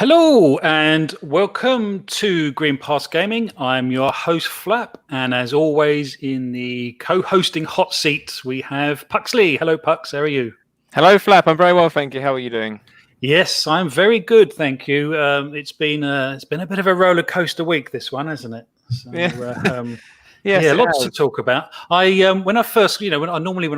Hello and welcome to Green Pass Gaming. I'm your host Phlapp, and as always in the co-hosting hot seat we have Puxley. Hello Pux, how are you? Hello Phlapp, I'm very well, thank you. How are you doing? Yes, I'm very good, thank you. It's been a bit of a roller coaster week, this one, hasn't it? So, Yes, yeah, lots to talk about. When I first, when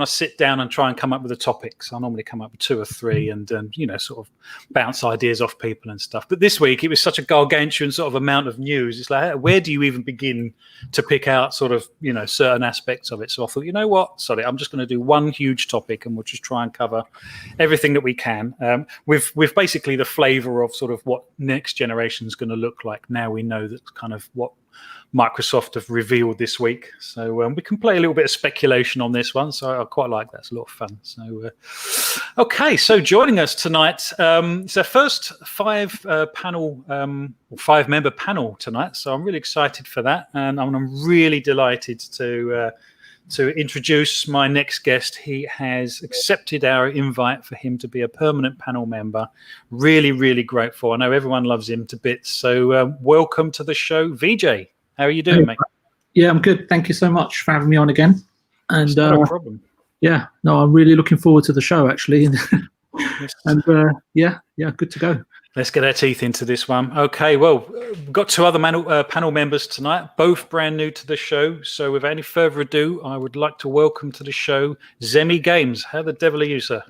I sit down and try and come up with the topics, I normally come up with two or three and sort of bounce ideas off people and stuff. But this week it was such a gargantuan sort of amount of news. It's like, where do you even begin to pick out sort of, certain aspects of it? So I thought, you know what, sorry, I'm just going to do one huge topic and we'll just try and cover everything that we can with basically the flavor of sort of what next generation is going to look like. Now we know that's kind of what Microsoft have revealed this week, so we can play a little bit of speculation on this one. So I quite like that; it's a lot of fun. So, okay, so joining us tonight, it's our first five-member panel tonight. So I'm really excited for that, and I'm really delighted to introduce my next guest. He has accepted our invite for him to be a permanent panel member. Really, really grateful. I know everyone loves him to bits. So welcome to the show, VJ. How are you doing, mate? Yeah, I'm good. Thank you so much for having me on again. And no problem. Yeah, no, I'm really looking forward to the show, actually. Yes. And yeah, good to go. Let's get our teeth into this one. Okay, well, we've got two other panel members tonight, both brand new to the show. So without any further ado, I would like to welcome to the show Zemi Games. How the devil are you, sir?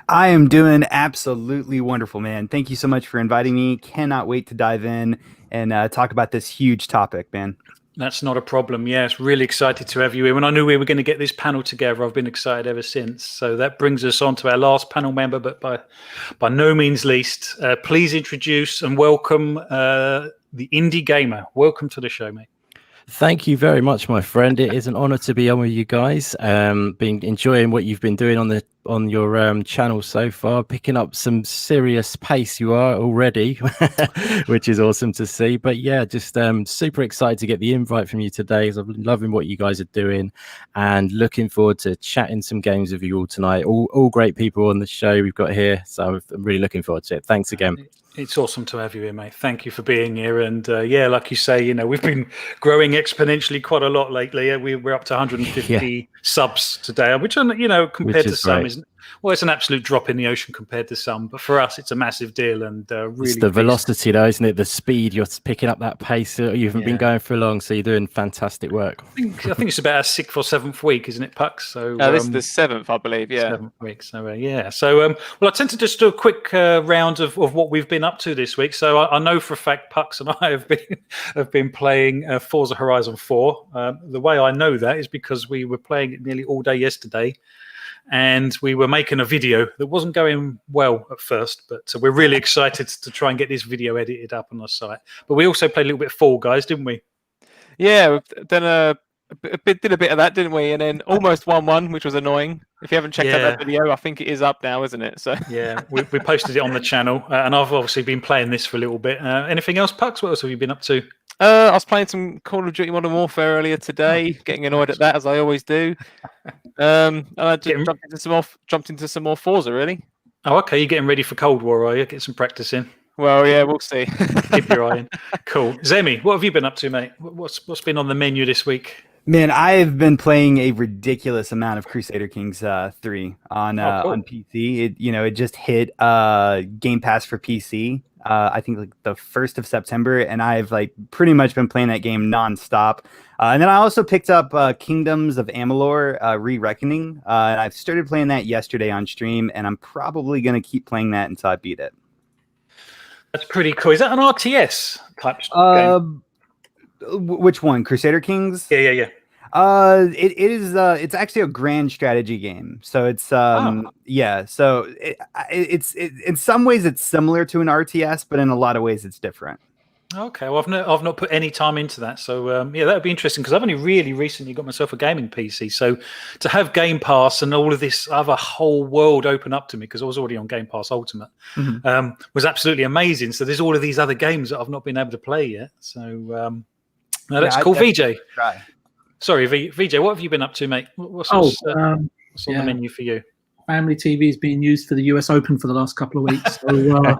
I am doing absolutely wonderful, man. Thank you so much for inviting me. Cannot wait to dive in and talk about this huge topic, man. That's not a problem. Yes, really excited to have you here. When I knew we were going to get this panel together, I've been excited ever since. So that brings us on to our last panel member, but by no means least, please introduce and welcome the Indie Gamer. Welcome to the show, mate. Thank you very much, my friend. It is an honor to be on with you guys. Been enjoying what you've been doing on your channel so far, picking up some serious pace you are already, which is awesome to see. But yeah, just super excited to get the invite from you today. I'm loving what you guys are doing and looking forward to chatting some games with you all tonight. All great people on the show we've got here, so I'm really looking forward to it. Thanks again. It's awesome to have you here, mate. Thank you for being here. And yeah, like you say, we've been growing exponentially quite a lot lately. We're up to 150 subs today, which compared to some isn't. Well, it's an absolute drop in the ocean compared to some, but for us, it's a massive deal. And really, it's the velocity, though, isn't it? The speed you're picking up that pace. You haven't been going for long, so you're doing fantastic work. I think it's about our 6th or 7th week, isn't it, Pux? So this is the 7th, I believe. Yeah, 7th week. So yeah. So well, I tend to just do a quick round of what we've been up to this week. So I know for a fact Pux and I have been playing Forza Horizon 4. The way I know that is because we were playing it nearly all day yesterday. And we were making a video that wasn't going well at first, but we're really excited to try and get this video edited up on our site. But we also played a little bit of Fall Guys, didn't we? Yeah, we've done did a bit of that, didn't we? And then almost won one, which was annoying. If you haven't checked out that video, I think it is up now, isn't it? So yeah, we posted it on the channel, and I've obviously been playing this for a little bit. Anything else, Pux? What else have you been up to? I was playing some Call of Duty Modern Warfare earlier today, getting annoyed at that as I always do. And I just jumped into some more Forza, really. Oh, okay. You're getting ready for Cold War, are you? Get some practice in. Well, yeah, we'll see. Keep your eye in. Cool. Zemi, what have you been up to, mate? What's been on the menu this week? Man, I have been playing a ridiculous amount of Crusader Kings 3 on PC. It just hit Game Pass for PC. I think like the 1st of September, and I've pretty much been playing that game nonstop. And then I also picked up Kingdoms of Amalur Re-Reckoning, and I've started playing that yesterday on stream, and I'm probably going to keep playing that until I beat it. That's pretty cool. Is that an RTS type game? Which one? Crusader Kings? Yeah. It is. It's actually a grand strategy game. So it's yeah. So it's in some ways it's similar to an RTS, but in a lot of ways it's different. Okay, well I've not put any time into that, so yeah, that would be interesting because I've only really recently got myself a gaming PC. So to have Game Pass and all of this other whole world open up to me, because I was already on Game Pass Ultimate, was absolutely amazing. So there's all of these other games that I've not been able to play yet. So no, that's cool. VJ, sorry, VJ, what have you been up to, mate? What's on the menu for you? Family TV is being used for the US Open for the last couple of weeks. So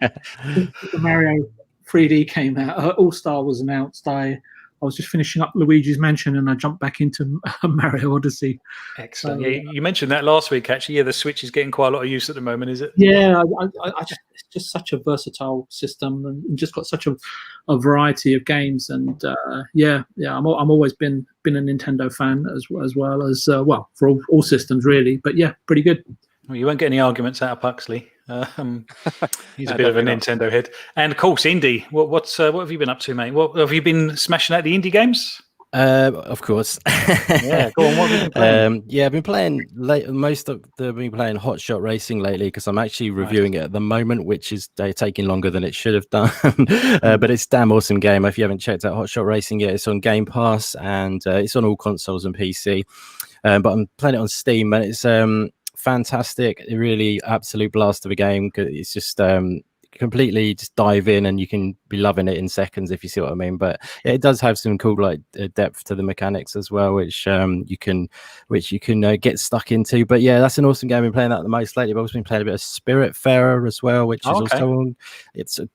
Super Mario 3D came out, All Star was announced, I was just finishing up Luigi's Mansion and I jumped back into Mario Odyssey. Excellent. Yeah, you mentioned that last week, actually. Yeah, the Switch is getting quite a lot of use at the moment, is it? Yeah, I just, it's just such a versatile system and just got such a variety of games. And I'm always been a Nintendo fan as well as for all systems really. But yeah, pretty good. Well, you won't get any arguments out of Puxley. He's a bit of a Nintendo head. And of course, indie. What have you been up to, mate? What have you been smashing out the indie games? Of course. Yeah, go on. What have you been playing? I've been playing been playing Hot Shot Racing lately because I'm actually reviewing it at the moment, which is taking longer than it should have done. But it's a damn awesome game. If you haven't checked out Hot Shot Racing yet, it's on Game Pass and it's on all consoles and PC. But I'm playing it on Steam and it's fantastic. A really absolute blast of a game. It's just completely just dive in and you can be loving it in seconds, if you see what I mean. But it does have some cool depth to the mechanics as well, which you can get stuck into. But yeah, that's an awesome game. I've been playing that the most lately. I've also been playing a bit of Spiritfarer as well, which is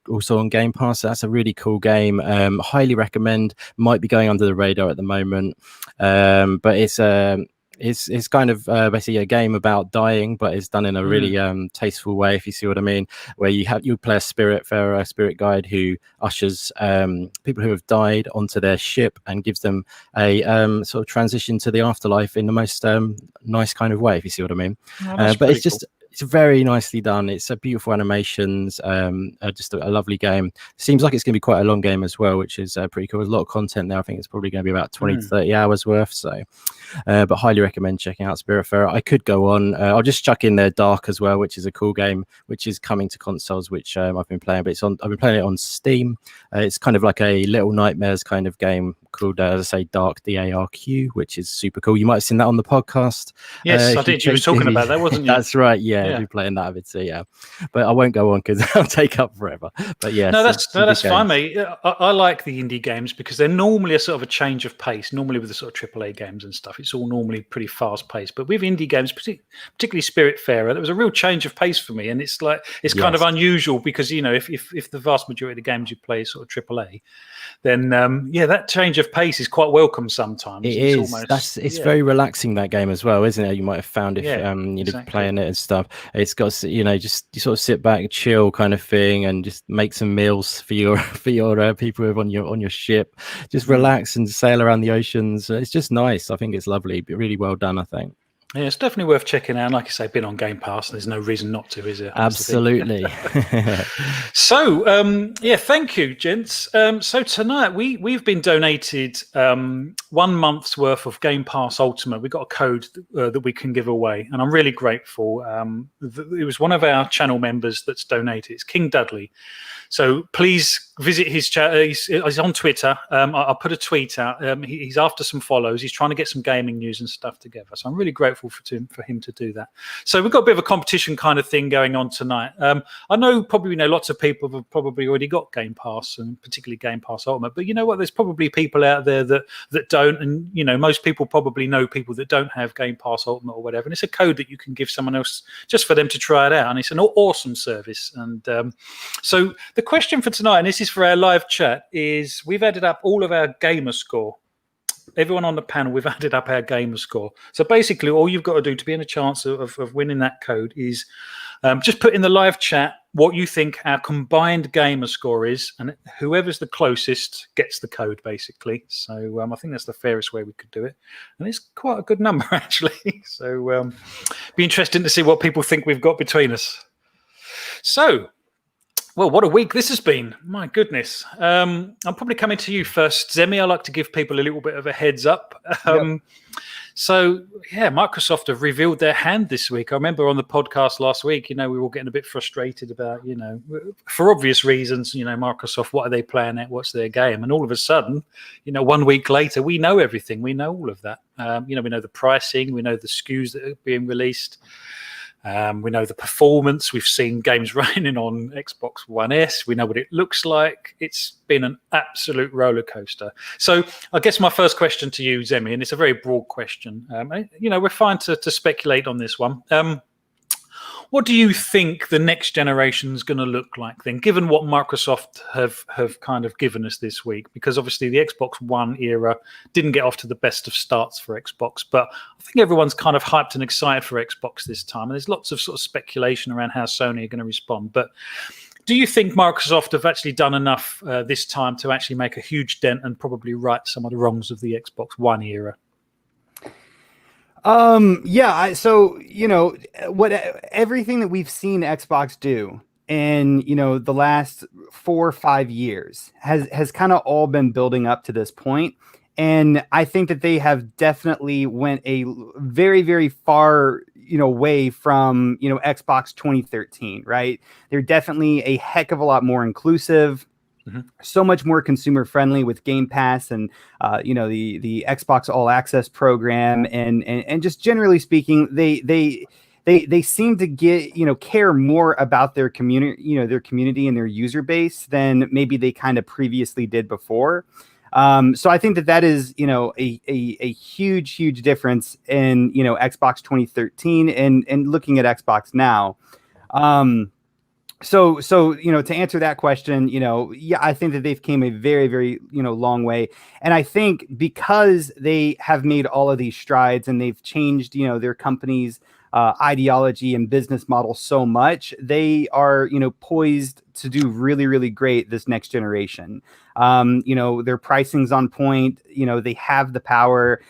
also on Game Pass. So that's a really cool game. Highly recommend. Might be going under the radar at the moment, but it's kind of basically a game about dying, but it's done in a really tasteful way, if you see what I mean, where you play a spiritfarer, a spirit guide who ushers people who have died onto their ship and gives them a sort of transition to the afterlife in the most nice kind of way, if you see what I mean. But it's just it's very nicely done. It's a beautiful animations, just a lovely game. Seems like it's going to be quite a long game as well, which is pretty cool. There's a lot of content there. I think it's probably going to be about 20 to 30 hours worth. So, but highly recommend checking out Spiritfarer. I could go on. I'll just chuck in there Dark as well, which is a cool game, which is coming to consoles, which I've been playing. But I've been playing it on Steam. It's kind of like a Little Nightmares kind of game called, as I say, Dark, DARQ, which is super cool. You might have seen that on the podcast. Yes, I did. You were talking about that, wasn't you? That's right. Yeah. I'll be playing that a bit too. Yeah, but I won't go on because I'll take up forever. But yeah, that's fine, mate. I like the indie games because they're normally a sort of a change of pace. Normally with the sort of AAA games and stuff, it's all normally pretty fast paced. But with indie games, particularly Spiritfarer, there was a real change of pace for me, and it's kind of unusual because if the vast majority of the games you play is sort of AAA, then that change of pace is quite welcome sometimes. It's very relaxing, that game as well, isn't it? You might have found if you're playing it and stuff. It's got just you sort of sit back, chill kind of thing, and just make some meals for your people who are on your ship. Just relax and sail around the oceans. It's just nice. I think it's lovely. Really well done, I think. Yeah, it's definitely worth checking out. Like I say, been on Game Pass. There's no reason not to, is there? Absolutely. So, thank you, gents. So tonight we've been donated 1 month's worth of Game Pass Ultimate. We've got a code that we can give away, and I'm really grateful. It was one of our channel members that's donated. It's King Dudley. So please visit his chat. He's on Twitter. I'll put a tweet out. He's after some follows. He's trying to get some gaming news and stuff together. So I'm really grateful for him to do that. So we've got a bit of a competition kind of thing going on tonight. I know lots of people have probably already got Game Pass, and particularly Game Pass Ultimate. But you know what? There's probably people out there that don't, and most people probably know people that don't have Game Pass Ultimate or whatever. And it's a code that you can give someone else just for them to try it out, and it's an awesome service. And so the question for tonight, and this is for our live chat, is we've added up all of our gamer score. Everyone on the panel, we've added up our gamer score. So basically, all you've got to do to be in a chance of winning that code is just put in the live chat what you think our combined gamer score is, and whoever's the closest gets the code, basically. So I think that's the fairest way we could do it. And it's quite a good number, actually. So be interesting to see what people think we've got between us. So, well, what a week this has been. My goodness. I'm probably coming to you first, Zemi. I like to give people a little bit of a heads up. So, Microsoft have revealed their hand this week. I remember on the podcast last week, we were all getting a bit frustrated about, for obvious reasons, Microsoft, what are they playing at? What's their game? And all of a sudden, 1 week later, we know everything. We know all of that. We know the pricing. We know the SKUs that are being released. We know the performance. We've seen games running on Xbox One S. We know what it looks like. It's been an absolute roller coaster. So I guess my first question to you, Zemi, and it's a very broad question. We're fine to speculate on this one. What do you think the next generation is going to look like then, given what Microsoft have kind of given us this week? Because obviously the Xbox One era didn't get off to the best of starts for Xbox, but I think everyone's kind of hyped and excited for Xbox this time. And there's lots of sort of speculation around how Sony are going to respond. But do you think Microsoft have actually done enough this time to actually make a huge dent and probably right some of the wrongs of the Xbox One era? So everything that we've seen Xbox do in the last 4 or 5 years has kind of all been building up to this point. And I think that they have definitely went a very, very far way from Xbox 2013, right? They're definitely a heck of a lot more inclusive. So much more consumer friendly with Game Pass and the Xbox All Access program and just generally speaking, they seem to get care more about their community, their community and their user base than maybe they kind of previously did before. So I think that is a huge difference in Xbox 2013 and looking at Xbox now. So to answer that question, I think that they've came a very, very, long way. And I think because they have made all of these strides and they've changed, their company's ideology and business model so much, they are, poised to do really, really great this next generation. Their pricing's on point, they have the power.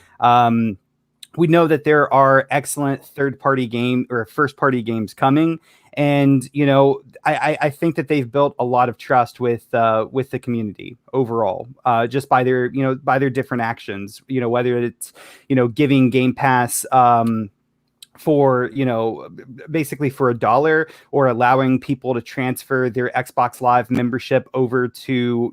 We know that there are excellent third-party game or first-party games coming. And, I think that they've built a lot of trust with the community overall, just by their different actions, whether it's, giving Game Pass for, basically for $1 or allowing people to transfer their Xbox Live membership over to,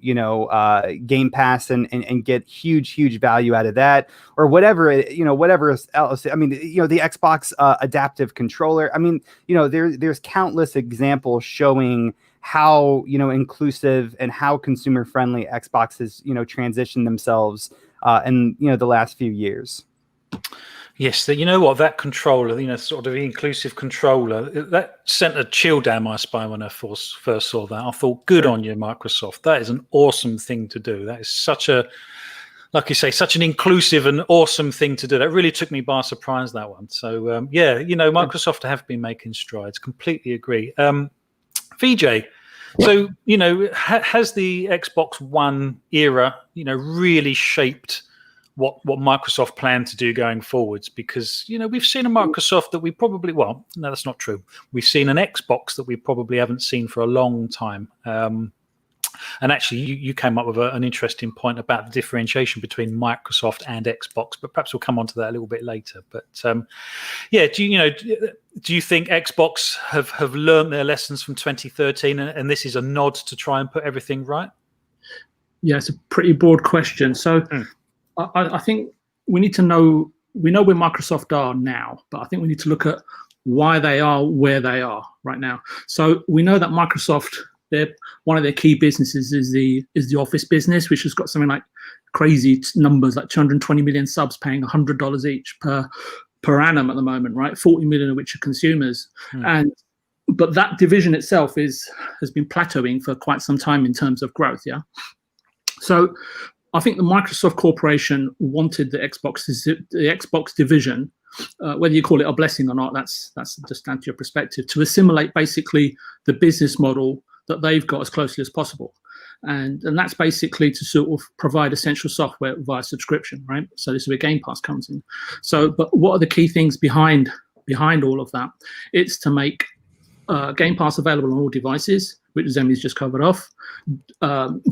Game Pass and get huge value out of that or whatever else. I mean, the Xbox adaptive controller. I mean, there's countless examples showing how, inclusive and how consumer friendly Xbox has, transitioned themselves in, the last few years. Yes, that controller, sort of the inclusive controller, that sent a chill down my spine when I first saw that. I thought, good on you, Microsoft. That is an awesome thing to do. That is such like you say, such an inclusive and awesome thing to do. That really took me by surprise, that one. So, Microsoft have been making strides. Completely agree. VJ, so, has the Xbox One era, really shaped what Microsoft plan to do going forwards? Because we've seen a Microsoft that we probably no, that's not true. We've seen an Xbox that we probably haven't seen for a long time. And actually, you came up with an interesting point about the differentiation between Microsoft and Xbox, but perhaps we'll come on to that a little bit later. But do you think Xbox have learned their lessons from 2013, and this is a nod to try and put everything right? Yeah, it's a pretty broad question. So. I think we need to know, we know where Microsoft are now, but I think we need to look at why they are where they are right now. So we know that Microsoft, one of their key businesses is the Office business, which has got something like crazy numbers, like 220 million subs paying $100 each per annum at the moment, right? 40 million of which are consumers. But that division itself has been plateauing for quite some time in terms of growth, yeah? So I think the Microsoft Corporation wanted the Xbox division, whether you call it a blessing or not, that's just down to your perspective, to assimilate basically the business model that they've got as closely as possible. And that's basically to sort of provide essential software via subscription, right? So this is where Game Pass comes in. So, but what are the key things behind all of that? It's to make Game Pass available on all devices, which Zemi's just covered off.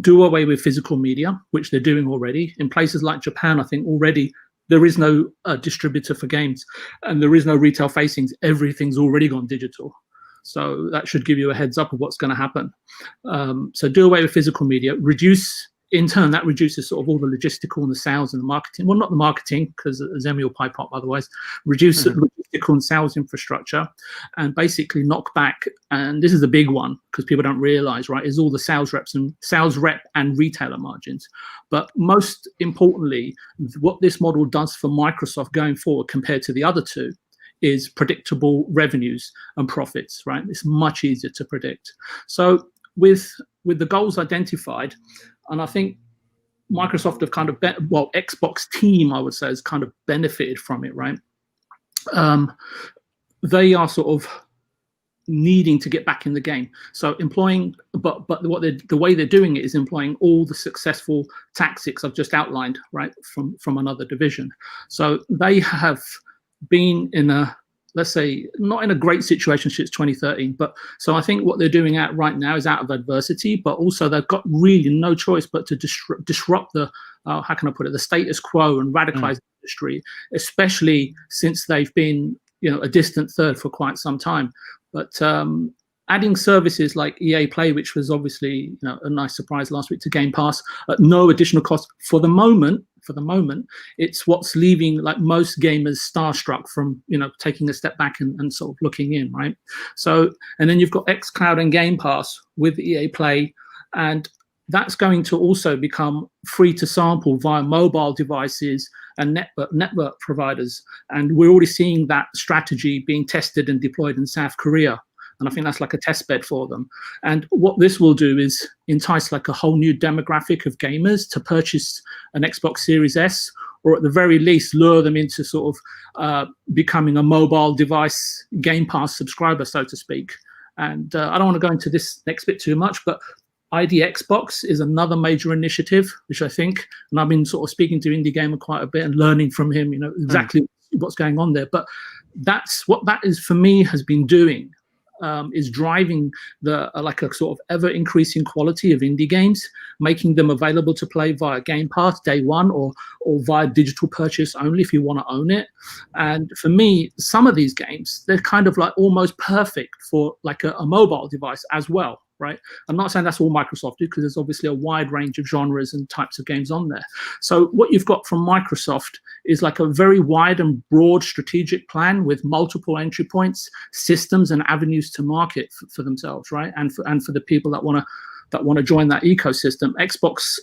Do away with physical media, which they're doing already. In places like Japan, I think already there is no distributor for games and there is no retail facings. Everything's already gone digital. So that should give you a heads up of what's going to happen. So do away with physical media, in turn, that reduces sort of all the logistical and the sales and the marketing. Well, not the marketing, because Zemi will pipe up otherwise. Reduce the logistical and sales infrastructure and basically knock back, and this is the big one, because people don't realize, right, is all the sales rep and retailer margins. But most importantly, what this model does for Microsoft going forward compared to the other two is predictable revenues and profits, right? It's much easier to predict. So with the goals identified, and I think Microsoft have kind of Xbox team, I would say, has kind of benefited from it, right? They are sort of needing to get back in the game, so employing, but the way they're doing it is employing all the successful tactics I've just outlined, right, from another division. So they have been in a, let's say, not in a great situation since 2013, but so I think what they're doing right now is out of adversity, but also they've got really no choice but to disrupt the how can I put it, the status quo, and radicalize the industry, especially since they've been, you know, a distant third for quite some time. But adding services like EA Play, which was obviously, you know, a nice surprise last week, to Game Pass at no additional cost for the moment. It's what's leaving like most gamers starstruck from, you know, taking a step back and sort of looking in, right? So, and then you've got xCloud and Game Pass with EA Play, and that's going to also become free to sample via mobile devices and network providers. And we're already seeing that strategy being tested and deployed in South Korea. And I think that's like a test bed for them. And what this will do is entice like a whole new demographic of gamers to purchase an Xbox Series S, or at the very least lure them into sort of becoming a mobile device Game Pass subscriber, so to speak. And I don't want to go into this next bit too much, but ID Xbox is another major initiative, which I think, and I've been sort of speaking to Indie Gamer quite a bit and learning from him, you know, exactly what's going on there. But that's what that is for me, has been doing, is driving the like a sort of ever increasing quality of indie games, making them available to play via Game Pass day one, or via digital purchase only if you want to own it. And for me, some of these games, they're kind of like almost perfect for like a mobile device as well. Right? I'm not saying that's all Microsoft do, because there's obviously a wide range of genres and types of games on there. So what you've got from Microsoft is like a very wide and broad strategic plan with multiple entry points, systems, and avenues to market for themselves, right? And for the people that want to join that ecosystem. Xbox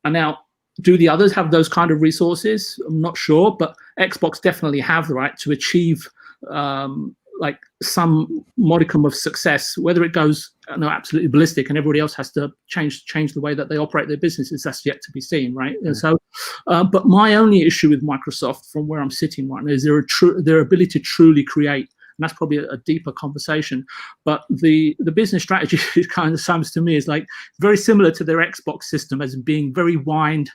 are now. Do the others have those kind of resources? I'm not sure, but Xbox definitely have the right to achieve like some modicum of success. Whether it goes absolutely ballistic and everybody else has to change the way that they operate their businesses, that's yet to be seen, right? And so, but my only issue with Microsoft, from where I'm sitting right now, is their ability to truly create. And that's probably a deeper conversation. But the business strategy, it kind of sounds to me, is like very similar to their Xbox system, as being very wide,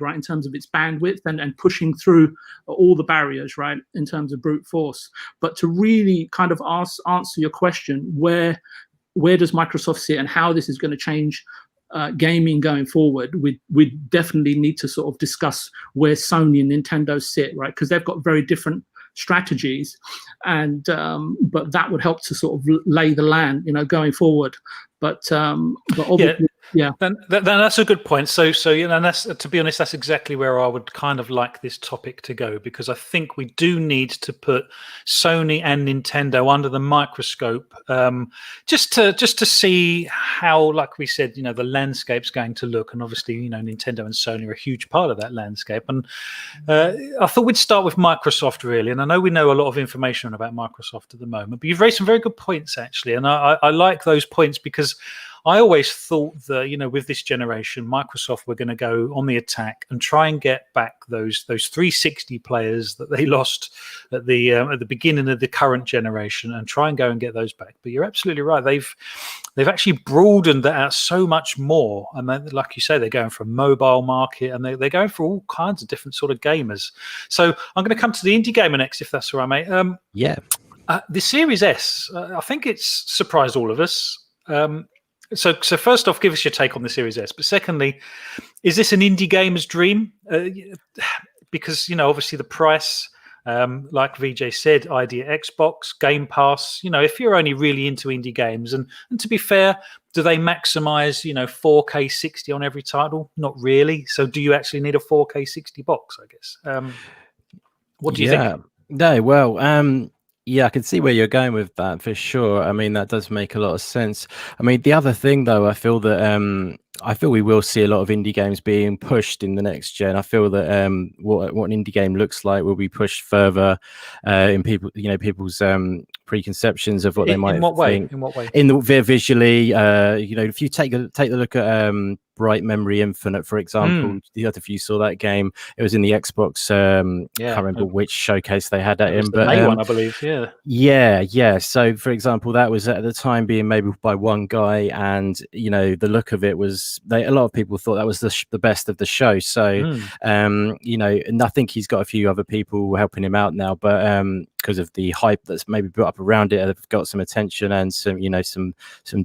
right, in terms of its bandwidth, and pushing through all the barriers, right, in terms of brute force. But to really kind of answer your question, where does Microsoft sit and how this is going to change gaming going forward, we definitely need to sort of discuss where Sony and Nintendo sit, right, because they've got very different strategies, and but that would help to sort of lay the land, you know, going forward. But obviously, yeah. Then that's a good point. So you know, and that's, to be honest, that's exactly where I would kind of like this topic to go, because I think we do need to put Sony and Nintendo under the microscope, just to see how, like we said, you know, the landscape's going to look. And obviously, you know, Nintendo and Sony are a huge part of that landscape. And I thought we'd start with Microsoft, really. And I know we know a lot of information about Microsoft at the moment, but you've raised some very good points, actually. And I like those points, because I always thought that, you know, with this generation, Microsoft were going to go on the attack and try and get back those 360 players that they lost at the beginning of the current generation, and try and go and get those back. But you're absolutely right; they've actually broadened that out so much more. And then, like you say, they're going for a mobile market, and they're going for all kinds of different sort of gamers. So I'm going to come to the indie gamer next, if that's all right, mate. Yeah. The Series S, I think it's surprised all of us. So first off, give us your take on the Series S. But secondly, is this an indie gamer's dream? Because, you know, obviously the price, like VJ said, idea Xbox, Game Pass, you know, if you're only really into indie games, and to be fair, do they maximize, you know, 4K 60 on every title? Not really. So do you actually need a 4K 60 box, I guess? What do you think? No, well, yeah, I can see where you're going with that for sure. I mean, that does make a lot of sense. I mean, the other thing, though, I feel that I feel we will see a lot of indie games being pushed in the next gen. I feel that what an indie game looks like will be pushed further in people's preconceptions of what they might think. In what way? Visually, if you take a look at Bright Memory Infinite, for example, the other few saw that game. It was in the Xbox. Can't remember which showcase they had that in, but May one, I believe. Yeah. So, for example, that was at the time being made by one guy, and the look of it was a lot of people thought that was the best of the show. So, and I think he's got a few other people helping him out now, but because of the hype that's maybe built up around it, they've got some attention and some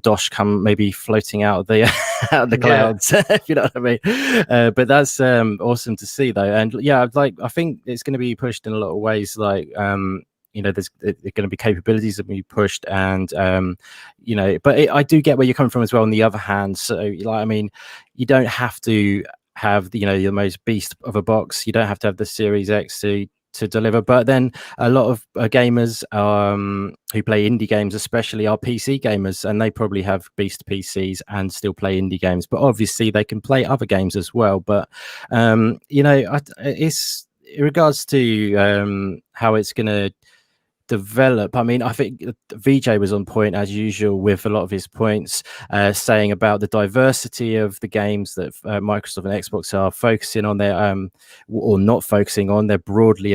dosh come maybe floating out of the out of the clouds. If you know what I mean. But that's awesome to see, though. And I think it's going to be pushed in a lot of ways. Like there's going to be capabilities that be pushed, and but I do get where you're coming from as well. On the other hand, so you don't have to have the most beast of a box. You don't have to have the Series X to deliver, but then a lot of gamers who play indie games especially are PC gamers, and they probably have beast PCs and still play indie games, but obviously they can play other games as well. But it's in regards to how it's going to develop. I think VJ was on point as usual with a lot of his points, saying about the diversity of the games that Microsoft and Xbox are focusing on their or not focusing on. They're broadly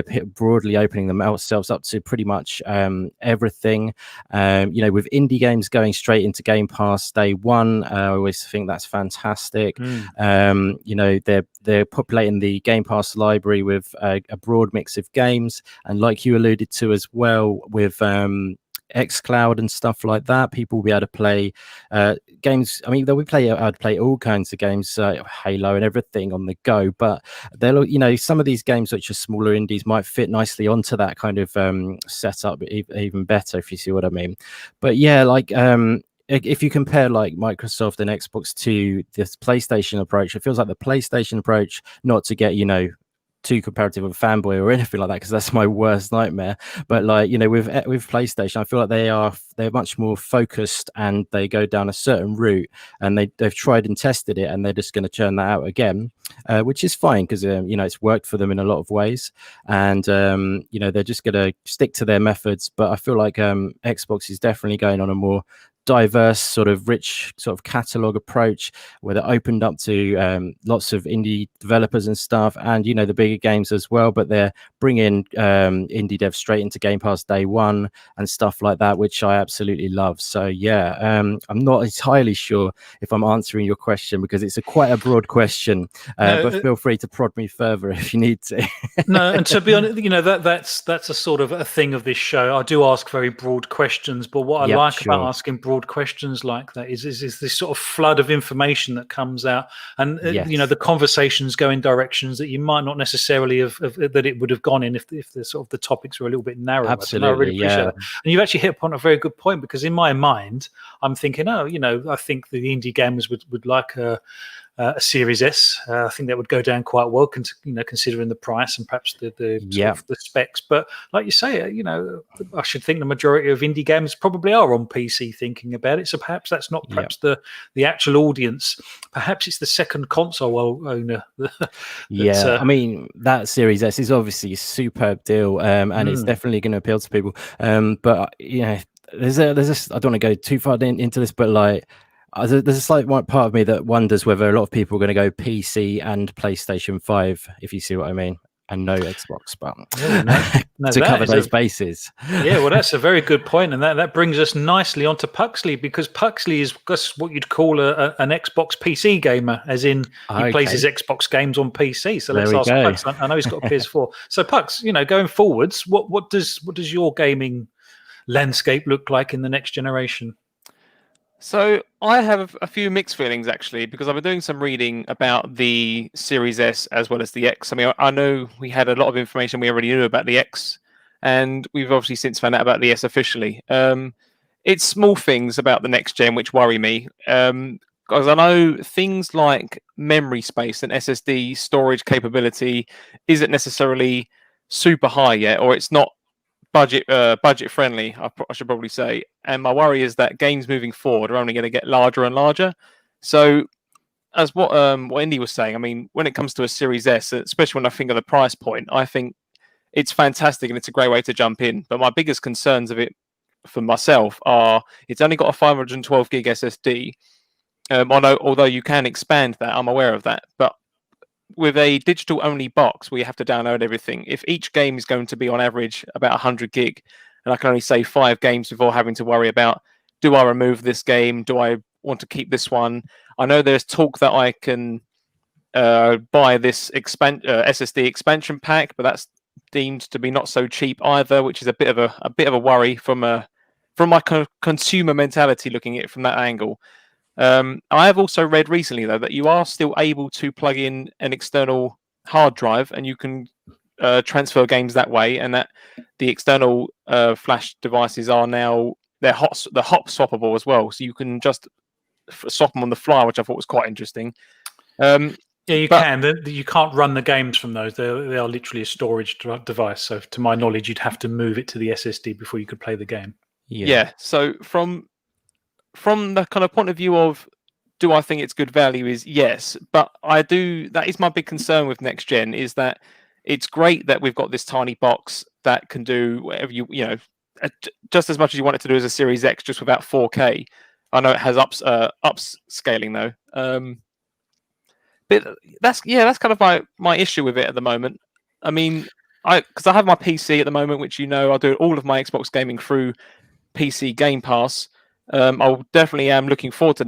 opening themselves up to pretty much everything. With indie games going straight into Game Pass day one, I always think that's fantastic. They're populating the Game Pass library with a broad mix of games, and like you alluded to as well, with xCloud and stuff like that, people will be able to play games. They'll be able to play all kinds of games, Halo and everything on the go, but they'll some of these games which are smaller indies might fit nicely onto that kind of setup even better, if you see what I mean. But if you compare like Microsoft and Xbox to this PlayStation approach, it feels like the PlayStation approach, not to get too comparative of a fanboy or anything like that, because that's my worst nightmare, but with PlayStation, I feel like they're much more focused, and they go down a certain route, and they've tried and tested it, and they're just going to churn that out again, which is fine, because it's worked for them in a lot of ways, and they're just going to stick to their methods. But I feel like Xbox is definitely going on a more diverse, sort of rich sort of catalog approach, where they're opened up to lots of indie developers and stuff, and the bigger games as well, but they're bringing indie devs straight into Game Pass day one and stuff like that, which I absolutely love. So I'm not entirely sure if I'm answering your question, because it's quite a broad question, but feel free to prod me further if you need to. No, and to be honest, that's a sort of a thing of this show. I do ask very broad questions, but what I like about asking broad questions like that is this sort of flood of information that comes out, and the conversations go in directions that you might not necessarily have that it would have gone in if the sort of the topics were a little bit narrower. Absolutely, I really appreciate that. And you've actually hit upon a very good point, because in my mind, I'm thinking, I think the indie gamers would like a Series S. I think that would go down quite well, considering the price and perhaps the specs. But like you say, I should think the majority of indie gamers probably are on PC thinking about it. So perhaps that's not the actual audience. Perhaps it's the second console owner. That Series S is obviously a superb deal, and it's definitely going to appeal to people. But there's I don't want to go too far into this, but there's a slight part of me that wonders whether a lot of people are going to go PC and PlayStation 5, if you see what I mean, and no Xbox, but to cover those bases. Yeah, well, that's a very good point, and that brings us nicely onto Puxley, because Puxley is just what you'd call an Xbox PC gamer, as in he plays his Xbox games on PC. So let's ask Pux. I know he's got a PS4. So Pux, going forwards, what does your gaming landscape look like in the next generation? So I have a few mixed feelings, actually, because I've been doing some reading about the Series S as well as the X. I know we had a lot of information we already knew about the X, and we've obviously since found out about the S officially. It's small things about the next gen which worry me, because I know things like memory space and SSD storage capability isn't necessarily super high yet, or it's not budget friendly, I should probably say. And my worry is that games moving forward are only going to get larger and larger. So as what Indy was saying, I mean, when it comes to a Series S, especially when I think of the price point, I think it's fantastic and it's a great way to jump in. But my biggest concerns of it for myself are it's only got a 512 gig SSD. Although you can expand that, I'm aware of that. But with a digital only box where you have to download everything, if each game is going to be on average about 100 gig, and I can only save 5 games before having to worry about, do I remove this game? Do I want to keep this one? I know there's talk that I can buy this SSD expansion pack, but that's deemed to be not so cheap either, which is a bit of a worry from my consumer mentality looking at it from that angle. I have also read recently though that you are still able to plug in an external hard drive and you can transfer games that way, and that the external flash devices are now they're hop swappable as well, so you can just swap them on the fly, which I thought was quite interesting. Yeah, you can. You can't run the games from those. They are literally a storage device. So, to my knowledge, you'd have to move it to the SSD before you could play the game. Yeah. So from the kind of point of view of, do I think it's good value? Is yes, but I do. That is my big concern with next gen. Is that it's great that we've got this tiny box that can do whatever you know, just as much as you want it to do as a Series X, just without 4K. I know it has upscaling though. But that's kind of my issue with it at the moment. I mean, because I have my PC at the moment, which I do all of my Xbox gaming through PC Game Pass. I definitely am looking forward to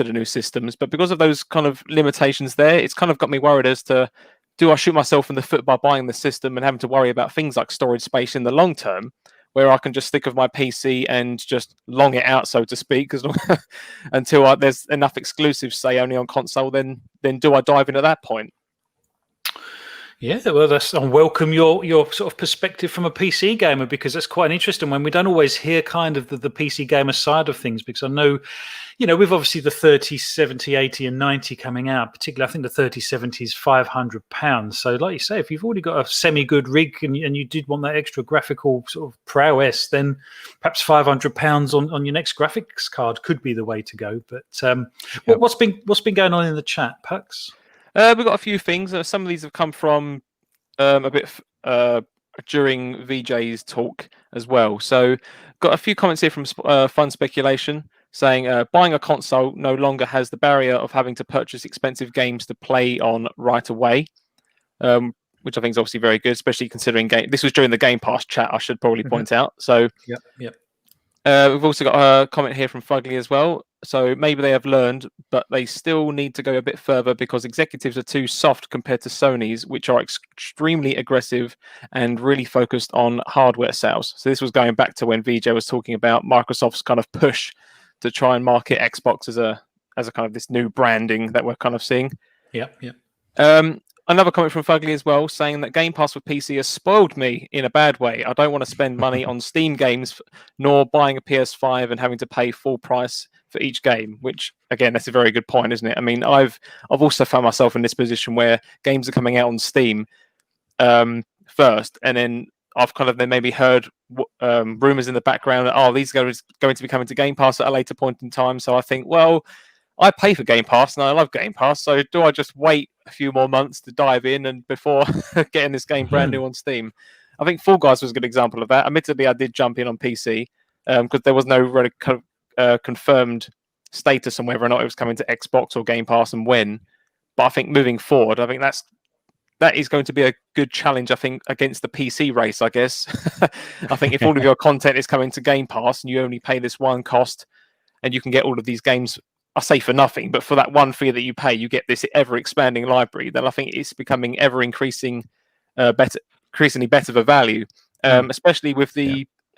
the new systems, but because of those kind of limitations there, it's kind of got me worried as to, do I shoot myself in the foot by buying the system and having to worry about things like storage space in the long term, where I can just stick with my PC and just long it out, so to speak, until there's enough exclusives, say only on console. Then do I dive in at that point? Yeah, well, I welcome your sort of perspective from a PC gamer, because that's quite an interesting one. We don't always hear kind of the PC gamer side of things, because I know, with obviously the 3070, 80, and 90 coming out, particularly I think the 3070 is £500. So, like you say, if you've already got a semi-good rig and you did want that extra graphical sort of prowess, then perhaps £500 on your next graphics card could be the way to go. But what's been going on in the chat, Pux? We've got a few things. Some of these have come from a bit during VJ's talk as well. So, got a few comments here from Fun Speculation saying buying a console no longer has the barrier of having to purchase expensive games to play on right away, which I think is obviously very good, especially considering this was during the Game Pass chat, I should probably point out. So, yep. We've also got a comment here from Fugly as well. So maybe they have learned, but they still need to go a bit further because executives are too soft compared to Sony's, which are extremely aggressive and really focused on hardware sales. So this was going back to when VJ was talking about Microsoft's kind of push to try and market Xbox as a kind of this new branding that we're kind of seeing. Yep. Another comment from Fugly as well, saying that Game Pass for PC has spoiled me in a bad way. I don't want to spend money on Steam games, nor buying a PS5 and having to pay full price for each game, which, again, that's a very good point, isn't it? I mean, I've also found myself in this position where games are coming out on Steam first, and then I've kind of then maybe heard rumors in the background that, these are going to be coming to Game Pass at a later point in time. So I think, well, I pay for Game Pass and I love Game Pass, so do I just wait a few more months to dive in and before getting this game brand new on Steam? I think Fall Guys was a good example of that. Admittedly, I did jump in on PC because there was no really confirmed status on whether or not it was coming to Xbox or Game Pass and when. But I think moving forward, I think that is going to be a good challenge, I think, against the PC race, I guess. I think if all of your content is coming to Game Pass and you only pay this one cost and you can get all of these games, I say for nothing, but for that one fee that you pay, you get this ever-expanding library, then I think it's becoming increasingly better for value, especially with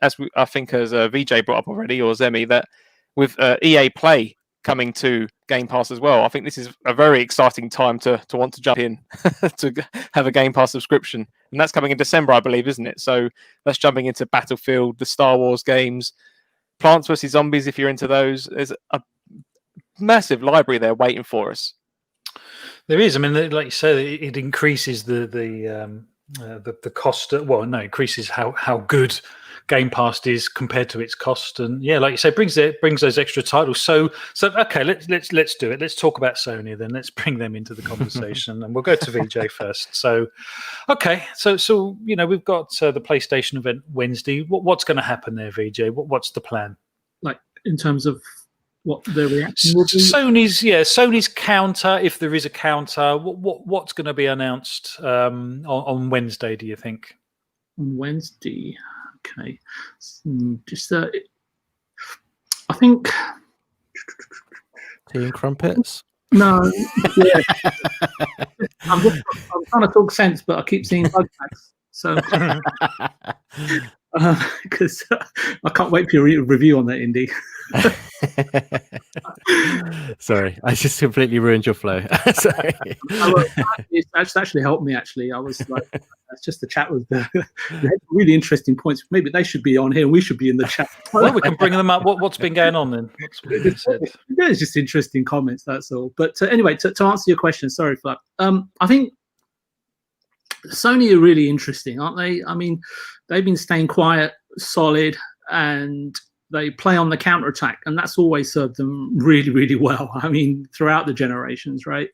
as VJ brought up already, or Zemi, that with EA Play coming to Game Pass as well. I think this is a very exciting time to want to jump in to have a Game Pass subscription. And that's coming in December, I believe, isn't it? So that's jumping into Battlefield, the Star Wars games, Plants vs. Zombies, if you're into those. There's a massive library there waiting for us. There is. I mean, like you say, it increases the the cost. Well, no, increases how good Game Pass is compared to its cost, and yeah, like you say, brings those extra titles. So okay, let's do it. Let's talk about Sony then. Let's bring them into the conversation, and we'll go to VJ first. So, okay, so we've got the PlayStation event Wednesday. What's going to happen there, VJ? What's the plan? Like in terms of what the reaction will be? Sony's counter, if there is a counter. What's going to be announced on Wednesday? Do you think? On Wednesday. Okay, just I think tea and crumpets. No, yeah. I'm trying to talk sense, but I keep seeing bug tags. So because I can't wait for your review on that, Indy. Sorry, I just completely ruined your flow. Sorry. It's actually helped me. Actually, I was like, that's just the chat with the really interesting points. Maybe they should be on here. We should be in the chat. Well, we can bring them up. What's been going on then? It's just interesting comments. That's all. But anyway, to answer your question, sorry, Phlapp. I think Sony are really interesting, aren't they? I mean, they've been staying quiet, solid, and they play on the counterattack, and that's always served them really, really well. I mean, throughout the generations, right?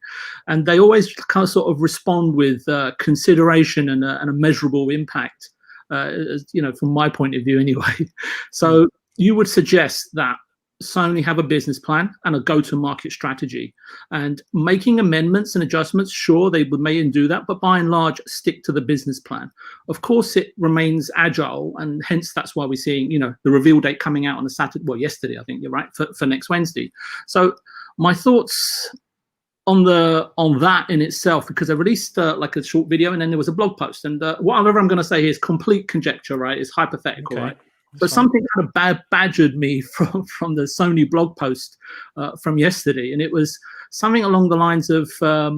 And they always kind of sort of respond with consideration and a measurable impact, from my point of view anyway. So you would suggest that Sony have a business plan and a go-to-market strategy, and making amendments and adjustments, sure, they may do that, but by and large stick to the business plan. Of course it remains agile, and hence that's why we're seeing the reveal date coming out on yesterday, I think you're right, for next Wednesday. So my thoughts on that in itself, because I released like a short video and then there was a blog post, and whatever I'm going to say here is complete conjecture, right? It's hypothetical, right? But something kind of badgered me from the Sony blog post from yesterday, and it was something along the lines of I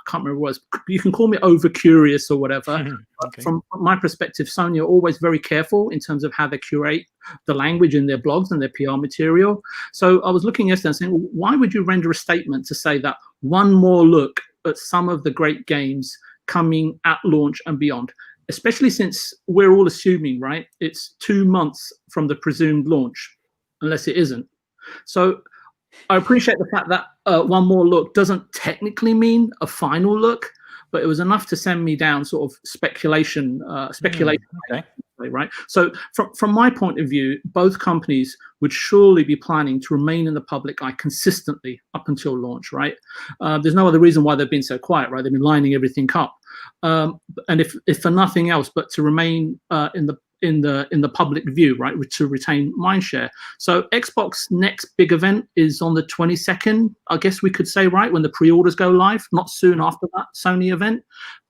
can't remember what it was. You can call me over curious or whatever. Okay. From my perspective, Sony are always very careful in terms of how they curate the language in their blogs and their PR material. So I was looking yesterday and saying, well, why would you render a statement to say that one more look at some of the great games coming at launch and beyond? Especially since we're all assuming, right, it's 2 months from the presumed launch, unless it isn't. So I appreciate the fact that one more look doesn't technically mean a final look, but it was enough to send me down sort of speculation. Okay. Right. So from my point of view, both companies would surely be planning to remain in the public eye consistently up until launch, right? There's no other reason why they've been so quiet, right? They've been lining everything up. And if for nothing else, but to remain in the public view, right, to retain mindshare. So Xbox next big event is on the 22nd, I guess we could say, right, when the pre-orders go live, not soon after that Sony event.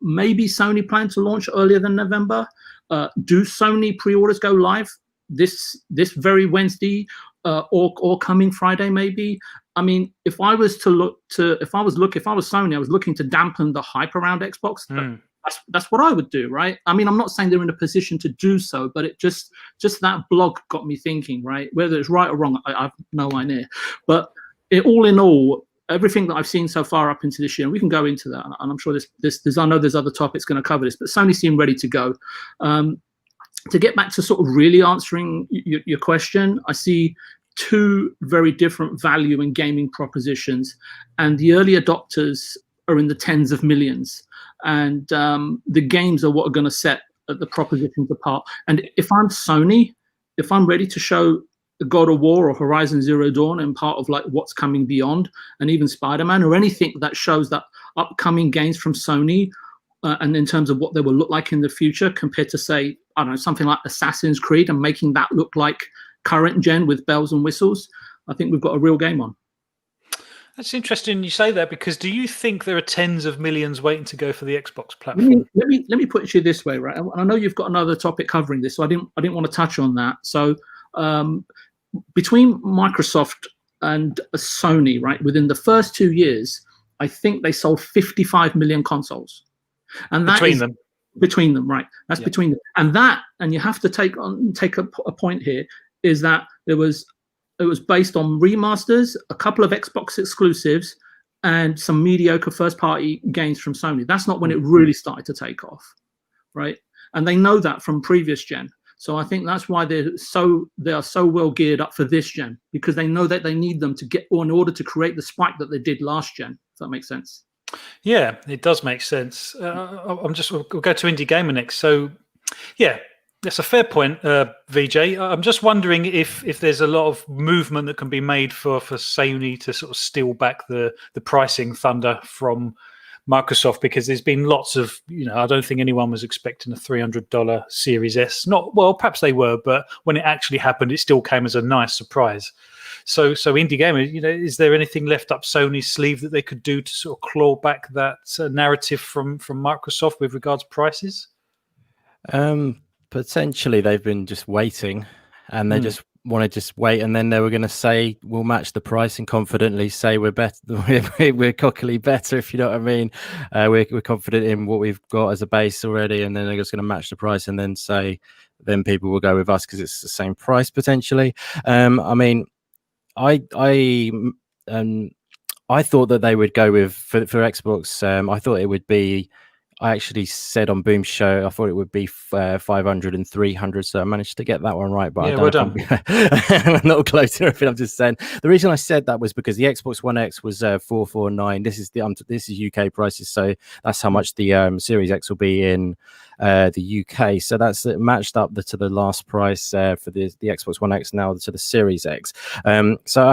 Maybe Sony plan to launch earlier than November. Do Sony pre-orders go live this very Wednesday or coming Friday maybe? I mean, if I was Sony, I was looking to dampen the hype around Xbox. That's what I would do, right? I mean, I'm not saying they're in a position to do so, but it just that blog got me thinking, right? Whether it's right or wrong, I have no idea. But all in all, everything that I've seen so far up into this year, and we can go into that, and I'm sure I know there's other topics going to cover this, but Sony seem ready to go. To get back to sort of really answering your question, I see two very different value and gaming propositions, and the early adopters are in the tens of millions, and the games are what are going to set the propositions apart. And if I'm Sony, if I'm ready to show God of War or Horizon Zero Dawn and part of like what's coming beyond, and even Spider-Man or anything that shows that upcoming games from Sony, and in terms of what they will look like in the future compared to, say, I don't know, something like Assassin's Creed, and making that look like current gen with bells and whistles, I think we've got a real game on. That's interesting you say that, because do you think there are tens of millions waiting to go for the Xbox platform? Let me put it to you this way, right? And I know you've got another topic covering this, so I didn't want to touch on that. So between Microsoft and Sony, right, within the first 2 years, I think they sold 55 million consoles, and that between them, right? That's between them, and you have to take a point here, is that it was based on remasters, a couple of Xbox exclusives, and some mediocre first-party games from Sony. That's not when it really started to take off. right? And they know that from previous gen. So I think that's why they are so well geared up for this gen, because they know that they need them to get in order to create the spike that they did last gen. If that makes sense. Yeah, it does make sense. We'll go to Indie Gamer next. So, yeah, that's a fair point, VJ. I'm just wondering if there's a lot of movement that can be made for Sony to sort of steal back the pricing thunder from Microsoft, because there's been lots of, I don't think anyone was expecting a $300 Series S. Perhaps they were, but when it actually happened, it still came as a nice surprise. So Indie Gamer, is there anything left up Sony's sleeve that they could do to sort of claw back that narrative from Microsoft with regards to prices? Potentially, they've been just waiting, and they just want to just wait, and then they were going to say we'll match the price and confidently say we're better, we're cockily better, if you know what I mean. We're confident in what we've got as a base already, and then they're just going to match the price and then say then people will go with us because it's the same price potentially. I mean, I thought that they would go with for Xbox. I thought it would be. I actually said on Boom Show I thought it would be 500 and 300, so I managed to get that one right. But yeah, I don't well done. I'm not close to it. I'm just saying. The reason I said that was because the Xbox One X was 449. This is UK prices, so that's how much the Series X will be in the UK. So that's matched up to the last price for the Xbox One X now to the Series X. So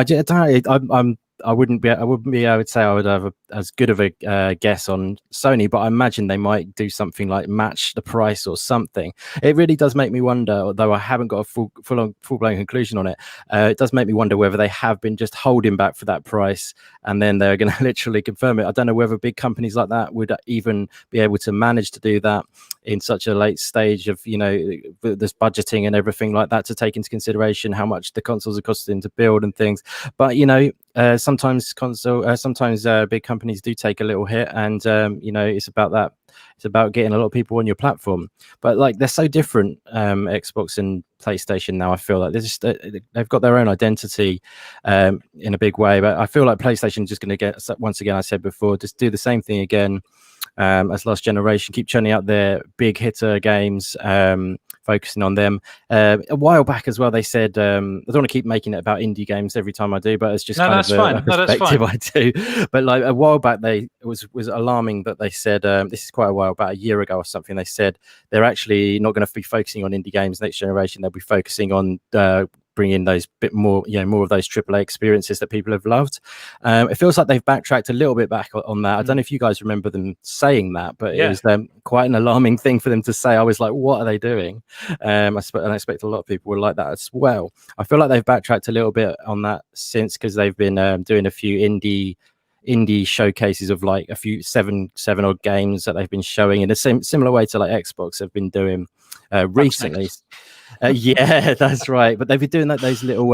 I wouldn't be. I would say I would have as good of a guess on Sony, but I imagine they might do something like match the price or something. It really does make me wonder, although I haven't got a full blown conclusion on it. It does make me wonder whether they have been just holding back for that price, and then they're going to literally confirm it. I don't know whether big companies like that would even be able to manage to do that in such a late stage of this budgeting and everything like that, to take into consideration how much the consoles are costing to build and things. But sometimes big companies do take a little hit, and it's about that. It's about getting a lot of people on your platform. But like, they're so different, Xbox and PlayStation now. I feel like they've got their own identity in a big way. But I feel like PlayStation is just going to get, once again, I said before, just do the same thing again as last generation. Keep churning out their big hitter games. Focusing on them. A while back as well, they said, I don't want to keep making it about indie games every time I do, but it's just a perspective I do. But like a while back, it was alarming that they said, this is quite a while, about a year ago or something, they said they're actually not going to be focusing on indie games next generation. They'll be focusing on bring in those bit more, more of those AAA experiences that people have loved. It feels like they've backtracked a little bit back on that. I don't know if you guys remember them saying that, but it was quite an alarming thing for them to say. I was like, what are they doing? I expect a lot of people were like that as well. I feel like they've backtracked a little bit on that since, because they've been doing a few indie showcases of like a few seven odd games that they've been showing in the similar way to like Xbox have been doing recently. Yeah, that's right. But they've been doing those little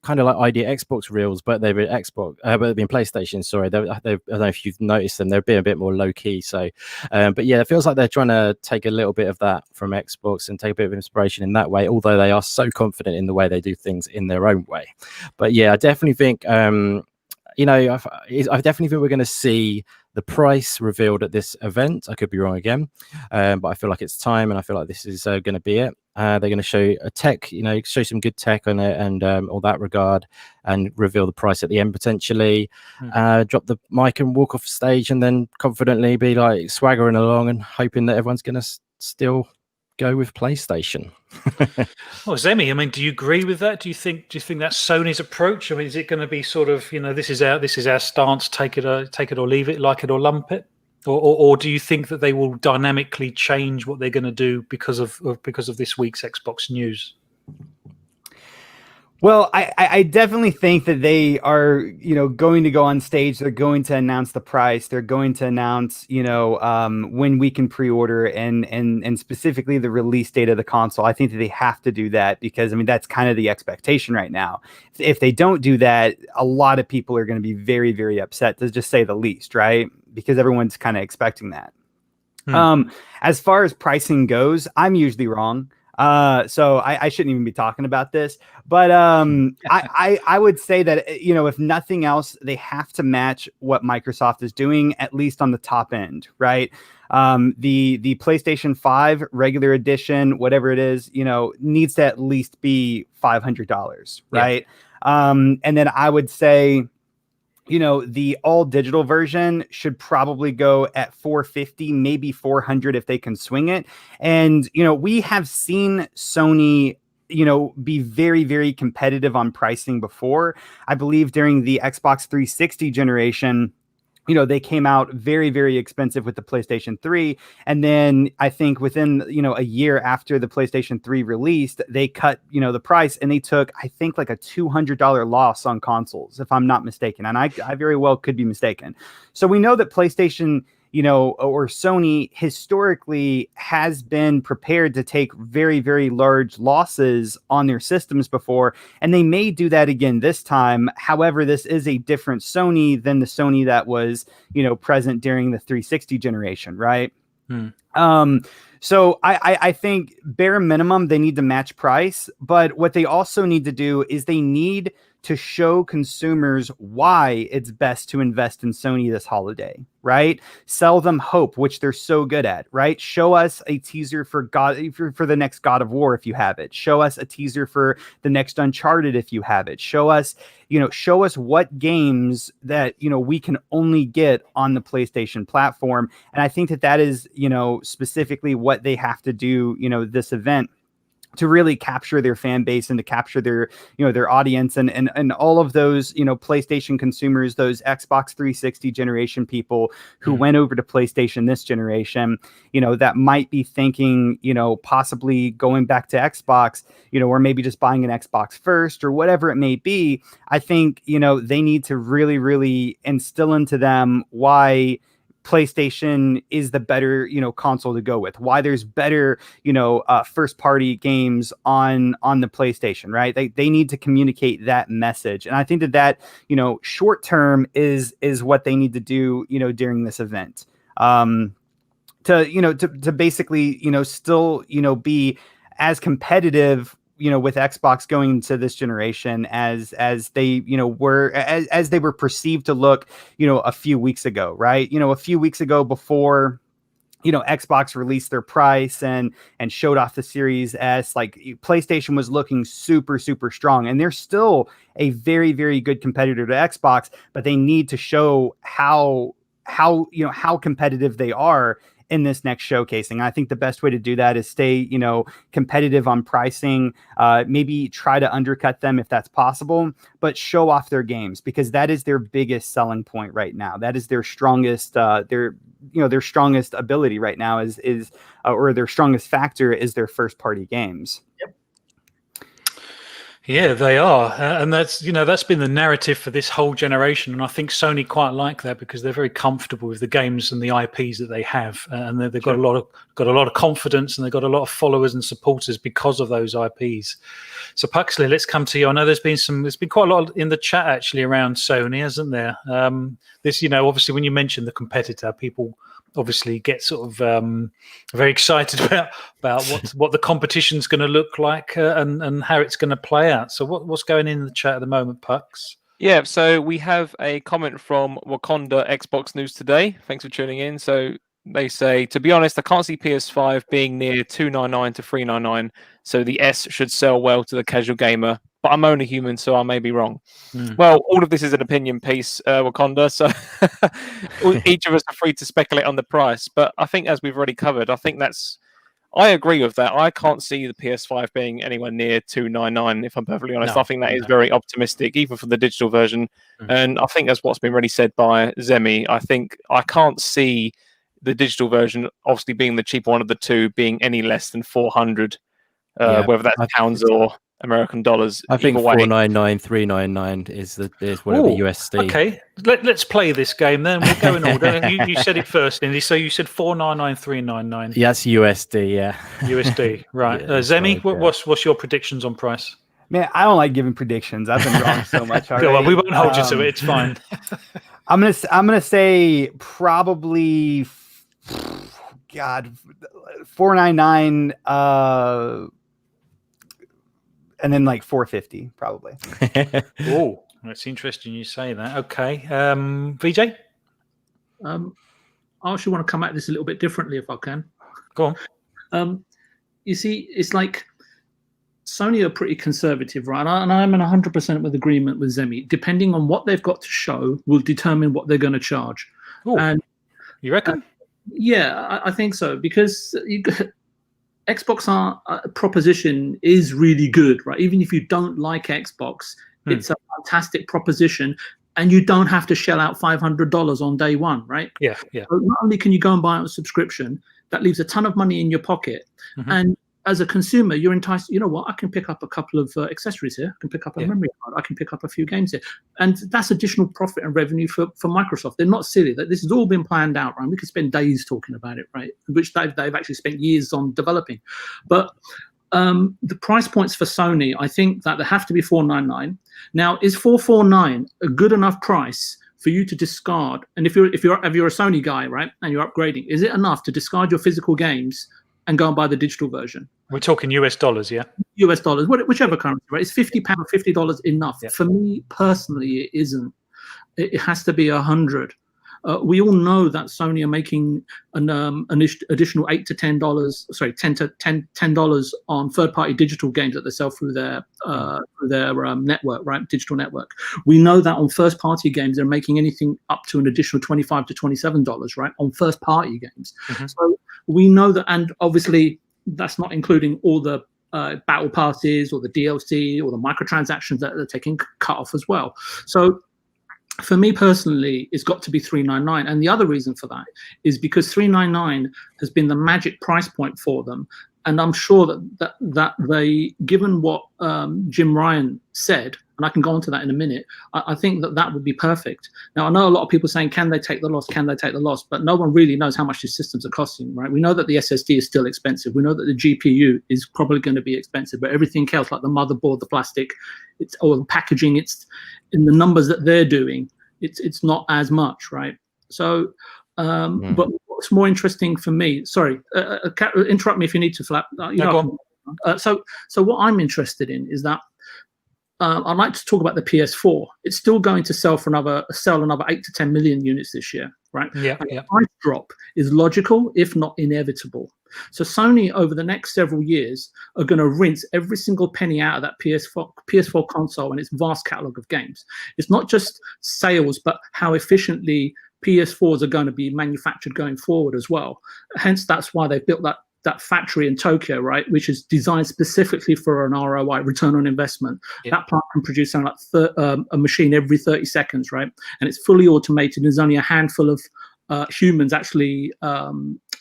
kind of like idea Xbox reels, but they've been PlayStation. Sorry, I don't know if you've noticed them. They're being a bit more low key. So, but yeah, it feels like they're trying to take a little bit of that from Xbox and take a bit of inspiration in that way. Although they are so confident in the way they do things in their own way. But yeah, I definitely think. I definitely think we're going to see the price revealed at this event. I could be wrong again, but I feel like it's time, and I feel like this is going to be it. They're going to show a tech, show some good tech on it, and all that regard, and reveal the price at the end potentially. Drop the mic and walk off stage, and then confidently be like swaggering along and hoping that everyone's going to still go with PlayStation. Well, Zemi, I mean, do you agree with that? Do you think that's Sony's approach? I mean, is it going to be sort of, this is our stance, take it or leave it, like it or lump it, or do you think that they will dynamically change what they're going to do because of this week's Xbox news? Well, I definitely think that they are, going to go on stage. They're going to announce the price. They're going to announce, when we can pre-order and specifically the release date of the console. I think that they have to do that because, I mean, that's kind of the expectation right now. If they don't do that, a lot of people are going to be very, very upset, to just say the least, right? Because everyone's kind of expecting that. As far as pricing goes, I'm usually wrong. So I shouldn't even be talking about this, but I would say that, if nothing else, they have to match what Microsoft is doing, at least on the top end, right? The PlayStation 5 regular edition, whatever it is, needs to at least be $500, right? Yeah. And then I would say, the all digital version should probably go at 450, maybe 400 if they can swing it. And, we have seen Sony, be very, very competitive on pricing before. I believe during the Xbox 360 generation, they came out very, very expensive with the PlayStation 3. And then I think within, a year after the PlayStation 3 released, they cut, the price, and they took, I think, like a $200 loss on consoles, if I'm not mistaken. And I very well could be mistaken. So we know that PlayStation, or Sony historically has been prepared to take very, very large losses on their systems before, and they may do that again this time. However, this is a different Sony than the Sony that was, present during the 360 generation, right? So I think bare minimum, they need to match price, but what they also need to do is they need to show consumers why it's best to invest in Sony this holiday, right? Sell them hope, which they're so good at, right? Show us a teaser for for the next God of War if you have it. Show us a teaser for the next Uncharted if you have it. Show us what games that, we can only get on the PlayStation platform. And I think that is, specifically what they have to do, this event, to really capture their fan base and to capture their, their audience and all of those, PlayStation consumers, those Xbox 360 generation people who went over to PlayStation this generation, that might be thinking, possibly going back to Xbox, or maybe just buying an Xbox first or whatever it may be. I think, they need to really, really instill into them why PlayStation is the better, console to go with, why there's better, first party games on the PlayStation, right? They need to communicate that message. And I think that, short term is what they need to do, during this event, to basically, still, be as competitive, with Xbox going into this generation as they, were as they were perceived to look, a few weeks ago, right? A few weeks ago before, Xbox released their price and showed off the Series S, like PlayStation was looking super, super strong, and they're still a very, very good competitor to Xbox, but they need to show how competitive they are in this next showcasing. I think the best way to do that is stay, competitive on pricing, maybe try to undercut them if that's possible, but show off their games, because that is their biggest selling point right now. That is their strongest, their strongest ability right now or their strongest factor is their first party games. Yep. Yeah, they are. And that's been the narrative for this whole generation. And I think Sony quite like that because they're very comfortable with the games and the IPs that they have. And they've got a lot of confidence, and they've got a lot of followers and supporters because of those IPs. So Puxley, let's come to you. I know there's been quite a lot in the chat actually around Sony, hasn't there? This, obviously when you mention the competitor, people obviously get sort of very excited about what the competition's going to look like and how it's going to play out. So what's going in the chat at the moment, Pux? Yeah, so we have a comment from Wakanda Xbox News Today. Thanks for tuning in. So they say, to be honest, I can't see PS5 being near $299 to $399, so the S should sell well to the casual gamer. But I'm only human, so I may be wrong. Well, all of this is an opinion piece, Wakanda, so each of us are free to speculate on the price. But I think, as we've already covered, I agree with that. I can't see the PS5 being anywhere near $299, if I'm perfectly honest. I think that is very optimistic, even for the digital version. And I think that's what's been really said by Zemi. I can't see the digital version, obviously being the cheaper one of the two, being any less than 400, whether that's pounds or American dollars. I think 499, 399 is whatever USD. Okay, let's play this game then. We'll go in order. You said it first, Indy. So you said 499, 399. Yeah, that's USD. Yeah, USD. Right, yeah, Zemi, what's your predictions on price? Man, I don't like giving predictions. I've been wrong so much already. Go on, we won't hold you to it. It's fine. I'm gonna say probably, God, 499. and then like 450 probably. Oh, that's interesting you say that. Okay, VJ. I actually want to come at this a little bit differently if I can. Go on. You see, it's like Sony are pretty conservative, right? And I'm in 100% with agreement with Zemi. Depending on what they've got to show will determine what they're going to charge. Ooh, and you reckon? Yeah, I think so, because Xbox proposition is really good, right? Even if you don't like Xbox, it's a fantastic proposition, and you don't have to shell out $500 on day one, right? Yeah. So not only can you go and buy it on subscription, that leaves a ton of money in your pocket, and as a consumer, you're enticed. You know what? I can pick up a couple of accessories here. I can pick up a memory card. I can pick up a few games here, and that's additional profit and revenue for Microsoft. They're not silly. That this has all been planned out, right? We could spend days talking about it, right? Which they've actually spent years on developing. But the price points for Sony, I think that they have to be $499. Now, is $449 a good enough price for you to discard? And if you're a Sony guy, right, and you're upgrading, is it enough to discard your physical games and go and buy the digital version? We're talking US dollars, yeah? US dollars, whichever currency, right? Is £50, $50 enough? Yeah. For me personally, it isn't. It has to be 100. We all know that Sony are making an additional $8 to $10, sorry, $10 on third-party digital games that they sell through their network, right? Digital network. We know that on first-party games, they're making anything up to an additional $25 to $27, right? On first-party games. So we know that, and obviously that's not including all the battle passes or the DLC or the microtransactions that they're taking cut off as well. So for me personally, it's got to be $399, and the other reason for that is because $399 has been the magic price point for them, and I'm sure that they, given what Jim Ryan said, and I can go into that in a minute, I think that would be perfect. Now, I know a lot of people saying, can they take the loss? Can they take the loss? But no one really knows how much these systems are costing, right? We know that the SSD is still expensive. We know that the GPU is probably going to be expensive, but everything else, like the motherboard, the plastic, or the packaging, it's in the numbers that they're doing. It's not as much, right? So, but what's more interesting for me? Sorry, interrupt me if you need to, Phlapp. So what I'm interested in is that I'd like to talk about the PS4. It's still going to sell another 8 to 10 million units this year, right? Yeah. The price drop is logical, if not inevitable. So Sony, over the next several years, are going to rinse every single penny out of that PS4 console and its vast catalog of games. It's not just sales, but how efficiently PS4s are going to be manufactured going forward as well. Hence, that's why they've built that factory in Tokyo, right, which is designed specifically for an ROI, return on investment. That plant can produce something like a machine every 30 seconds, right? And it's fully automated. There's only a handful of humans actually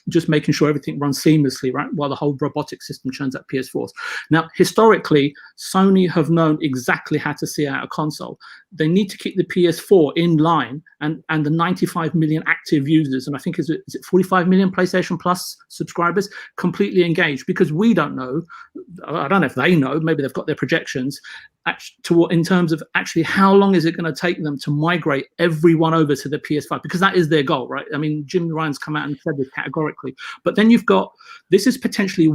just making sure everything runs seamlessly, right, while the whole robotic system churns out PS4s. Now, historically, Sony have known exactly how to see out a console. They need to keep the PS4 in line and the 95 million active users, and I think is it 45 million PlayStation Plus subscribers, completely engaged, because we don't know, I don't know if they know, maybe they've got their projections, in terms of actually how long is it going to take them to migrate everyone over to the PS5, because that is their goal, right? I mean, Jim Ryan's come out and said this categorically. But then you've got, this is potentially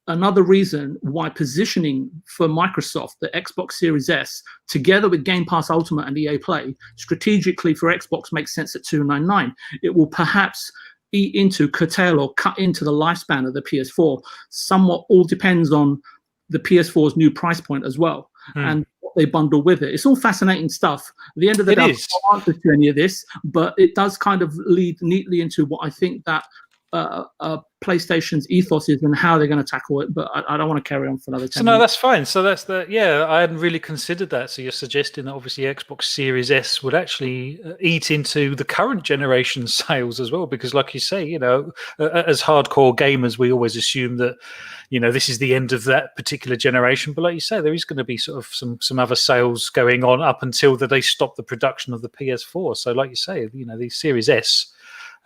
another reason why positioning for Microsoft, the Xbox Series S, together with Game Pass Ultimate and EA Play, strategically for Xbox makes sense at $299. It will perhaps eat into, curtail, or cut into the lifespan of the PS4. Somewhat all depends on the PS4's new price point as well, and what they bundle with it. It's all fascinating stuff. At the end of the day, I don't answer to any of this, but it does kind of lead neatly into what I think that PlayStation's ethos is and how they're going to tackle it. But I don't want to carry on for another 10 minutes. No, that's fine. So that's I hadn't really considered that. So you're suggesting that obviously Xbox Series S would actually eat into the current generation sales as well, because like you say, as hardcore gamers, we always assume that, this is the end of that particular generation. But like you say, there is going to be sort of some other sales going on up until that they stop the production of the PS4. So like you say, the Series S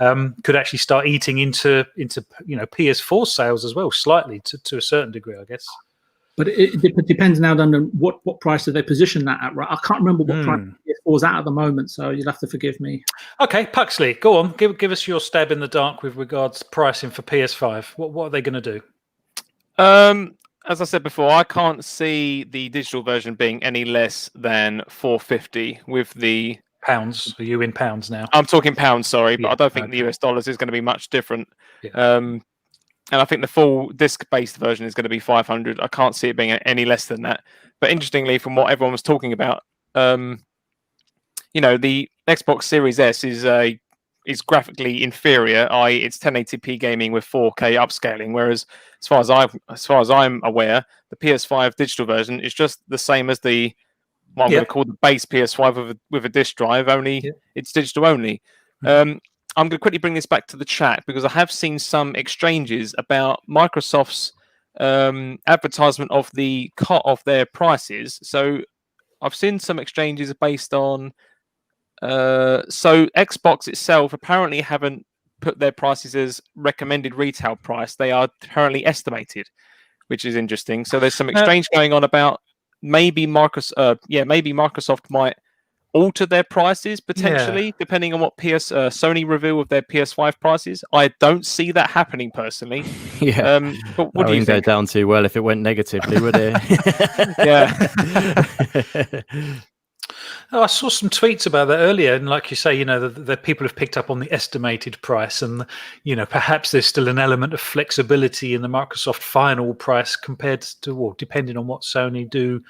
could actually start eating into PS4 sales as well, slightly to a certain degree, I guess. But it depends now on what price do they position that at, right? I can't remember what price PS4 is at the moment, so you'll have to forgive me. Okay, Puxley, go on. Give us your stab in the dark with regards to pricing for PS5. What are they going to do? as I said before, I can't see the digital version being any less than 450 with the Pounds? Are you in pounds now? I'm talking pounds, sorry, but Yeah, I don't think okay. the US dollars is going to be much different. Yeah. And I think the full disc-based version is going to be 500. I can't see it being any less than that. But interestingly, from what everyone was talking about, the Xbox Series S is graphically inferior, i.e., it's 1080p gaming with 4K upscaling. Whereas, as far as I'm aware, the PS5 digital version is just the same as what I'm going to call the base PS5 with a disc drive. Only it's digital only. I'm going to quickly bring this back to the chat because I have seen some exchanges about Microsoft's advertisement of the cut of their prices. So I've seen some exchanges based on. So Xbox itself apparently haven't put their prices as recommended retail price. They are currently estimated, which is interesting. So there's some exchange going on about maybe Microsoft might alter their prices potentially, depending on what Sony reveal of their PS5 prices. I don't see that happening personally. Yeah, but what do you think? Go down too well if it went negatively, would it? Yeah. I saw some tweets about that earlier, and like you say, the people have picked up on the estimated price, and perhaps there's still an element of flexibility in the Microsoft final price compared to, or depending on what Sony do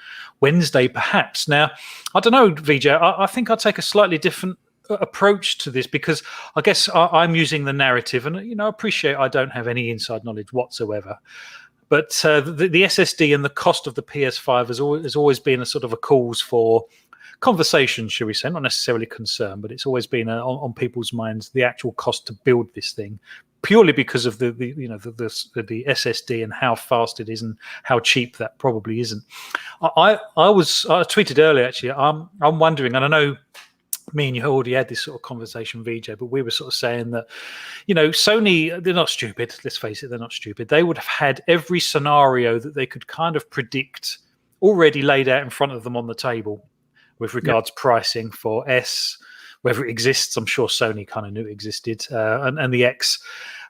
Wednesday, perhaps. Now, I don't know, VJ. I think I'll take a slightly different approach to this because I guess I'm using the narrative, and I appreciate I don't have any inside knowledge whatsoever. But the SSD and the cost of the PS5 has always been a sort of a cause for conversation, shall we say, not necessarily concern, but it's always been on people's minds the actual cost to build this thing, purely because of the SSD and how fast it is and how cheap that probably isn't. I tweeted earlier actually. I'm wondering, and I know me and you already had this sort of conversation, VJ, but we were sort of saying that Sony, they're not stupid. Let's face it, they're not stupid. They would have had every scenario that they could kind of predict already laid out in front of them on the table with regards pricing for S, whether it exists. I'm sure Sony kind of knew it existed, and the X.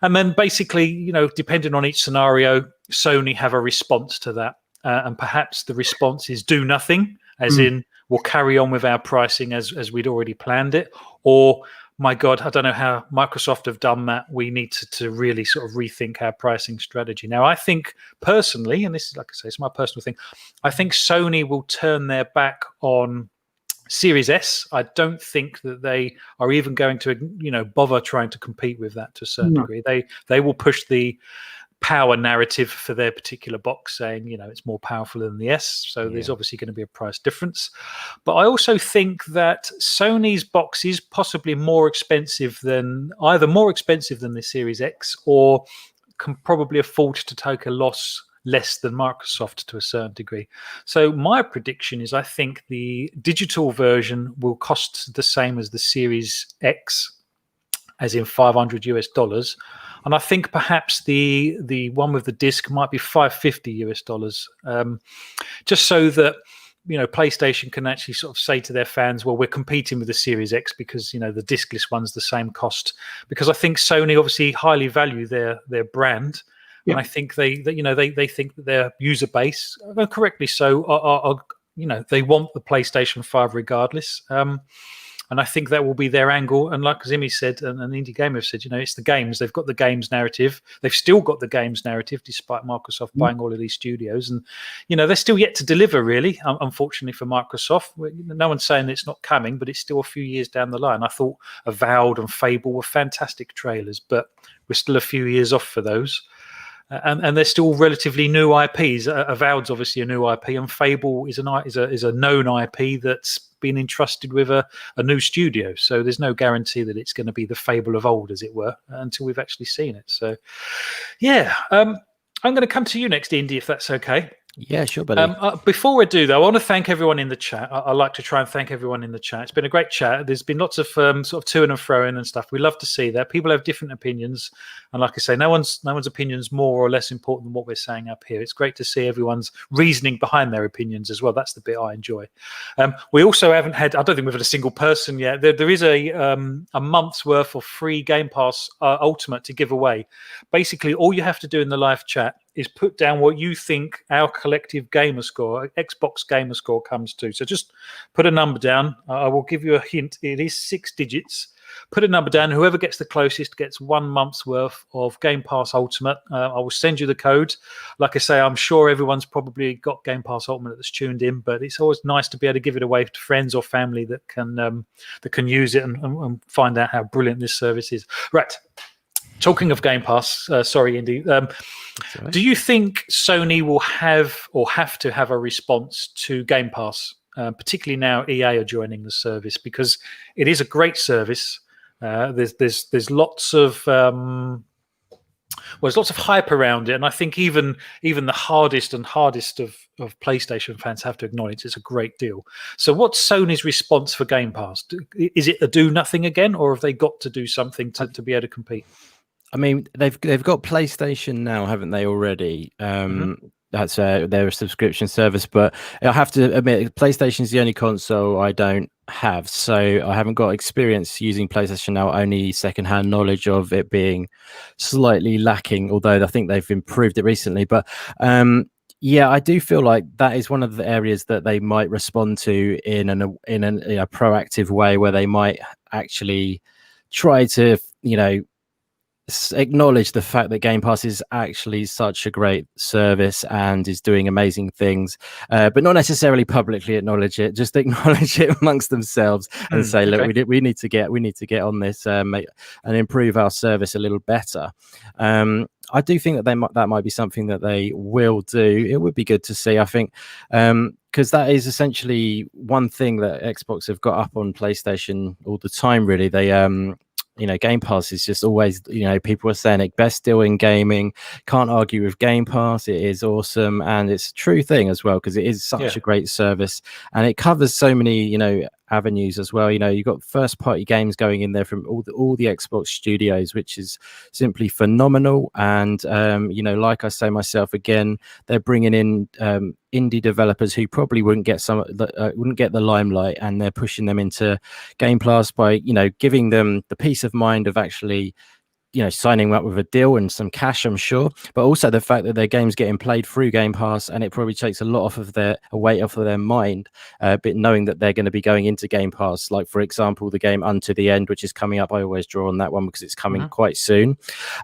And then basically, depending on each scenario, Sony have a response to that. And perhaps the response is do nothing, as in we'll carry on with our pricing as we'd already planned it. Or, my God, I don't know how Microsoft have done that. We need to really sort of rethink our pricing strategy. Now, I think personally, and this is, like I say, it's my personal thing, I think Sony will turn their back on Series S. I don't think that they are even going to, bother trying to compete with that to a certain degree. They will push the power narrative for their particular box, saying, it's more powerful than the S. So there's obviously going to be a price difference. But I also think that Sony's box is possibly more expensive than the Series X, or can probably afford to take a loss less than Microsoft to a certain degree. So my prediction is I think the digital version will cost the same as the Series X, as in $500 US. And I think perhaps the one with the disc might be $550 US, just so that PlayStation can actually sort of say to their fans, well, we're competing with the Series X because the discless one's the same cost. Because I think Sony obviously highly value their brand. And I think they think that their user base, correctly so, are they want the PlayStation 5 regardless. And I think that will be their angle. And like Zemi said, and Indie Gamer said, it's the games. They've got the games narrative. They've still got the games narrative, despite Microsoft buying all of these studios. And, they're still yet to deliver, really, unfortunately for Microsoft. No one's saying it's not coming, but it's still a few years down the line. I thought Avowed and Fable were fantastic trailers, but we're still a few years off for those. And they're still relatively new IPs. Avowed's obviously a new IP, and Fable is a known IP that's been entrusted with a new studio. So there's no guarantee that it's going to be the Fable of old, as it were, until we've actually seen it. So, I'm going to come to you next, Indy, if that's okay. Yeah, sure, buddy. Before I do, though, I want to thank everyone in the chat. I like to try and thank everyone in the chat. It's been a great chat. There's been lots of sort of to and fro in and stuff. We love to see that. People have different opinions. And like I say, no one's opinion's more or less important than what we're saying up here. It's great to see everyone's reasoning behind their opinions as well. That's the bit I enjoy. We also haven't had, I don't think we've had a single person yet. There is a month's worth of free Game Pass Ultimate to give away. Basically, all you have to do in the live chat is put down what you think our collective gamer score, Xbox gamer score, comes to. So just put a number down. I will give you a hint. It is 6 digits. Put a number down. Whoever gets the closest gets 1 month's worth of Game Pass Ultimate. I will send you the code. Like I say, I'm sure everyone's probably got Game Pass Ultimate that's tuned in, but it's always nice to be able to give it away to friends or family that can use it and find out how brilliant this service is. Right. Talking of Game Pass, sorry, Indy. Do you think Sony will have or have to have a response to Game Pass? Particularly now EA are joining the service, because it is a great service. There's lots of there's lots of hype around it, and I think even the hardest of PlayStation fans have to acknowledge it's a great deal. So what's Sony's response for Game Pass? Is it a do nothing again, or have they got to do something to be able to compete? I mean, they've got PlayStation Now, haven't they already? That's their subscription service, but I have to admit, PlayStation is the only console I don't have, so I haven't got experience using PlayStation Now, only secondhand knowledge of it being slightly lacking, although I think they've improved it recently. But yeah, I do feel like that is one of the areas that they might respond to in a proactive way, where they might actually try to, acknowledge the fact that Game Pass is actually such a great service and is doing amazing things, but not necessarily publicly acknowledge it. Just acknowledge it amongst themselves and say, look, we need to get on this, and improve our service a little better. I do think that that might be something that they will do. It would be good to see, I think, because that is essentially one thing that Xbox have got up on PlayStation all the time. Really, they Game Pass is just always, people are saying it, best deal in gaming. Can't argue with Game Pass. It is awesome, and it's a true thing as well, because it is such a great service, and it covers so many, avenues as well. You've got first party games going in there from all the Xbox studios, which is simply phenomenal. And like I say myself, again, they're bringing in indie developers who probably wouldn't get the limelight, and they're pushing them into Game Pass by giving them the peace of mind of actually signing up with a deal and some cash, I'm sure, but also the fact that their game's getting played through Game Pass, and it probably takes a lot of a weight off of their mind, but knowing that they're going to be going into Game Pass, like for example the game Unto the End, which is coming up. I always draw on that one because it's coming quite soon,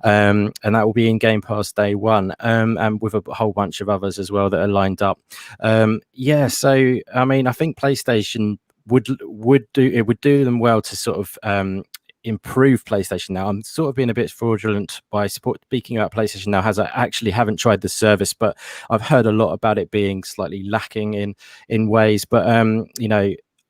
and that will be in Game Pass day one, and with a whole bunch of others as well that are lined up. So I mean, I think PlayStation would do them well to sort of improve PlayStation Now. I'm sort of being a bit fraudulent by speaking about PlayStation Now, as I actually haven't tried the service, but I've heard a lot about it being slightly lacking in ways. But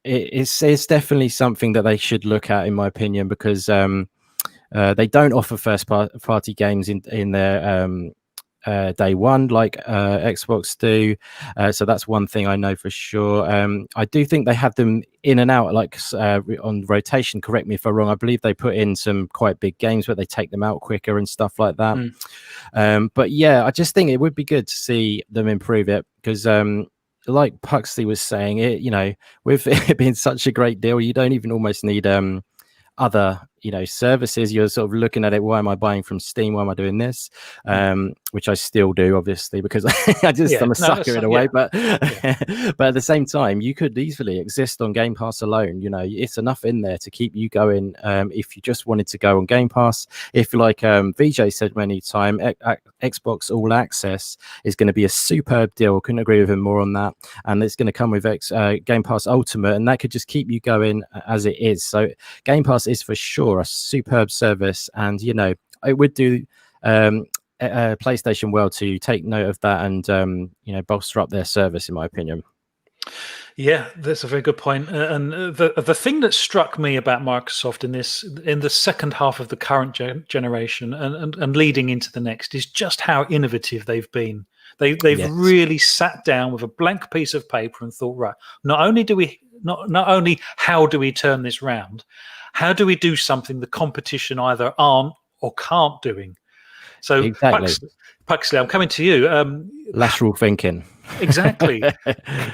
it's definitely something that they should look at, in my opinion, because they don't offer first party games in their day one like Xbox do, so that's one thing I know for sure. I do think they have them in and out, like on rotation. Correct me if I'm wrong. I believe they put in some quite big games, but they take them out quicker and stuff like that. But yeah, I just think it would be good to see them improve it, because like Puxley was saying, with it being such a great deal, you don't even almost need other services. You're sort of looking at it, why am I buying from Steam, why am I doing this, which I still do, obviously, because I'm a sucker in a way, but but at the same time, you could easily exist on Game Pass alone. It's enough in there to keep you going, if you just wanted to go on Game Pass. If, like VJ said many times, Xbox All Access is going to be a superb deal. Couldn't agree with him more on that, and it's going to come with Game Pass Ultimate, and that could just keep you going as it is. So Game Pass is for sure a superb service, and it would do PlayStation well to take note of that and bolster up their service, in my opinion. Yeah, that's a very good point. And the thing that struck me about Microsoft in the second half of the current generation and leading into the next is just how innovative they've been. They've really sat down with a blank piece of paper and thought, right, not only how do we turn this round, how do we do something the competition either aren't or can't doing? So exactly. Puxley, I'm coming to you. Lateral thinking. Exactly.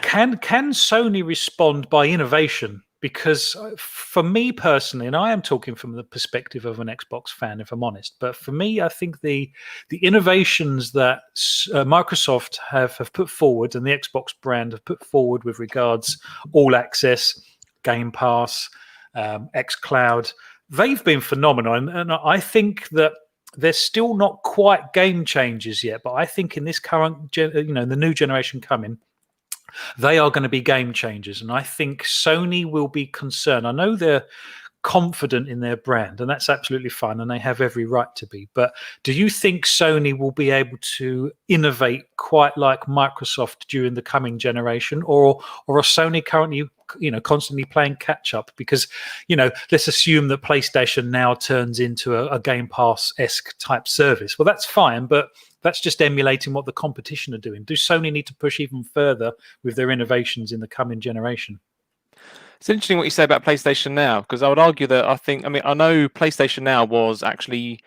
Can Sony respond by innovation? because for me personally, and I am talking from the perspective of an Xbox fan, if I'm honest, but for me, I think the innovations that Microsoft have put forward and the Xbox brand have put forward with regards all access, Game Pass, xCloud, they've been phenomenal. And I think that they're still not quite game changers yet, but I think in this current, the new generation coming, they are going to be game changers. And I think Sony will be concerned. I know they're confident in their brand, and that's absolutely fine, and they have every right to be. But do you think Sony will be able to innovate quite like Microsoft during the coming generation, or are Sony currently, constantly playing catch up? Because, let's assume that PlayStation now turns into a Game Pass-esque type service. Well, that's fine, but that's just emulating what the competition are doing. Do Sony need to push even further with their innovations in the coming generation? It's interesting what you say about PlayStation Now, because I would argue that I know PlayStation Now was actually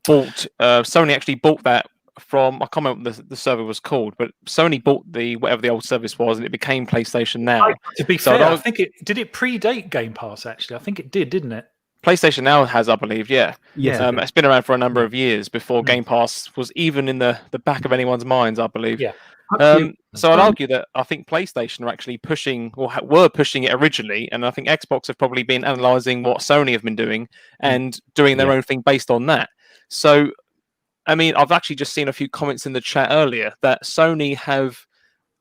bought, Sony actually bought that from, I can't remember what the server was called, but Sony bought whatever the old service was, and it became PlayStation Now. To be fair, I think did it predate Game Pass, actually? I think it did, didn't it? PlayStation Now has, I believe, yeah. Yeah. It's been around for a number of years before Game Pass was even in the back of anyone's minds, I believe. Yeah. So I'd argue that I think PlayStation are actually pushing, or were pushing it originally, and I think Xbox have probably been analysing what Sony have been doing and doing their own thing based on that. So, I've actually just seen a few comments in the chat earlier that Sony have,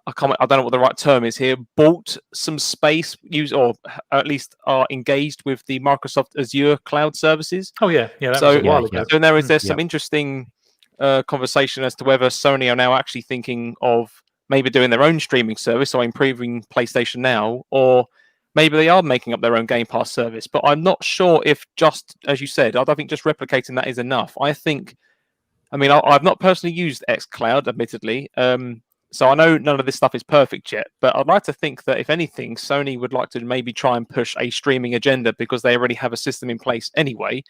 I don't know what the right term is here, bought some space, or at least are engaged with the Microsoft Azure cloud services. Oh yeah, that was a while ago. So there's some interesting conversation as to whether Sony are now actually thinking of maybe doing their own streaming service or improving PlayStation Now, or maybe they are making up their own Game Pass service. But I'm not sure if, just as you said, I don't think just replicating that is enough. I think, I've not personally used xCloud, admittedly, so I know none of this stuff is perfect yet, but I'd like to think that if anything, Sony would like to maybe try and push a streaming agenda because they already have a system in place anyway.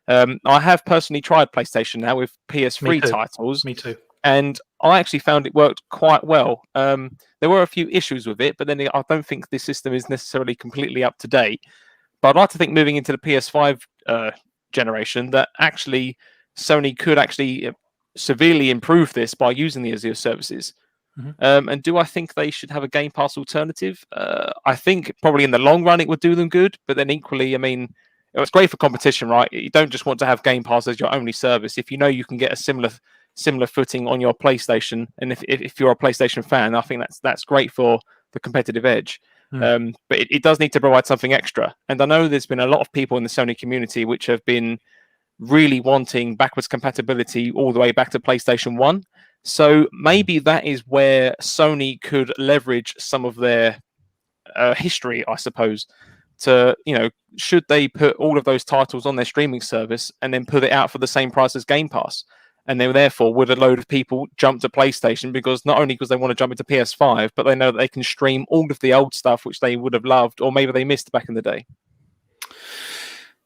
I have personally tried PlayStation Now with PS3 titles. Me too. And I actually found it worked quite well. There were a few issues with it, but then I don't think this system is necessarily completely up to date. But I'd like to think moving into the PS5 generation that actually Sony could actually severely improve this by using the Azure services. And do I think they should have a Game Pass alternative? I think probably in the long run it would do them good, but then equally, it's great for competition, right? You don't just want to have Game Pass as your only service. If you know you can get a similar footing on your PlayStation, and if you're a PlayStation fan, I think that's great for the competitive edge. But it does need to provide something extra. And I know there's been a lot of people in the Sony community which have been really wanting backwards compatibility all the way back to PlayStation 1. So maybe that is where Sony could leverage some of their history, I suppose, to, should they put all of those titles on their streaming service and then put it out for the same price as Game Pass? And then therefore would a load of people jump to PlayStation because not only because they want to jump into PS5, but they know that they can stream all of the old stuff which they would have loved or maybe they missed back in the day.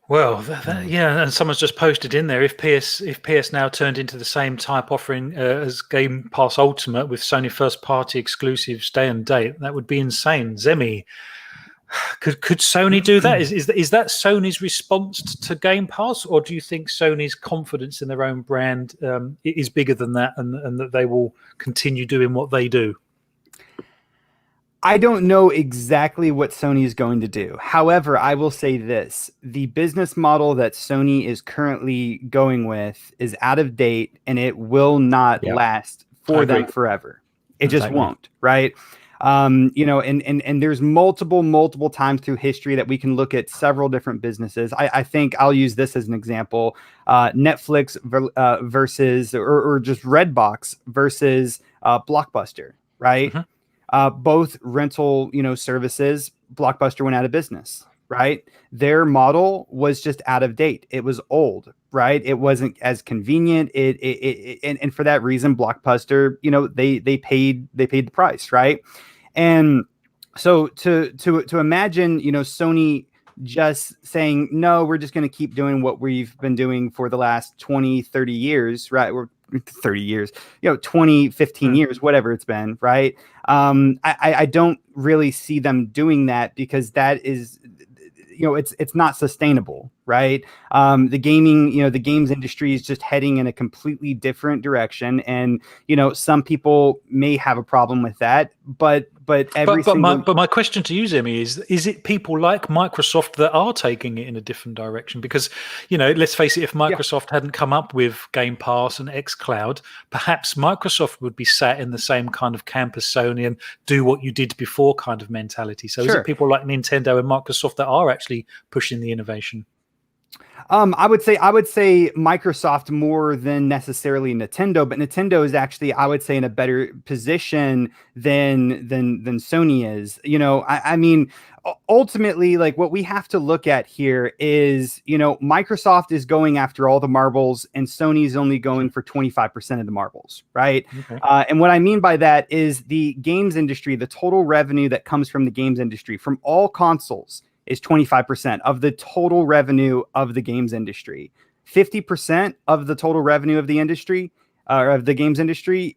Well, and someone's just posted in there, if PS Now turned into the same type offering as Game Pass Ultimate with Sony first-party exclusives day and date, that would be insane. Zemi, could Sony do that? Is that Sony's response to Game Pass, or do you think Sony's confidence in their own brand is bigger than that, and that they will continue doing what they do? I don't know exactly what Sony is going to do. However, I will say this. The business model that Sony is currently going with is out of date, and it will not last for them forever. It just won't, right? And there's multiple times through history that we can look at several different businesses. I think I'll use this as an example. Netflix versus or just Redbox versus Blockbuster, right? Both rental, services. Blockbuster went out of business, right? Their model was just out of date. It was old, right? It wasn't as convenient. And for that reason, Blockbuster, they paid the price, right? And so to imagine, Sony just saying, no, we're just going to keep doing what we've been doing for the last 20, 30 years, right? We're 30 years, 20, 15 years, whatever it's been, right? I don't really see them doing that, because that is, it's not sustainable, right? The games industry is just heading in a completely different direction, and some people may have a problem with that, but my question to you, Zemi, is it people like Microsoft that are taking it in a different direction? Because let's face it, if Microsoft hadn't come up with Game Pass and xCloud, perhaps Microsoft would be sat in the same kind of camp as Sony and do what you did before kind of mentality. So is it people like Nintendo and Microsoft that are actually pushing the innovation? I would say Microsoft more than necessarily Nintendo, but Nintendo is actually, I would say, in a better position than Sony is. I mean, ultimately, like, what we have to look at here is, Microsoft is going after all the marbles, and Sony's only going for 25% of the marbles, right? Okay. And what I mean by that is the games industry, the total revenue that comes from the games industry from all consoles is 25% of the total revenue of the games industry. 50% of the total revenue of the industry, of the games industry,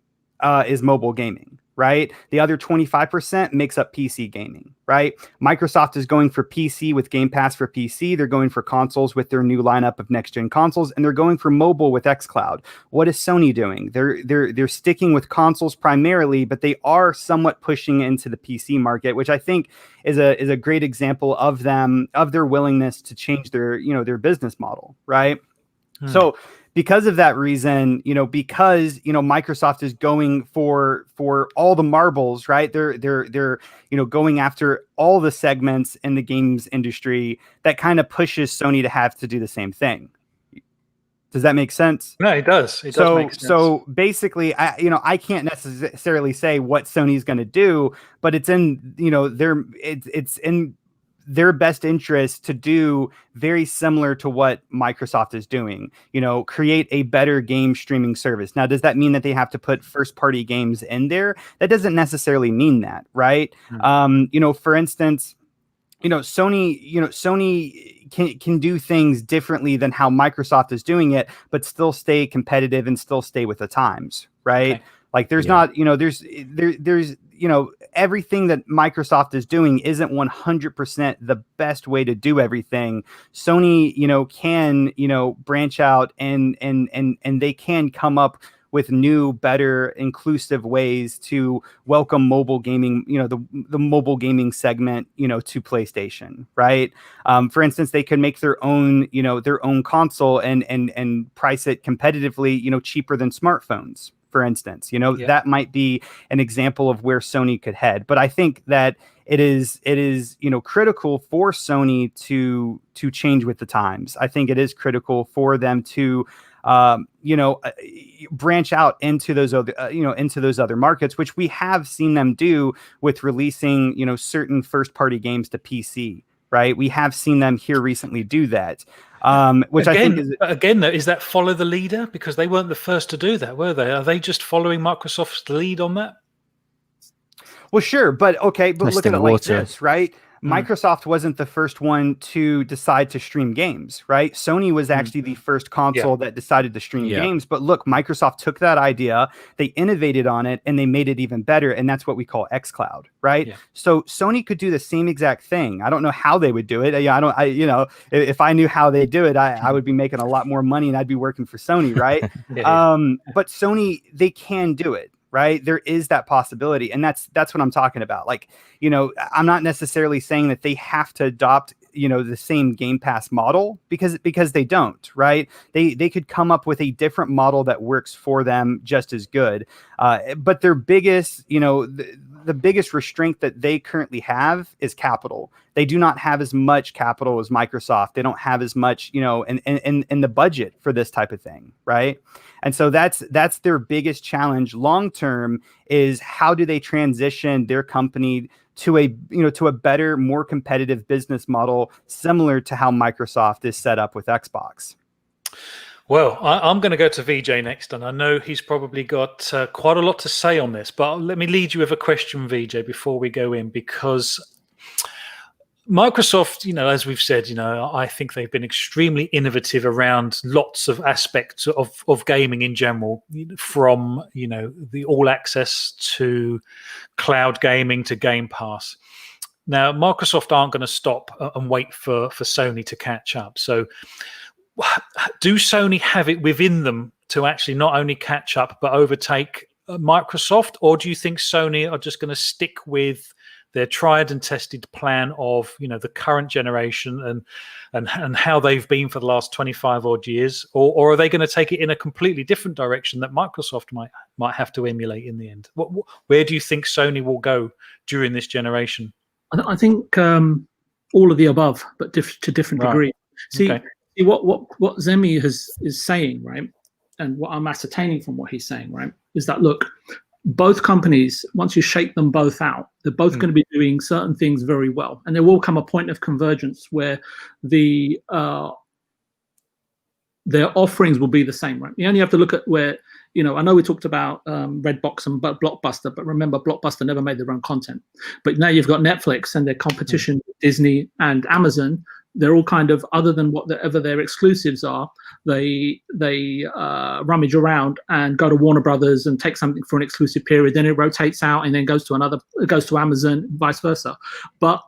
is mobile gaming, right? The other 25% makes up PC gaming, right? Microsoft is going for PC with Game Pass for PC. They're going for consoles with their new lineup of next-gen consoles, and they're going for mobile with xCloud. What is Sony doing? They're sticking with consoles primarily, but they are somewhat pushing into the PC market, which I think is a great example of their willingness to change their business model, right? So because of that reason, because Microsoft is going for all the marbles, right? They're going after all the segments in the games industry. That kind of pushes Sony to have to do the same thing. Does that make sense? No, it does. It does make sense. So basically, I can't necessarily say what Sony's going to do, but it's in it's in their best interest to do very similar to what Microsoft is doing, create a better game streaming service. Now, does that mean that they have to put first party games in there? That doesn't necessarily mean that, right? For instance, Sony can do things differently than how Microsoft is doing it, but still stay competitive and still stay with the times, right? Okay. Like there's not, there's everything that Microsoft is doing isn't 100% the best way to do everything. Sony, can, branch out and they can come up with new, better, inclusive ways to welcome mobile gaming, the mobile gaming segment, to PlayStation, right? For instance, they could make their own console and price it competitively, cheaper than smartphones. For instance, that might be an example of where Sony could head. But I think that it is critical for Sony to change with the times. I think it is critical for them to branch out into those other markets, which we have seen them do with releasing certain first party games to PC. Right, we have seen them here recently do that. Which again, I think is that follow the leader, because they weren't the first to do that, were they? Are they just following Microsoft's lead on that? Well, sure, but look at it like this, right? Microsoft wasn't the first one to decide to stream games, right? Sony was actually the first console that decided to stream games. But look, Microsoft took that idea, they innovated on it, and they made it even better. And that's what we call xCloud, right? Yeah. So Sony could do the same exact thing. I don't know how they would do it. If I knew how they do it, I would be making a lot more money and I'd be working for Sony, right? But Sony, they can do it. Right. There is that possibility. And that's what I'm talking about. Like, I'm not necessarily saying that they have to adopt, the same Game Pass model because they don't. Right. They could come up with a different model that works for them just as good. But their biggest, the biggest restraint that they currently have is capital. They do not have as much capital as Microsoft. They don't have as much, in the budget for this type of thing. Right. And so that's their biggest challenge long term, is how do they transition their company to a better, more competitive business model, similar to how Microsoft is set up with Xbox. Well, I'm going to go to VJ next, and I know he's probably got quite a lot to say on this, but let me lead you with a question, VJ, before we go in, because Microsoft, as we've said, I think they've been extremely innovative around lots of aspects of gaming in general, from, the all access to cloud gaming to Game Pass. Now, Microsoft aren't going to stop and wait for Sony to catch up. So do Sony have it within them to actually not only catch up, but overtake Microsoft? Or do you think Sony are just going to stick with their tried and tested plan of, the current generation and how they've been for the last 25 odd years, or are they going to take it in a completely different direction that Microsoft might have to emulate in the end? Where do you think Sony will go during this generation? I think all of the above, but to different degree. See, okay. What Zemi is saying, right, and what I'm ascertaining from what he's saying, right, is that, look, both companies, once you shake them both out, they're both going to be doing certain things very well, and there will come a point of convergence where their offerings will be the same, right? You only have to look at where, I know we talked about Redbox and Blockbuster, but remember, Blockbuster never made their own content. But now you've got Netflix and their competition, Disney and Amazon. They're all kind of, other than whatever their exclusives are, they rummage around and go to Warner Brothers and take something for an exclusive period. Then it rotates out and then goes to Amazon, vice versa. But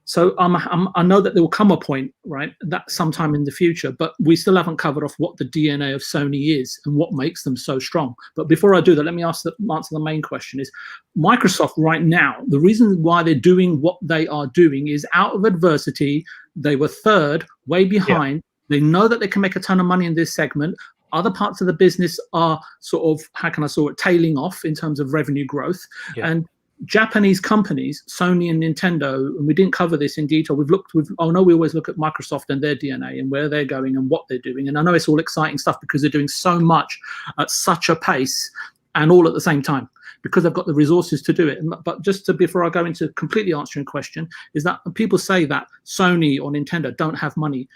so I know that there will come a point, right, that sometime in the future, but we still haven't covered off what the DNA of Sony is and what makes them so strong. But before I do that, let me answer the main question. Is Microsoft right now, the reason why they're doing what they are doing is out of adversity. They were third, way behind. Yeah. They know that they can make a ton of money in this segment. Other parts of the business are sort of, how can I sort it, tailing off in terms of revenue growth. Yeah. And Japanese companies, Sony and Nintendo, and we didn't cover this in detail. We always look at Microsoft and their DNA and where they're going and what they're doing. And I know it's all exciting stuff because they're doing so much at such a pace and all at the same time, because they've got the resources to do it. But before I go into completely answering a question, is that people say that Sony or Nintendo don't have money.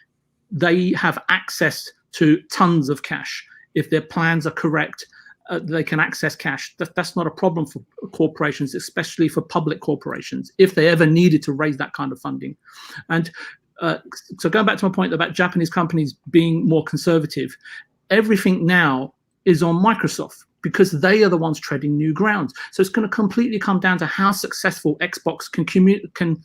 They have access to tons of cash. If their plans are correct, they can access cash. That's not a problem for corporations, especially for public corporations, if they ever needed to raise that kind of funding. And so going back to my point about Japanese companies being more conservative, everything now is on Microsoft because they are the ones treading new ground. So it's going to completely come down to how successful Xbox can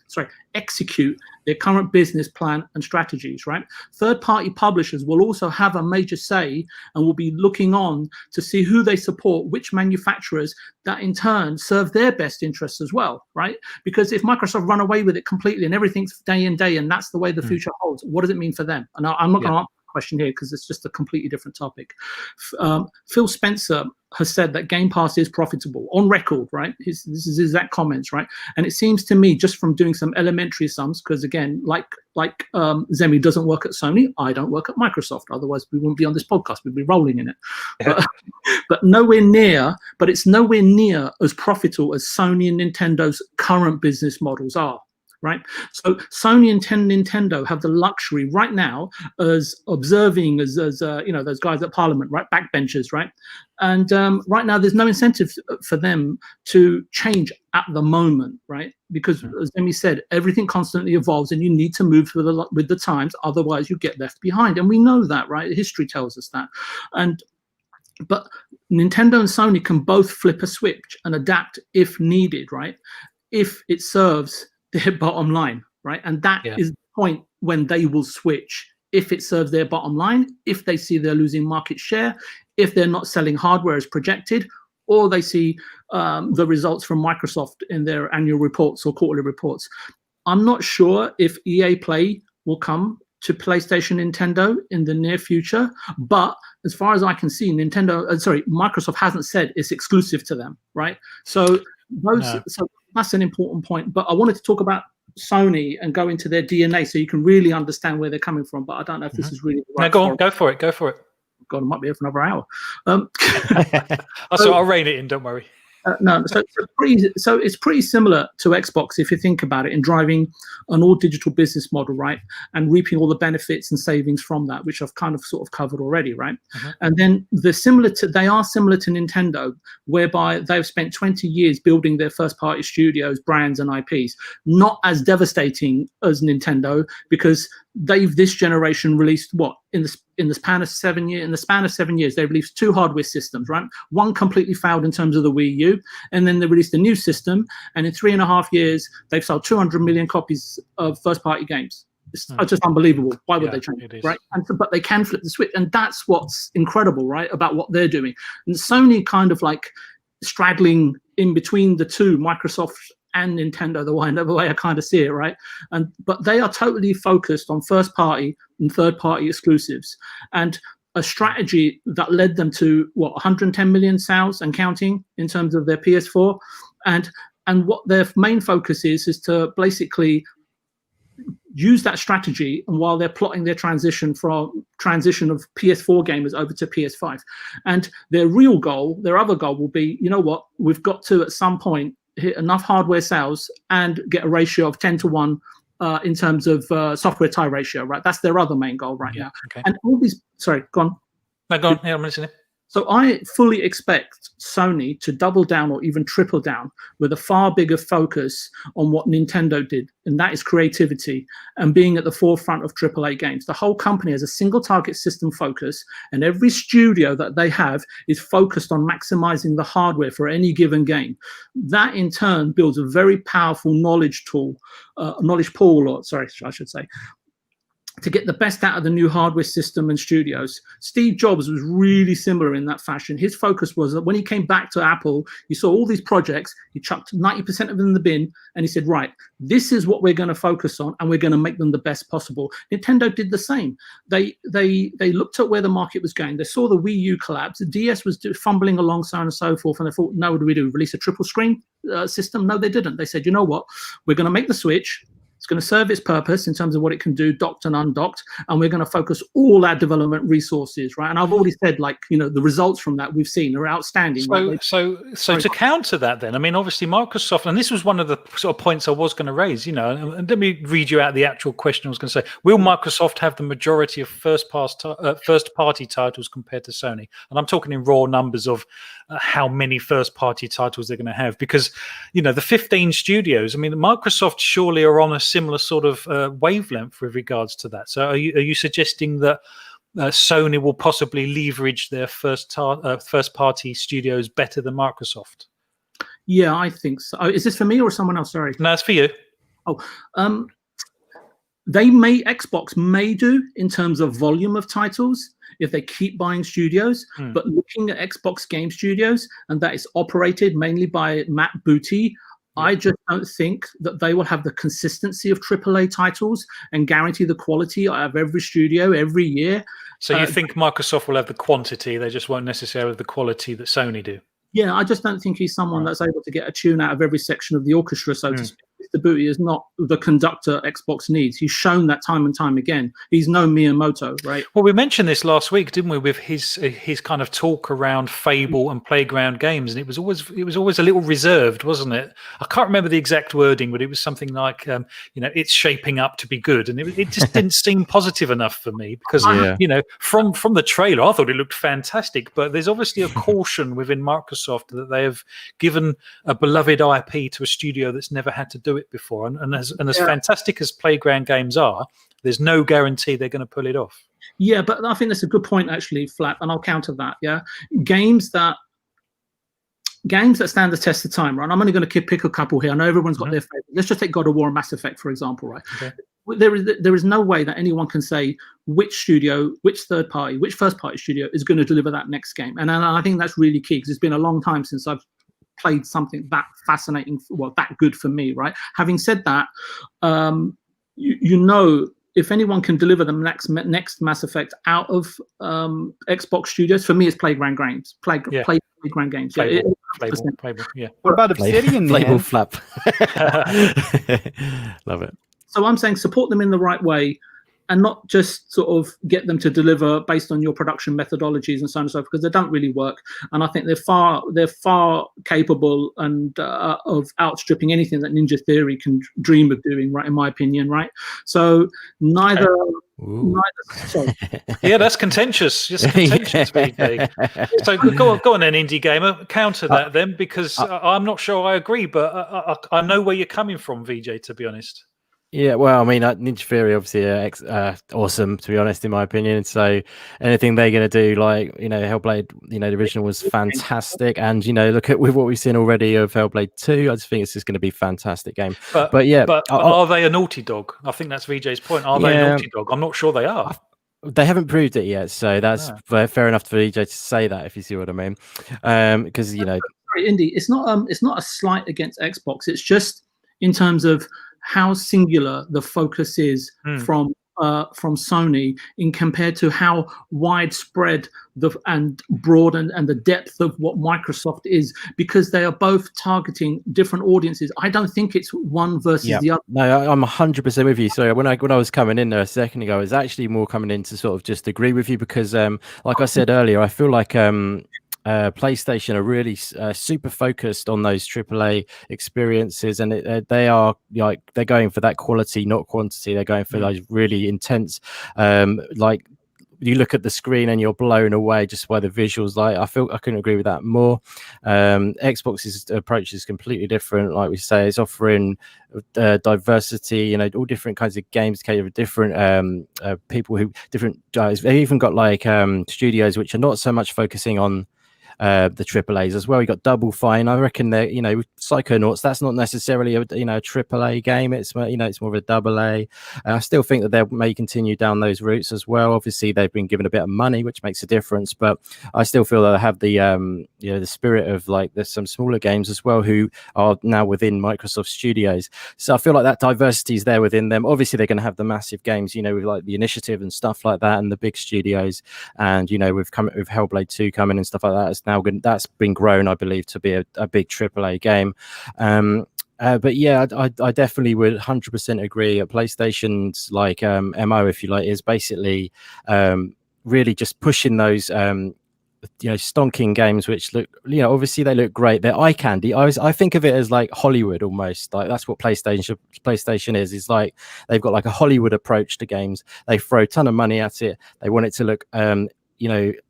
execute their current business plan and strategies, right? Third-party publishers will also have a major say and will be looking on to see who they support, which manufacturers that in turn serve their best interests as well, right? Because if Microsoft run away with it completely and everything's day in day and that's the way the future holds, what does it mean for them? And I'm not going to answer the question here because it's just a completely different topic. Phil Spencer has said that Game Pass is profitable on record, right? This is his exact comments, right? And it seems to me, just from doing some elementary sums, because again, like Zemi doesn't work at Sony, I don't work at Microsoft. Otherwise, we wouldn't be on this podcast. We'd be rolling in it. Yeah. But nowhere near. But it's nowhere near as profitable as Sony and Nintendo's current business models are. Right, so Sony and Nintendo have the luxury right now, as observing as those guys at Parliament, right, backbenchers, right, and right now there's no incentive for them to change at the moment, right, because as Amy said, everything constantly evolves, and you need to move with the times, otherwise you get left behind, and we know that, right? History tells us that, but Nintendo and Sony can both flip a switch and adapt if needed, right, if it serves their bottom line, right? And that is the point when they will switch. If it serves their bottom line, if they see they're losing market share, if they're not selling hardware as projected, or they see the results from Microsoft in their annual reports or quarterly reports. I'm not sure if EA Play will come to PlayStation, Nintendo in the near future, but as far as I can see, Microsoft hasn't said it's exclusive to them, right? So that's an important point. But I wanted to talk about Sony and go into their DNA so you can really understand where they're coming from. But I don't know if this is really the right. No, go on, go for it. God, I might be here for another hour. I'll rein it in. Don't worry. No, so it's pretty similar to Xbox if you think about it, in driving an all digital business model, right, and reaping all the benefits and savings from that, which I've kind of sort of covered already, right. And then they are similar to Nintendo, whereby they've spent 20 years building their first party studios, brands, and IPs. Not as devastating as Nintendo, because they've this generation released what in the span of 7 years. In the span of 7 years, they released 2 hardware systems, right? One completely failed in terms of the Wii U, and then they released a new system. And in 3.5 years, they've sold 200 million copies of first-party games. It's just unbelievable. Why would they change it, right? But they can flip the switch, and that's what's incredible, right, about what they're doing. And Sony kind of like straddling in between the two, Microsoft and Nintendo, the way I kind of see it, right? But they are totally focused on first party and third party exclusives, and a strategy that led them to 110 million sales and counting in terms of their PS4, and what their main focus is to basically use that strategy, and while they're plotting their transition of PS4 gamers over to PS5, and their other goal will be, you know what, we've got to at some point hit enough hardware sales and get a ratio of 10-1 in terms of software tie ratio, right? That's their other main goal right now. Okay. And all these, sorry, go on. No, go on. Yeah, I'm listening. So I fully expect Sony to double down or even triple down with a far bigger focus on what Nintendo did, and that is creativity and being at the forefront of AAA games. The whole company has a single target system focus, and every studio that they have is focused on maximizing the hardware for any given game. That in turn builds a very powerful knowledge pool, to get the best out of the new hardware system and studios. Steve Jobs was really similar in that fashion. His focus was that when he came back to Apple, he saw all these projects, he chucked 90% of them in the bin, and he said, right, this is what we're going to focus on, and we're going to make them the best possible. Nintendo did the same. They looked at where the market was going. They saw the Wii U collapse. The DS was fumbling along, so on and so forth, and they thought, no, what do we do? Release a triple screen system? No, they didn't. They said, you know what? We're going to make the Switch. It's going to serve its purpose in terms of what it can do, docked and undocked, and we're going to focus all our development resources, right? And I've already said, the results from that we've seen are outstanding. So to counter that, then, I mean, obviously Microsoft, and this was one of the sort of points I was going to raise, and let me read you out the actual question I was going to say. Will Microsoft have the majority of first-party titles compared to Sony? And I'm talking in raw numbers of how many first-party titles they're going to have, because, the 15 studios, I mean, Microsoft surely are on a similar sort of wavelength with regards to that. So are you suggesting that Sony will possibly leverage their first-party studios better than Microsoft? Yeah, I think so. Oh, is this for me or someone else? Sorry. No, it's for you. Xbox may do in terms of volume of titles if they keep buying studios, but looking at Xbox Game Studios, and that is operated mainly by Matt Booty, I just don't think that they will have the consistency of AAA titles and guarantee the quality of every studio every year. So you think Microsoft will have the quantity, they just won't necessarily have the quality that Sony do? Yeah, I just don't think he's someone that's able to get a tune out of every section of the orchestra, so to speak. Mr. Booty is not the conductor Xbox needs. He's shown that time and time again. He's no Miyamoto, right? Well, we mentioned this last week, didn't we, with his kind of talk around Fable and Playground Games, and it was always a little reserved, wasn't it? I can't remember the exact wording, but it was something like, it's shaping up to be good, and it just didn't seem positive enough for me because, from the trailer, I thought it looked fantastic, but there's obviously a caution within Microsoft that they have given a beloved IP to a studio that's never had to do it before, and as fantastic as Playground Games are, there's no guarantee they're going to pull it off. Yeah, but I think that's a good point actually, Phlapp, and I'll counter that. Yeah, games that stand the test of time, right? I'm only going to pick a couple here. I know everyone's got their favorite. Let's just take God of War and Mass Effect for example, right? Okay. There is no way that anyone can say which studio, which third party, which first party studio is going to deliver that next game, and I think that's really key because it's been a long time since I've played something that fascinating, that good for me, right? Having said that, if anyone can deliver the next Mass Effect out of Xbox Studios, for me, it's Playground Games. Playground Games. Playable, yeah. What about Obsidian? Playable Phlapp. Love it. So I'm saying support them in the right way, not just sort of get them to deliver based on your production methodologies and so on and so forth, because they don't really work. And I think they're far capable and of outstripping anything that Ninja Theory can dream of doing, right? In my opinion, right? So neither. Sorry. Yeah, that's contentious. Just contentious, VJ. So go on then, indie gamer. Counter that then, because I'm not sure I agree, but I know where you're coming from, VJ. To be honest. Yeah, well, I mean, Ninja Theory obviously awesome, to be honest, in my opinion. So anything they're going to do, like, Hellblade, the original was fantastic. And, look at with what we've seen already of Hellblade 2, I just think it's just going to be a fantastic game. But yeah. But are they a Naughty Dog? I think that's VJ's point. Are they a Naughty Dog? I'm not sure they are. They haven't proved it yet. So that's fair enough for VJ to say that, if you see what I mean. Because, Sorry, Indy, it's not a slight against Xbox. It's just in terms of how singular the focus is from Sony in compared to how widespread and broad and the depth of what Microsoft is, because they are both targeting different audiences. I don't think it's one versus the other. No, I'm 100% with you. So when I was coming in there a second ago, I was actually more coming in to sort of just agree with you, because like I said earlier, I feel like PlayStation are really super focused on those AAA experiences, and they are like, they're going for that quality, not quantity. They're going for those really intense, like, you look at the screen and you're blown away just by the visuals. Like, I couldn't agree with that more. Xbox's approach is completely different. Like we say, it's offering diversity, all different kinds of games, different people who different guys. They even got like studios which are not so much focusing on the AAAs as well. You got Double Fine. I reckon that Psychonauts, that's not necessarily a AAA game. It's it's more of a AA. I still think that they may continue down those routes as well. Obviously, they've been given a bit of money, which makes a difference. But I still feel that they have the the spirit of, like, there's some smaller games as well who are now within Microsoft Studios. So I feel like that diversity is there within them. Obviously, they're going to have the massive games, with like the Initiative and stuff like that, and the big studios. And with Hellblade 2 coming and stuff like that, that's been grown, I believe, to be a big AAA game. But yeah, I definitely would 100% agree. PlayStation's like MO, if you like, is basically really just pushing those stonking games which look, obviously they look great. They're eye candy. I think of it as like Hollywood almost. Like, that's what PlayStation is. It's like they've got like a Hollywood approach to games. They throw a ton of money at it. They want it to look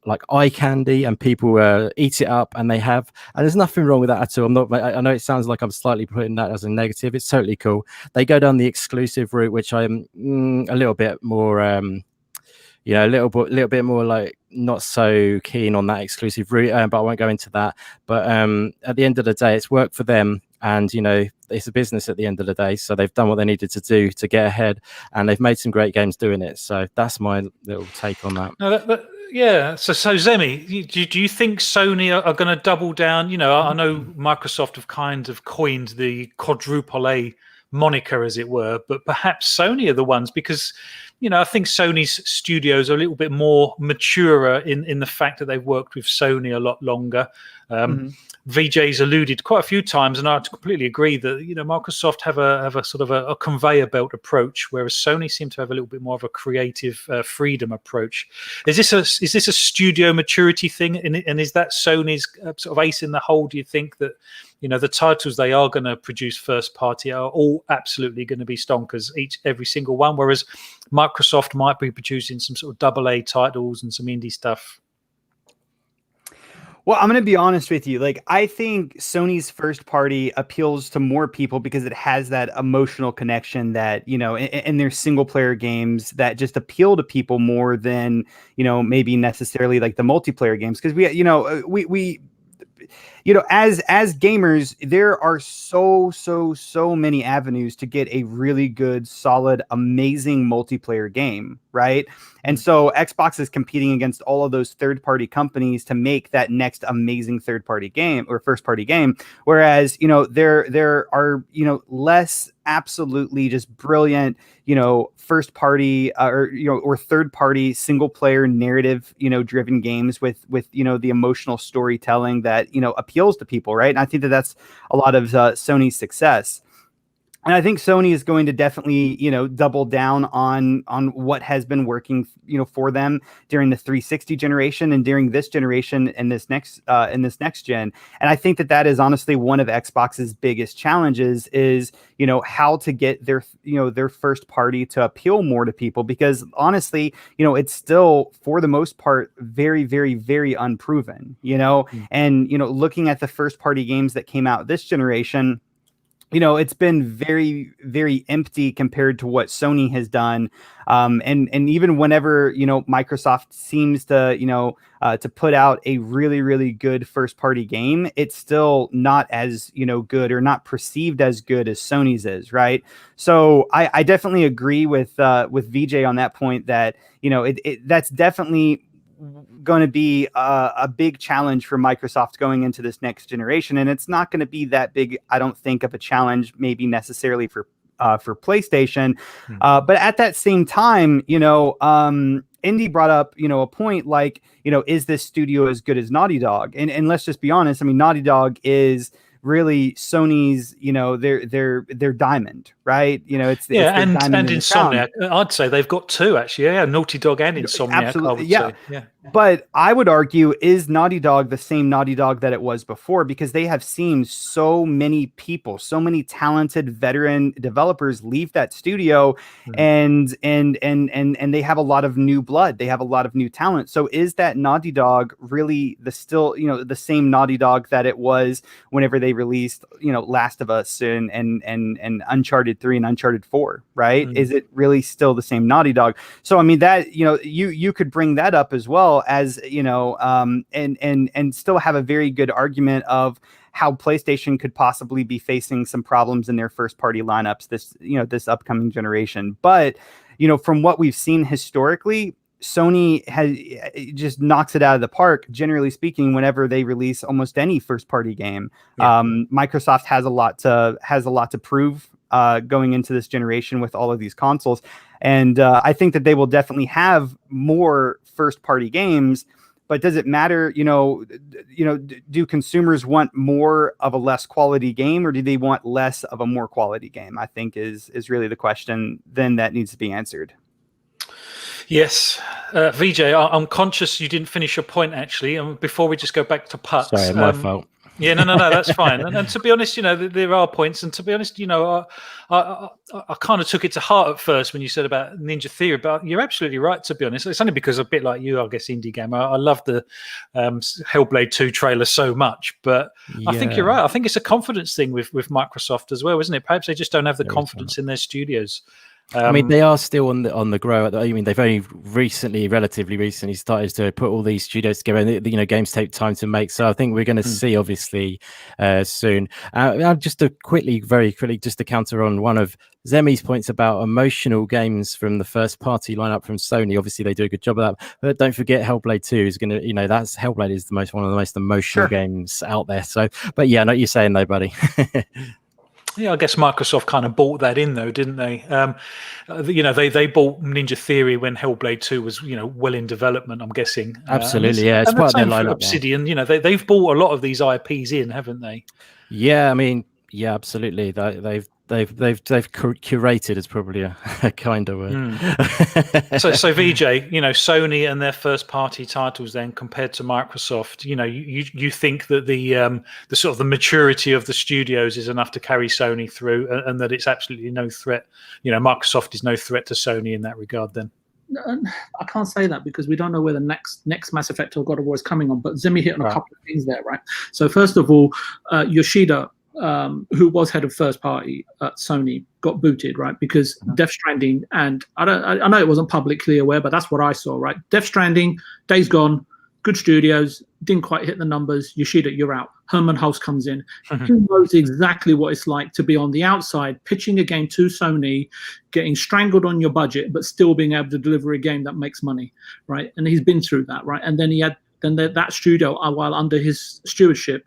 like eye candy, and people eat it up, and and there's nothing wrong with that at all. I know it sounds like I'm slightly putting that as a negative. It's totally cool. They go down the exclusive route, which I'm a little bit more a little bit more like not so keen on that exclusive route, but I won't go into that. But at the end of the day, it's work for them, and it's a business at the end of the day. So they've done what they needed to do to get ahead, and they've made some great games doing it. So that's my little take on that. No, yeah. So Zemi, do you think Sony are going to double down? I know Microsoft have kind of coined the quadruple A moniker, as it were, but perhaps Sony are the ones, because I think Sony's studios are a little bit more mature in the fact that they've worked with Sony a lot longer. VJ's alluded quite a few times, and I completely agree that Microsoft have a sort of a conveyor belt approach, whereas Sony seem to have a little bit more of a creative freedom approach. Is this a studio maturity thing, and is that Sony's sort of ace in the hole? Do you think that the titles they are going to produce first party are all absolutely going to be stonkers, every single one, whereas Microsoft might be producing some sort of AA titles and some indie stuff? Well, I'm going to be honest with you. Like, I think Sony's first party appeals to more people because it has that emotional connection that, in their single player games that just appeal to people more than, maybe necessarily like the multiplayer games. Because we as gamers, there are so many avenues to get a really good, solid, amazing multiplayer game, right? And so Xbox is competing against all of those third-party companies to make that next amazing third-party game or first-party game. Whereas, there are, less absolutely just brilliant, first-party or third-party single-player narrative, driven games with the emotional storytelling that appeals to people, right? And I think that that's a lot of Sony's success. And I think Sony is going to definitely, double down on what has been working, for them during the 360 generation and during this generation and this next gen. And I think that is honestly one of Xbox's biggest challenges is, how to get their first party to appeal more to people, because honestly, it's still for the most part very, very, very unproven, and looking at the first party games that came out this generation, it's been very, very empty compared to what Sony has done. And even whenever, Microsoft seems to, to put out a really, really good first party game, it's still not as, good or not perceived as good as Sony's is. Right. So I definitely agree with VJ on that point that, that's definitely going to be a big challenge for Microsoft going into this next generation, and it's not going to be that big, I don't think, of a challenge maybe necessarily for PlayStation. But at that same time, Indy brought up, a point like, is this studio as good as Naughty Dog? And let's just be honest. I mean, Naughty Dog is really Sony's, their diamond, right? It's and diamond in Insomniac. I'd say they've got two actually. Yeah, Naughty Dog and Insomniac. Absolutely, I would say. Yeah. But I would argue, is Naughty Dog the same Naughty Dog that it was before? Because they have seen so many people, so many talented veteran developers leave that studio, and they have a lot of new blood. They have a lot of new talent. So is that Naughty Dog really the same Naughty Dog that it was whenever they released, Last of Us and Uncharted 3 and Uncharted 4, right? Is it really still the same Naughty Dog? So I mean that, you could bring that up as well, as and still have a very good argument of how PlayStation could possibly be facing some problems in their first party lineups this upcoming generation. But from what we've seen historically, Sony just knocks it out of the park, generally speaking, whenever they release almost any first party game. Microsoft has a lot to prove going into this generation with all of these consoles. And I think that they will definitely have more first party games, but does it matter? Do consumers want more of a less quality game, or do they want less of a more quality game? I think is really the question then that needs to be answered. Yes. VJ, I'm conscious you didn't finish your point actually. Before we just go back to Pux. Sorry, my fault. Yeah, no, that's fine. And to be honest, there are points. And to be honest, I kind of took it to heart at first when you said about Ninja Theory, but you're absolutely right, to be honest. It's only because a bit like you, I guess, Indie Gamer, I love the Hellblade 2 trailer so much. But I think you're right. I think it's a confidence thing with Microsoft as well, isn't it? Perhaps they just don't have the confidence in their studios. I mean, they are still on the grow. I mean, they've only relatively recently started to put all these studios together, and games take time to make. So I think we're going to see, obviously, soon. Just very quickly, just to counter on one of Zemi's points about emotional games from the first party lineup from Sony. Obviously, they do a good job of that. But don't forget, Hellblade 2 is going to, Hellblade is one of the most emotional games out there. So, but yeah, I know what you're saying, though, buddy. Yeah, I guess Microsoft kind of bought that in, though, didn't they? They bought Ninja Theory when Hellblade 2 was, well in development, I'm guessing. Absolutely, yeah. It's part of their lineup. Obsidian, they've bought a lot of these IPs in, haven't they? Yeah, I mean, yeah, absolutely. They've curated is probably a kinder word. So VJ, Sony and their first party titles then compared to Microsoft, you think that the sort of the maturity of the studios is enough to carry Sony through, and that it's absolutely no threat. Microsoft is no threat to Sony in that regard then. I can't say that because we don't know where the next Mass Effect or God of War is coming on, but Zemi hit on a couple of things there, right? So first of all, Yoshida, who was head of first party at Sony, got booted, right? Because Death Stranding, and I know it wasn't publicly aware, but that's what I saw, right? Death Stranding, Days Gone, good studios, didn't quite hit the numbers. Yoshida, you're out. Herman Hulse comes in. He knows exactly what it's like to be on the outside, pitching a game to Sony, getting strangled on your budget, but still being able to deliver a game that makes money, right? And he's been through that, right? And then that studio, while under his stewardship,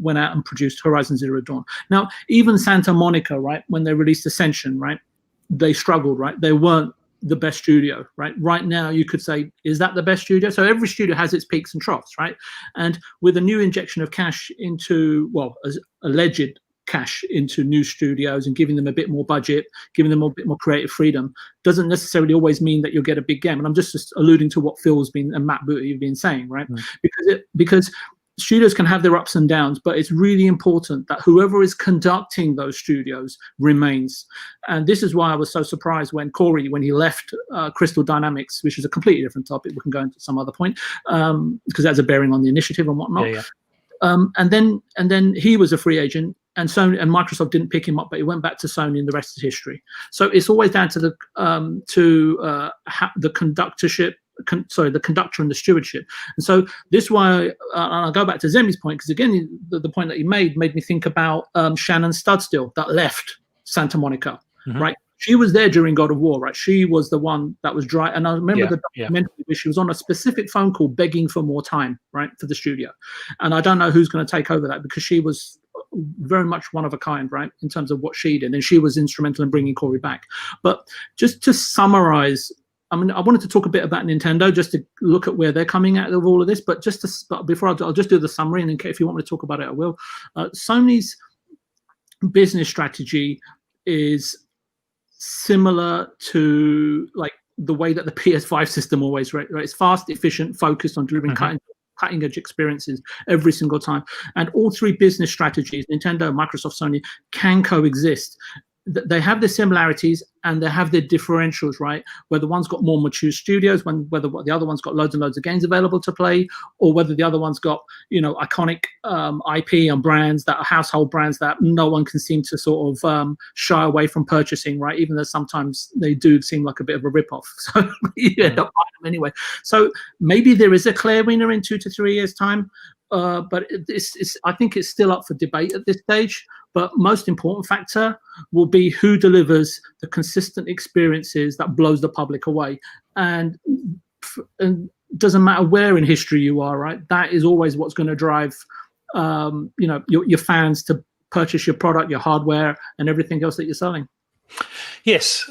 went out and produced Horizon Zero Dawn. Now, even Santa Monica, right, when they released Ascension, right, they struggled, right? They weren't the best studio, right? Right now, you could say, is that the best studio? So every studio has its peaks and troughs, right? And with a new injection of cash into, as alleged cash into new studios and giving them a bit more budget, giving them a bit more creative freedom, doesn't necessarily always mean that you'll get a big game. And I'm just alluding to what Phil's been and Matt Booty have been saying, right? Because studios can have their ups and downs, but it's really important that whoever is conducting those studios remains. And this is why I was so surprised when Corey, when he left Crystal Dynamics, which is a completely different topic, we can go into some other point, because that's a bearing on the initiative and whatnot. And then he was a free agent, and Sony and Microsoft didn't pick him up, but he went back to Sony, and the rest is history. So it's always down to the conductorship. The conductor and the stewardship. And so this is why, and I'll go back to Zemi's point, because again, the point that he made me think about Shannon Studstill that left Santa Monica, right? She was there during God of War, right? She was the one that was dry. And I remember the documentary where she was on a specific phone call begging for more time, right, for the studio. And I don't know who's going to take over that, because she was very much one of a kind, right, in terms of what she did. And she was instrumental in bringing Corey back. But just to summarize, I mean, I wanted to talk a bit about Nintendo, just to look at where they're coming out of all of this. But before I'll just do the summary, and if you want me to talk about it, I will. Sony's business strategy is similar to like the way that the PS5 system always, right? It's fast, efficient, focused on delivering cutting edge experiences every single time. And all three business strategies, Nintendo, Microsoft, Sony, can coexist. They have their similarities and they have their differentials, right? Whether one's got more mature studios, whether the other one's got loads and loads of games available to play, or whether the other one's got, iconic IP and brands that are household brands that no one can seem to sort of shy away from purchasing, right? Even though sometimes they do seem like a bit of a ripoff. So you end up buying them anyway. So maybe there is a clear winner in 2 to 3 years' time. But I think it's still up for debate at this stage. But most important factor will be who delivers the consistent experiences that blows the public away. And doesn't matter where in history you are, right? That is always what's going to drive, your fans to purchase your product, your hardware, and everything else that you're selling. Yes.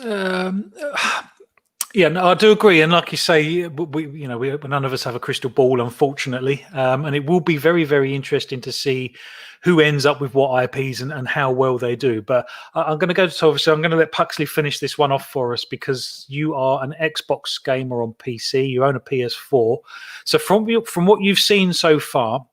Yeah, no, I do agree, and like you say, we none of us have a crystal ball, unfortunately, and it will be very, very interesting to see who ends up with what IPs and how well they do. But I'm going to go to obviously, I'm going to let Puxley finish this one off for us, because you are an Xbox gamer on PC, you own a PS4. So from what you've seen so far,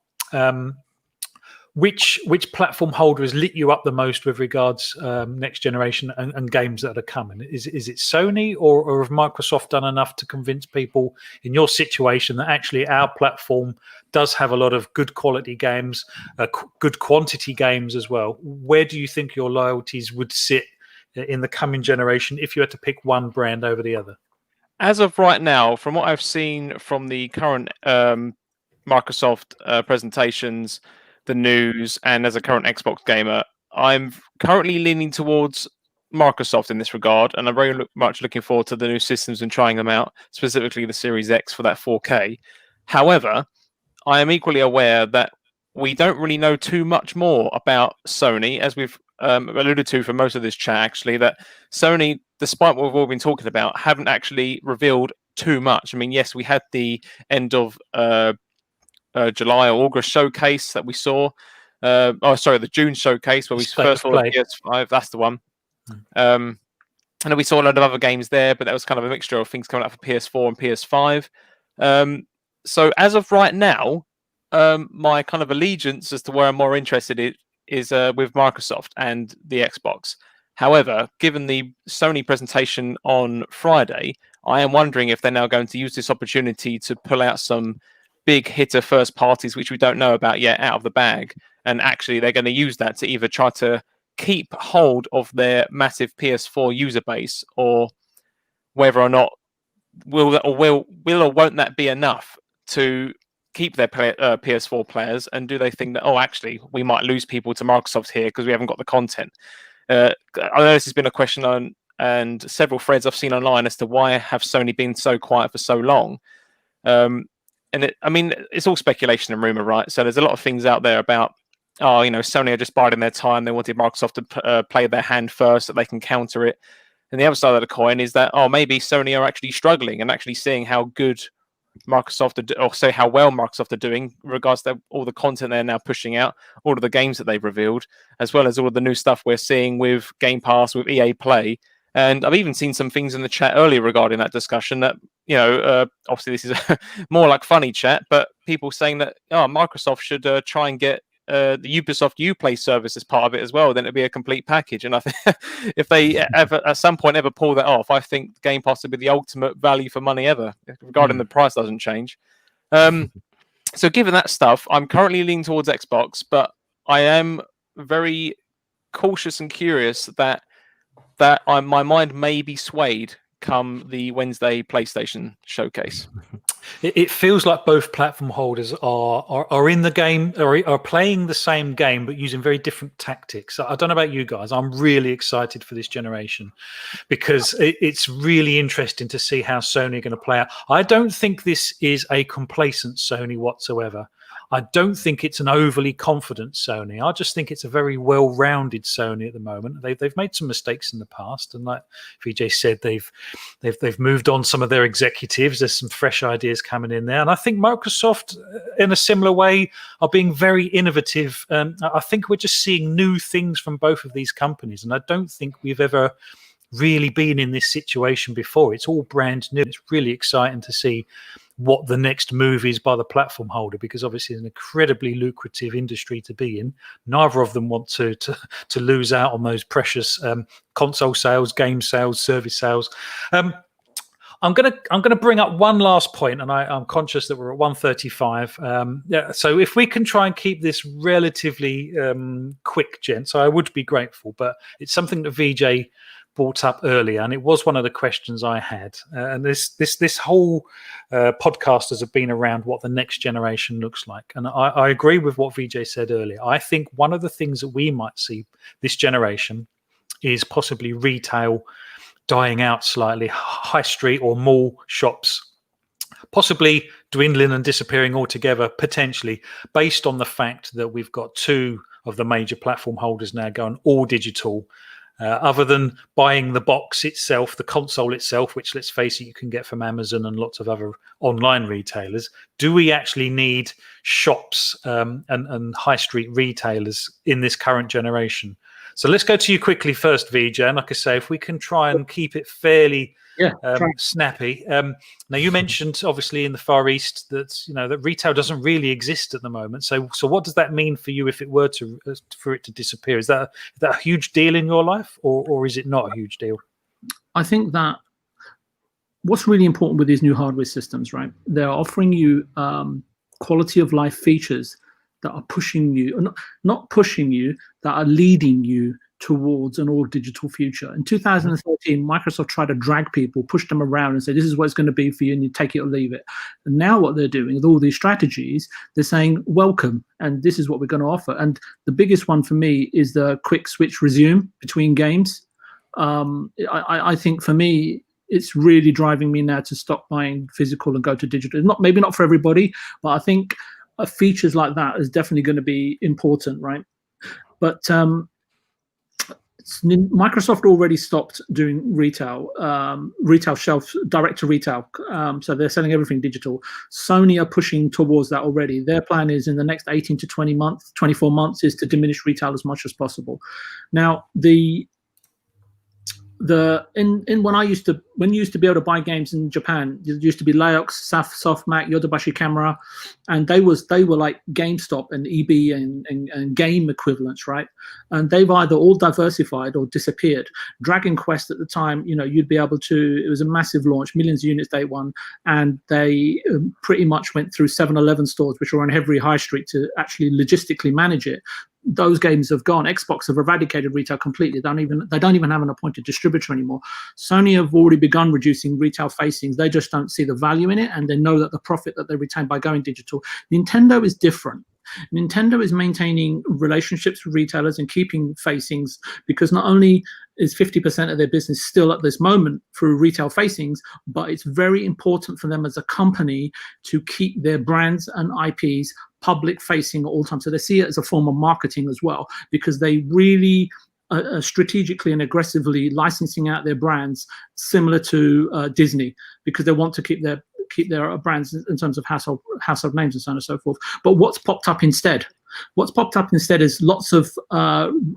which platform holder has lit you up the most with regards next generation and games that are coming? Is it Sony, or have Microsoft done enough to convince people in your situation that actually our platform does have a lot of good quality games, good quantity games as well? Where do you think your loyalties would sit in the coming generation if you had to pick one brand over the other? As of right now, from what I've seen from the current Microsoft presentations, the news, and as a current Xbox gamer, I'm currently leaning towards Microsoft in this regard, and I'm very much looking forward to the new systems and trying them out, specifically the Series X for that 4K. However, I am equally aware that we don't really know too much more about Sony, as we've alluded to for most of this chat, actually, that Sony, despite what we've all been talking about, haven't actually revealed too much. I mean, yes, we had the end of July or August showcase that we saw. The June showcase where we first saw the PS5. That's the one. And then we saw a lot of other games there, but that was kind of a mixture of things coming out for PS4 and PS5. So as of right now, my kind of allegiance as to where I'm more interested in is with Microsoft and the Xbox. However, given the Sony presentation on Friday, I am wondering if they're now going to use this opportunity to pull out some big hitter first parties, which we don't know about yet, out of the bag. And actually, they're going to use that to either try to keep hold of their massive PS4 user base, or whether or not will or won't that be enough to keep their PS4 players? And do they think that, actually, we might lose people to Microsoft here because we haven't got the content? I know this has been a question on and several threads I've seen online as to why have Sony been so quiet for so long. It's all speculation and rumor, right? So there's a lot of things out there about, Sony are just biding their time. They wanted Microsoft to play their hand first so they can counter it. And the other side of the coin is that, maybe Sony are actually struggling and actually seeing how good Microsoft or say how well Microsoft are doing in regards to all the content they're now pushing out, all of the games that they've revealed, as well as all of the new stuff we're seeing with Game Pass, with EA Play. And I've even seen some things in the chat earlier regarding that discussion that, obviously this is more like funny chat, but people saying that Microsoft should try and get the Ubisoft Uplay service as part of it as well. Then it'd be a complete package. And I think if they ever at some point ever pull that off, I think Game Pass would be the ultimate value for money ever, regarding the price doesn't change. So given that stuff, I'm currently leaning towards Xbox, but I am very cautious and curious that my mind may be swayed come the Wednesday PlayStation showcase. It feels like both platform holders are in the game, are playing the same game, but using very different tactics. I don't know about you guys. I'm really excited for this generation because it's really interesting to see how Sony are going to play out. I don't think this is a complacent Sony whatsoever. I don't think it's an overly confident Sony. I just think it's a very well-rounded Sony at the moment. They've made some mistakes in the past, and like VJ said, they've moved on some of their executives. There's some fresh ideas coming in there, and I think Microsoft, in a similar way, are being very innovative. I think we're just seeing new things from both of these companies, and I don't think we've ever really been in this situation before. It's all brand new. It's really exciting to see what the next move is by the platform holder, because obviously it's an incredibly lucrative industry to be in. Neither of them want to lose out on those precious console sales, game sales, service sales. I'm gonna bring up one last point, and I'm conscious that we're at 1:35. So if we can try and keep this relatively quick, gents, I would be grateful. But it's something that VJ brought up earlier, and it was one of the questions I had. And this whole podcasters have been around what the next generation looks like, and I agree with what VJ said earlier. I think one of the things that we might see this generation is possibly retail dying out slightly, high street or mall shops possibly dwindling and disappearing altogether, potentially, based on the fact that we've got two of the major platform holders now going all digital. Other than buying the box itself, the console itself, which, let's face it, you can get from Amazon and lots of other online retailers, do we actually need shops and high street retailers in this current generation? So let's go to you quickly first, VJ. And like I say, if we can try and keep it fairly snappy. Now, you mentioned obviously in the Far East that that retail doesn't really exist at the moment. So what does that mean for you if it were for it to disappear? Is that a huge deal in your life, or is it not a huge deal? I think that what's really important with these new hardware systems, right? They're offering you quality of life features that are pushing you, not pushing you, that are leading you towards an all-digital future. In 2013, Microsoft tried to drag people, push them around and say, this is what it's going to be for you, and you take it or leave it. And now what they're doing with all these strategies, they're saying, welcome, and this is what we're going to offer. And the biggest one for me is the quick switch resume between games. I think for me, it's really driving me now to stop buying physical and go to digital. Maybe not for everybody, but I think features like that is definitely going to be important, right? But Microsoft already stopped doing retail shelf, direct to retail. So they're selling everything digital. Sony are pushing towards that already. Their plan is in the next 18 to 24 months is to diminish retail as much as possible. Now, when you used to be able to buy games in Japan, there used to be Laox, Softmac, Yodobashi Camera, and they were like GameStop and EB and game equivalents, right? And they've either all diversified or disappeared. Dragon Quest at the time, you'd be able to. It was a massive launch, millions of units day one, and they pretty much went through 7-Eleven stores, which are on every high street, to actually logistically manage it. Those games have gone. Xbox have eradicated retail completely. They don't even have an appointed distributor anymore. Sony have already begun reducing retail facings. They just don't see the value in it, and they know that the profit that they retain by going digital. Nintendo is different. Nintendo is maintaining relationships with retailers and keeping facings, because not only is 50% of their business still at this moment through retail facings, but it's very important for them as a company to keep their brands and IPs public facing at all times. So they see it as a form of marketing as well, because they really strategically and aggressively licensing out their brands, similar to Disney, because they want to keep keep their brands in terms of household names and so on and so forth. But what's popped up instead? What's popped up instead is lots of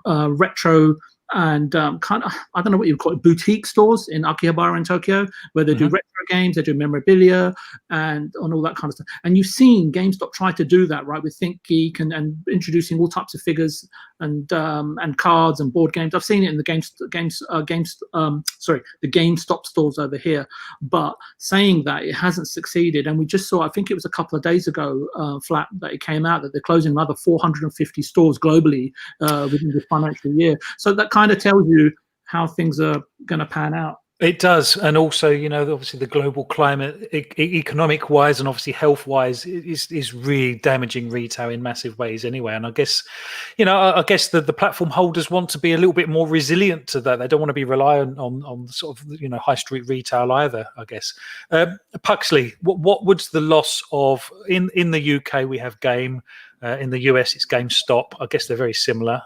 retro and kind of, I don't know what you call it, boutique stores in Akihabara in Tokyo, where they do retro games, they do memorabilia and on all that kind of stuff. And you've seen GameStop try to do that, right, with ThinkGeek and introducing all types of figures and cards and board games. I've seen it in the the GameStop stores over here. But saying that, it hasn't succeeded. And we just saw, I think it was a couple of days ago, Phlapp, that it came out that they're closing another 450 stores globally within the financial year. So that kind of tells you how things are going to pan out. It does. And also, obviously the global climate, economic wise and obviously health wise, is really damaging retail in massive ways anyway. And I guess, the platform holders want to be a little bit more resilient to that. They don't want to be reliant on sort of, high street retail either, I guess. Puxley, what would the loss of, in the UK, we have Game, in the US, it's GameStop. I guess they're very similar.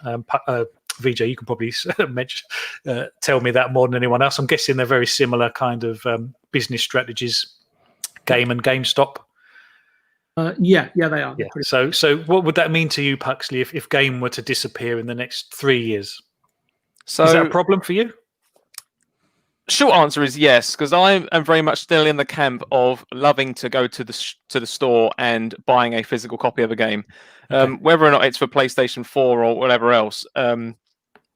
VJ, you can probably tell me that more than anyone else. I'm guessing they're very similar kind of business strategies, Game and GameStop. Yeah, they are. Yeah. So what would that mean to you, Puxley, if Game were to disappear in the next 3 years? So is that a problem for you? Short answer is yes, because I am very much still in the camp of loving to go to the store and buying a physical copy of a game, whether or not it's for PlayStation 4 or whatever else,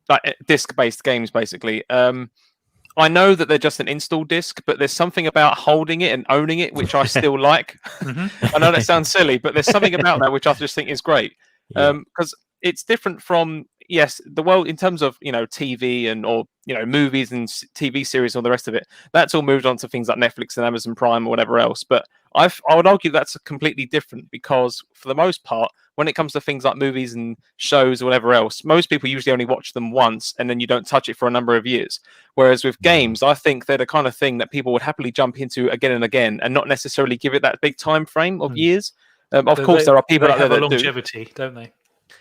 like disc-based games, basically. I know that they're just an install disc, but there's something about holding it and owning it which I still like. I know that sounds silly, but there's something about that which I just think is great, because it's different from the world in terms of TV or movies and TV series and all the rest of it. That's all moved on to things like Netflix and Amazon Prime or whatever else. But I would argue that's completely different, because for the most part, when it comes to things like movies and shows or whatever else, most people usually only watch them once and then you don't touch it for a number of years. Whereas with games, I think they're the kind of thing that people would happily jump into again and again and not necessarily give it that big time frame of years. Of course, there are people out there that longevity, don't they?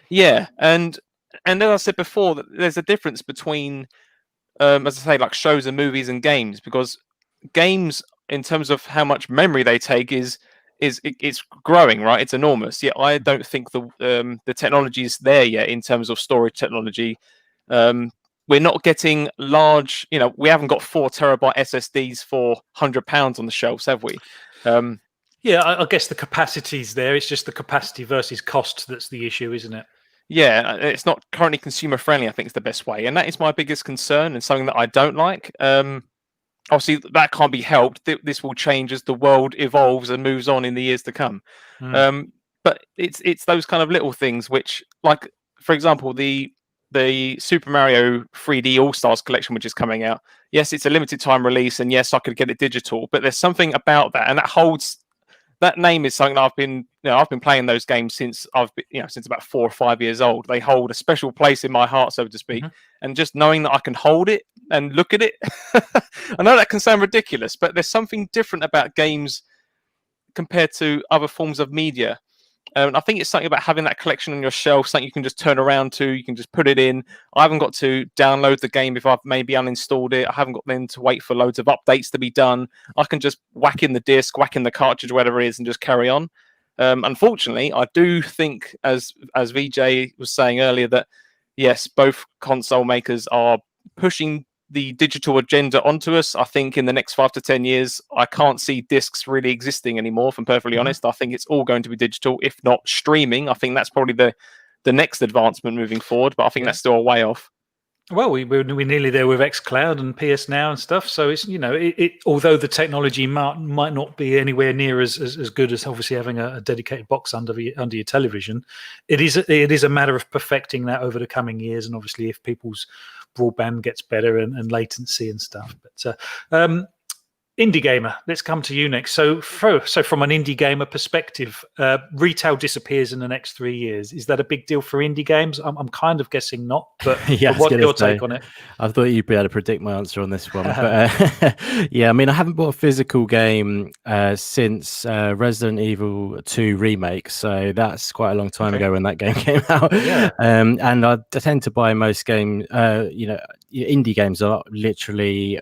Yeah, and as I said before, there's a difference between, as I say, like shows and movies and games, because games, in terms of how much memory they take, it's growing, right? It's enormous. Yet I don't think the technology is there yet in terms of storage technology. We're not getting large. We haven't got 4 terabyte SSDs for £100 on the shelves, have we? Yeah, I guess the capacity's there. It's just the capacity versus cost that's the issue, isn't it? Yeah, it's not currently consumer friendly, I think, is the best way. And that is my biggest concern and something that I don't like. Obviously, that can't be helped. This will change as the world evolves and moves on in the years to come. But it's those kind of little things which, like, for example, the Super Mario 3D All-Stars collection, which is coming out. Yes, it's a limited time release, and yes, I could get it digital. But there's something about that, and that name is something that I've been playing those games since since about 4 or 5 years old. They hold a special place in my heart, so to speak. And just knowing that I can hold it and look at it, I know that can sound ridiculous, but there's something different about games compared to other forms of media. And I think it's something about having that collection on your shelf, something you can just turn around to, you can just put it in. I haven't got to download the game if I've maybe uninstalled it. I haven't got then to wait for loads of updates to be done. I can just whack in the disc, whack in the cartridge, whatever it is, and just carry on. Unfortunately, I do think, as VJ was saying earlier, that yes, both console makers are pushing the digital agenda onto us. I think in the next 5 to 10 years, I can't see discs really existing anymore, if I'm perfectly honest. I think it's all going to be digital, if not streaming. I think that's probably the next advancement moving forward, but I think that's still a way off. Well, we're nearly there with xCloud and PS Now and stuff. So it's although the technology might not be anywhere near as good as obviously having a dedicated box under your television, it is a matter of perfecting that over the coming years. And obviously, if people's broadband gets better and latency and stuff. But indie gamer, let's come to you next. So from an indie gamer perspective, retail disappears in the next 3 years. Is that a big deal for indie games? I'm kind of guessing not, but, but what's your take on it? I thought you'd be able to predict my answer on this one. But yeah, I mean, I haven't bought a physical game since Resident Evil 2 Remake, so that's quite a long time ago when that game came out. Yeah. And I tend to buy most games, indie games are literally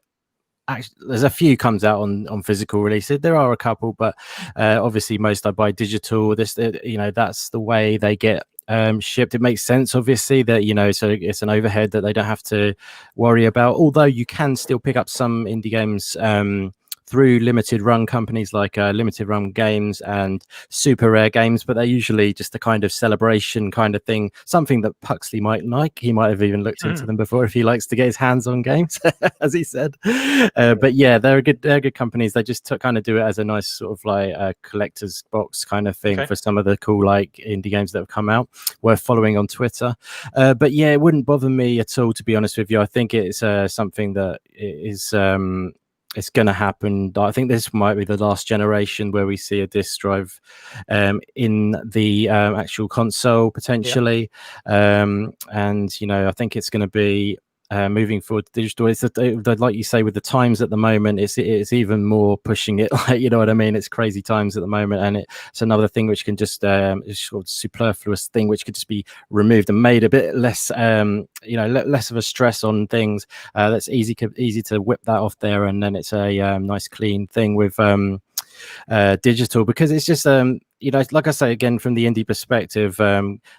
actually, there's a few comes out on physical releases. There are a couple, but obviously most I buy digital. That's the way they get shipped. It makes sense, obviously, that so it's an overhead that they don't have to worry about. Although you can still pick up some indie games through limited run companies like Limited Run Games and Super Rare Games, but they're usually just a kind of celebration kind of thing, something that Puxley might like. He might have even looked into them before if he likes to get his hands on games, as he said. But yeah, they're good companies. They just kind of do it as a nice sort of like collector's box kind of thing for some of the cool like indie games that have come out, worth following on Twitter. But yeah, it wouldn't bother me at all, to be honest with you. I think it's something that is it's going to happen. I think this might be the last generation where we see a disc drive in the actual console potentially. And I think it's going to be moving forward digital. It's like you say, with the times at the moment, it's even more pushing it. Like, you know what I mean? It's crazy times at the moment, and it's another thing which can just it's sort of superfluous thing which could just be removed and made a bit less less of a stress on things. That's easy to whip that off there, and then it's a nice clean thing with digital, because it's just like I say, again, from the indie perspective,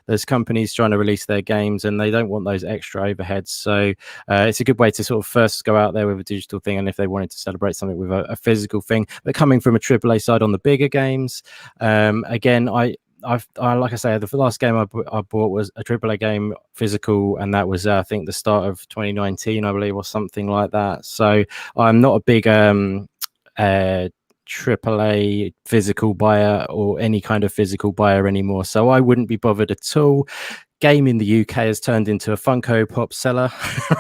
there's companies trying to release their games and they don't want those extra overheads, so it's a good way to sort of first go out there with a digital thing, and if they wanted to celebrate something with a physical thing. But coming from a AAA side on the bigger games, again, I like I say, the last game I bought was a AAA game physical, and that was I think the start of 2019, I believe, or something like that. So I'm not a big AAA physical buyer or any kind of physical buyer anymore, so I wouldn't be bothered at all. Game in the UK has turned into a Funko Pop seller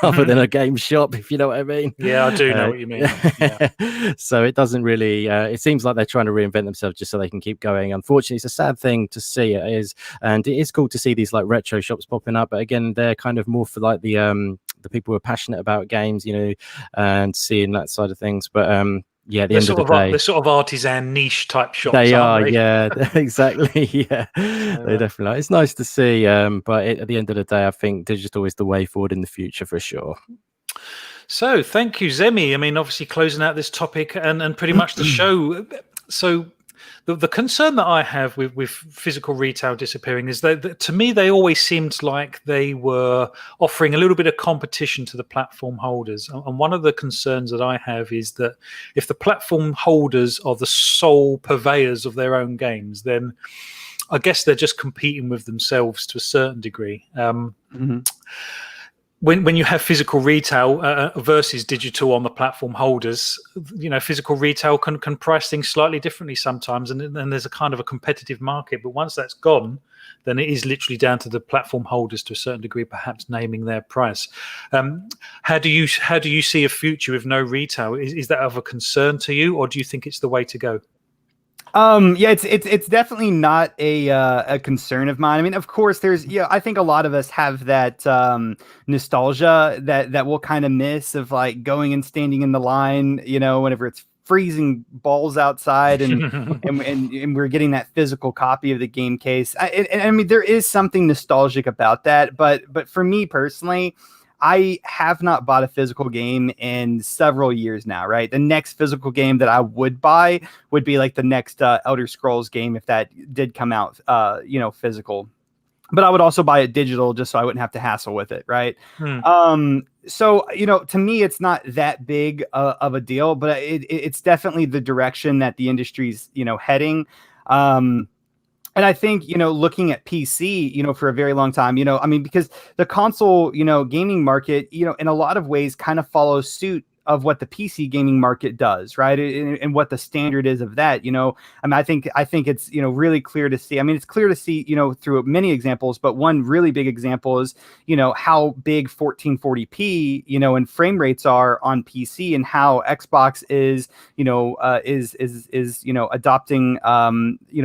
rather than a game shop, if you know what I mean. Yeah, I do know what you mean. Yeah. So it doesn't really it seems like they're trying to reinvent themselves just so they can keep going. Unfortunately, it's a sad thing to see, and it is cool to see these like retro shops popping up, but again, they're kind of more for like the people who are passionate about games, and seeing that side of things. But yeah, at the end of the day, they're sort of artisan niche type shops. They are, they? Yeah, exactly. Yeah, they definitely are. It's nice to see, but at the end of the day, I think digital is the way forward in the future for sure. So, thank you, Zemi. I mean, obviously, closing out this topic and pretty much the show. So, the concern that I have with physical retail disappearing is that to me, they always seemed like they were offering a little bit of competition to the platform holders. And one of the concerns that I have is that if the platform holders are the sole purveyors of their own games, then I guess they're just competing with themselves to a certain degree. When you have physical retail versus digital on the platform holders, physical retail can price things slightly differently sometimes, and there's a kind of a competitive market. But once that's gone, then it is literally down to the platform holders to a certain degree, perhaps naming their price. How do you see a future with no retail? Is that of a concern to you, or do you think it's the way to go? Yeah, it's definitely not a concern of mine. I mean, of course, I think a lot of us have that nostalgia that we'll kind of miss, of like going and standing in the line, whenever it's freezing balls outside and we're getting that physical copy of the game case. I mean, there is something nostalgic about that, but for me personally, I have not bought a physical game in several years now, right? The next physical game that I would buy would be like the next Elder Scrolls game, if that did come out, physical. But I would also buy it digital just so I wouldn't have to hassle with it, right? So, to me, it's not that big of a deal, but it's definitely the direction that the industry's, heading. And I think, looking at PC, for a very long time, because the console, gaming market, in a lot of ways kind of follows suit of what the PC gaming market does, right? And what the standard is of that, I think it's, really clear to see. I mean, it's clear to see, through many examples, but one really big example is, how big 1440p, and frame rates are on PC, and how Xbox is, adopting,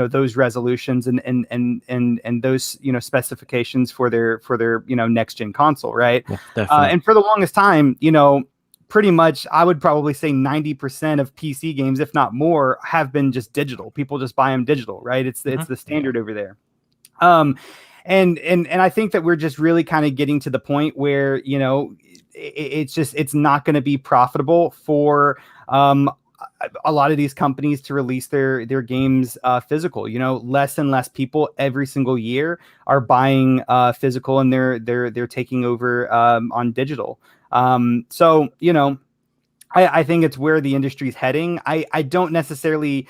those resolutions and those, specifications for their, next gen console, right? Yeah, and for the longest time, pretty much, I would probably say 90% of PC games, if not more, have been just digital. People just buy them digital, right? It's the standard over there. And I think that we're just really kind of getting to the point where, it's not going to be profitable for a lot of these companies to release their games physical. You know, less and less people every single year are buying physical, and they're taking over on digital. So, you know, I think it's where the industry's heading. I don't necessarily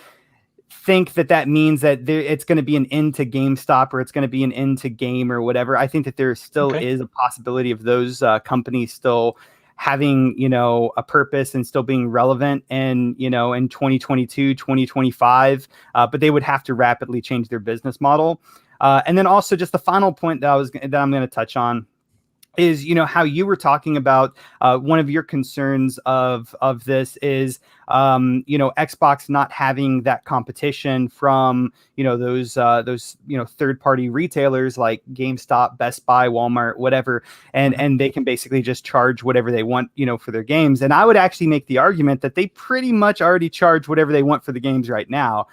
think that means that it's going to be an end to GameStop, or it's going to be an end to game or whatever. I think that there still is a possibility of those companies still having, you know, a purpose and still being relevant in, you know, in 2022, 2025, but they would have to rapidly change their business model. And then also just the final point that I'm going to touch on is, you know, how you were talking about one of your concerns of this is, you know, Xbox not having that competition from, you know, those you know, third-party retailers like GameStop, Best Buy, Walmart, whatever, and they can basically just charge whatever they want, you know, for their games. And I would actually make the argument that they pretty much already charge whatever they want for the games right now,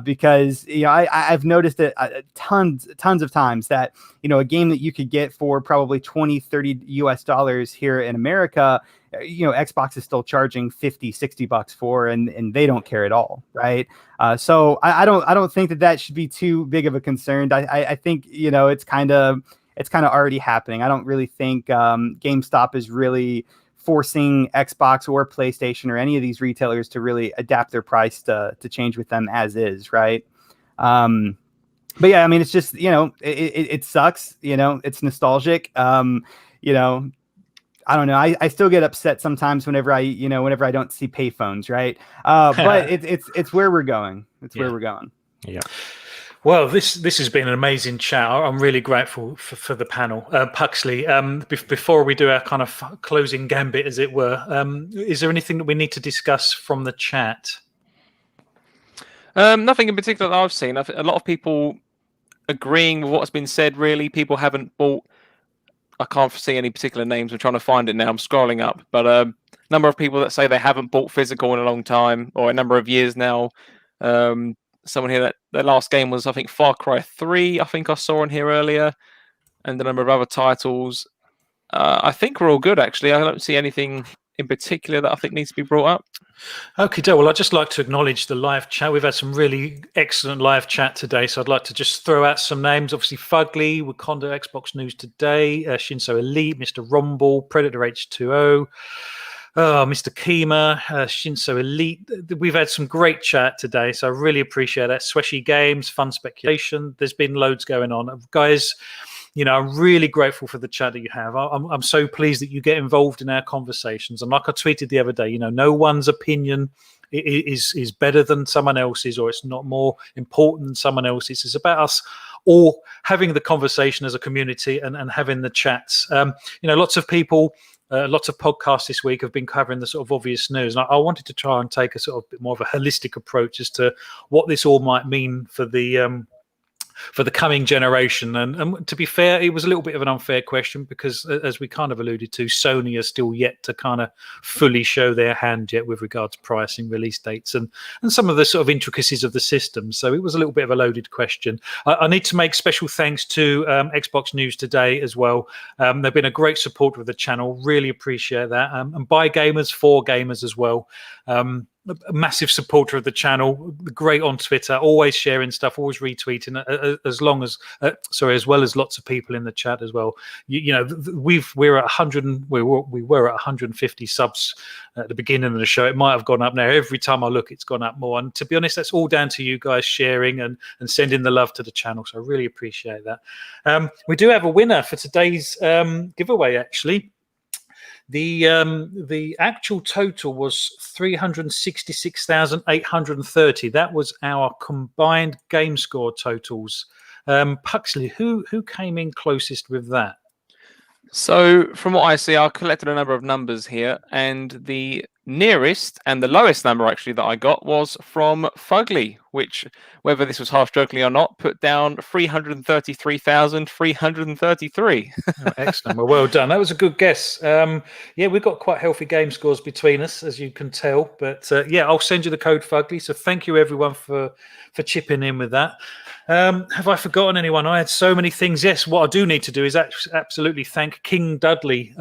because, you know, I've noticed it tons of times that, you know, a game that you could get for probably $20-$30 US here in America, you know, Xbox is still charging $50-$60 for, and they don't care at all, right? So I don't think that should be too big of a concern. I think, you know, it's kind of already happening. I don't really think GameStop is really forcing Xbox or PlayStation or any of these retailers to really adapt their price to change with them as is, right? But yeah, I mean, it's just, you know, it sucks, you know, it's nostalgic. You know, I don't know. I still get upset sometimes whenever I don't see payphones, right? But it's where we're going. It's where we're going. Yeah. Well, this has been an amazing chat. I'm really grateful for the panel. Puxley, before we do our kind of closing gambit, as it were, is there anything that we need to discuss from the chat? Nothing in particular that I've seen. A lot of people agreeing with what's been said, really. People haven't bought... I can't see any particular names. I'm trying to find it now. I'm scrolling up. But a number of people that say they haven't bought physical in a long time, or a number of years now. Someone here that their last game was, I think, Far Cry 3, I think I saw in here earlier. And a number of other titles. I think we're all good, actually. I don't see anything in particular that I think needs to be brought up. Okay, well, I'd just like to acknowledge the live chat. We've had some really excellent live chat today, so I'd like to just throw out some names. Obviously, Fugly, Wakanda, Xbox News Today, Shinso Elite, Mr. Rumble, Predator H2O, Mr. Kima, Shinso Elite. We've had some great chat today, so I really appreciate that. Sweshy Games, Fun Speculation. There's been loads going on. Guys, you know, I'm really grateful for the chat that you have. I'm so pleased that you get involved in our conversations. And like I tweeted the other day, you know, no one's opinion is better than someone else's, or it's not more important than someone else's. It's about us all having the conversation as a community and having the chats. You know, lots of people, lots of podcasts this week have been covering the sort of obvious news. And I wanted to try and take a sort of bit more of a holistic approach as to what this all might mean for the coming generation. And to be fair, it was a little bit of an unfair question because, as we kind of alluded to, Sony are still yet to kind of fully show their hand yet with regard to pricing, release dates, and some of the sort of intricacies of the system. So it was a little bit of a loaded question. I need to make special thanks to Xbox News Today as well. They've been a great supporter of the channel. Really appreciate that. And by gamers, for gamers as well. A massive supporter of the channel, great on Twitter, always sharing stuff, always retweeting, as well as lots of people in the chat as well. You know, we're at 100. We were at 150 subs at the beginning of the show. It might have gone up now. Every time I look, it's gone up more. And to be honest, that's all down to you guys sharing and sending the love to the channel. So I really appreciate that. We do have a winner for today's giveaway, actually. The actual total was 366,830. That was our combined game score totals. Puxley, who came in closest with that? So from what I see, I collected a number of numbers here, and the nearest and the lowest number actually that I got was from Fugly, which, whether this was half jokingly or not, put down 333,333. Oh, excellent. Well done. That was a good guess. Yeah, we've got quite healthy game scores between us, as you can tell. But yeah, I'll send you the code, Fugly. So thank you everyone for chipping in with that. Have I forgotten anyone? I had so many things. Yes, what I do need to do is absolutely thank King Dudley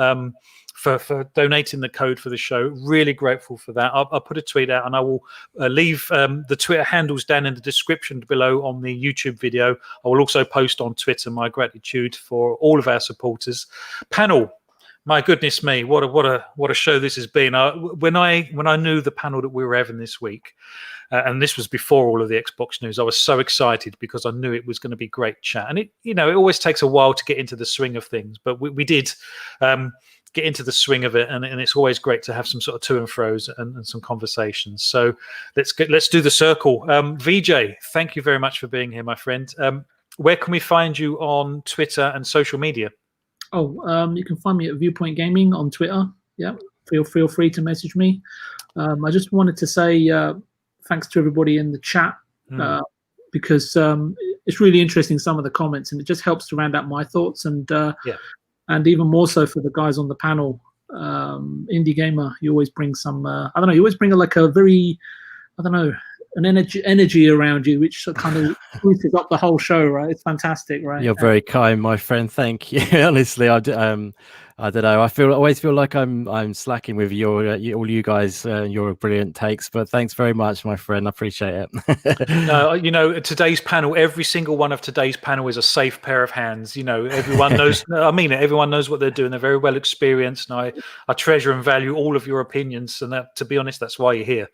for donating the code for the show. Really grateful for that. I'll put a tweet out, and I will leave the Twitter handles down in the description below on the YouTube video. I will also post on Twitter my gratitude for all of our supporters. Panel, my goodness me, what a show this has been. When I knew the panel that we were having this week, and this was before all of the Xbox news, I was so excited because I knew it was going to be great chat. And it always takes a while to get into the swing of things, but we did get into the swing of it, and it's always great to have some sort of to and fro's and some conversations. So let's do the circle. VJ, thank you very much for being here, my friend. Where can we find you on Twitter and social media? You can find me at Viewpoint Gaming on Twitter. Yeah, feel free to message me. I just wanted to say thanks to everybody in the chat because it's really interesting, some of the comments, and it just helps to round out my thoughts, and even more so for the guys on the panel. Indie Gamer, you always bring some you always bring like a very, an energy around you, which kind of boosts up the whole show, right? It's fantastic, right? You're very kind, my friend. Thank you. Honestly, I don't know. I always feel like I'm slacking with all you guys, your brilliant takes. But thanks very much, my friend. I appreciate it. Today's panel, every single one of today's panel is a safe pair of hands. Everyone knows. I mean it. Everyone knows what they're doing. They're very well experienced, and I treasure and value all of your opinions. And that, to be honest, that's why you're here.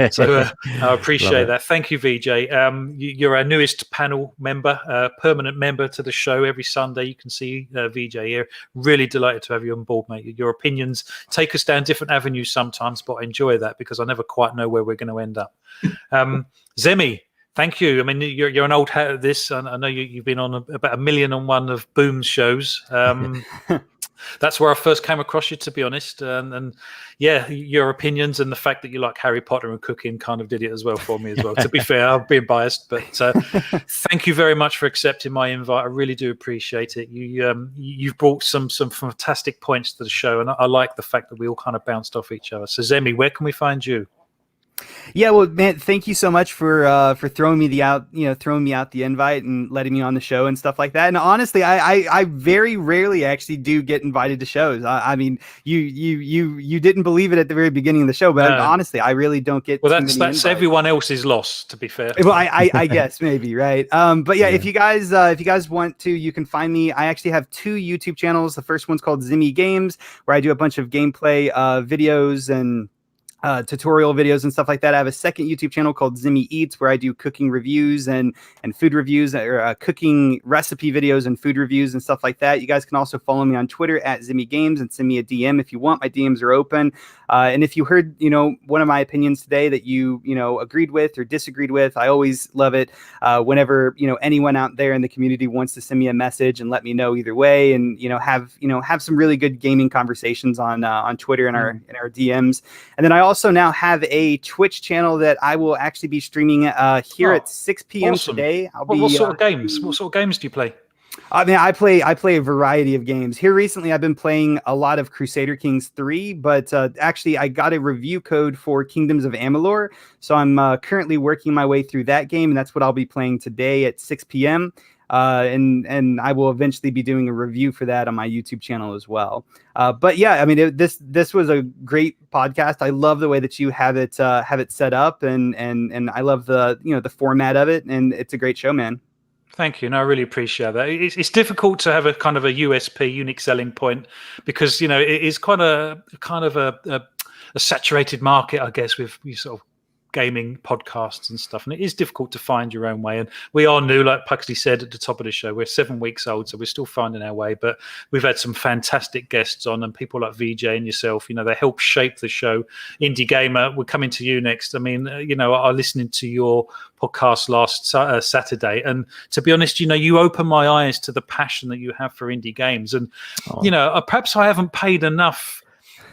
So I appreciate that. Thank you, VJ. You're our newest panel member, permanent member to the show. Every Sunday you can see VJ here. Really delighted to have you on board, mate. Your opinions take us down different avenues sometimes, but I enjoy that because I never quite know where we're going to end up. Zemi, thank you. I mean, you're an old hat at this. I know you've been on about 1,000,001 of Boom's shows. That's where I first came across you, to be honest. And yeah, your opinions and the fact that you like Harry Potter and cooking kind of did it as well for me as well. To be fair, I'm being biased, but thank you very much for accepting my invite. I really do appreciate it. You've brought some fantastic points to the show, and I like the fact that we all kind of bounced off each other. So Zemi, where can we find you? Yeah, well, man, thank you so much for throwing me out the invite and letting me on the show and stuff like that. And honestly, I very rarely actually do get invited to shows. I mean, you didn't believe it at the very beginning of the show, but honestly, I really don't get. Well, that's everyone else's loss, to be fair. Well, I guess maybe, right. But yeah, if you guys want to, you can find me. I actually have 2 YouTube channels. The first one's called Zemi Games, where I do a bunch of gameplay videos and tutorial videos and stuff like that. I have a second YouTube channel called Zemi Eats, where I do cooking reviews and food reviews, or cooking recipe videos and food reviews and stuff like that. You guys can also follow me on Twitter at Zemi Games and send me a DM if you want. My DMs are open. And if you heard, one of my opinions today that you agreed with or disagreed with, I always love it whenever anyone out there in the community wants to send me a message and let me know either way, and have some really good gaming conversations on Twitter and our DMs. And then I also now have a Twitch channel that I will actually be streaming here at 6 p.m. today. What sort of games? What sort of games do you play? I mean, I play a variety of games. Here recently, I've been playing a lot of Crusader Kings 3, but actually, I got a review code for Kingdoms of Amalur, so I'm currently working my way through that game, and that's what I'll be playing today at 6 p.m. And I will eventually be doing a review for that on my YouTube channel as well. But yeah, I mean, this was a great podcast. I love the way that you have it set up, and I love the format of it, and it's a great show, man. Thank you. No, I really appreciate that. It's difficult to have a kind of a USP, unique selling point, because it is quite a kind of a saturated market, I guess, with sort of gaming podcasts and stuff, and it is difficult to find your own way. And we are new, like Puxley said at the top of the show. We're 7 weeks old, so we're still finding our way, but we've had some fantastic guests on, and people like VJ and yourself, they help shape the show. Indie Gamer, we're coming to you next. I mean, I listened to your podcast last Saturday, and to be honest, you open my eyes to the passion that you have for indie games, and perhaps I haven't paid enough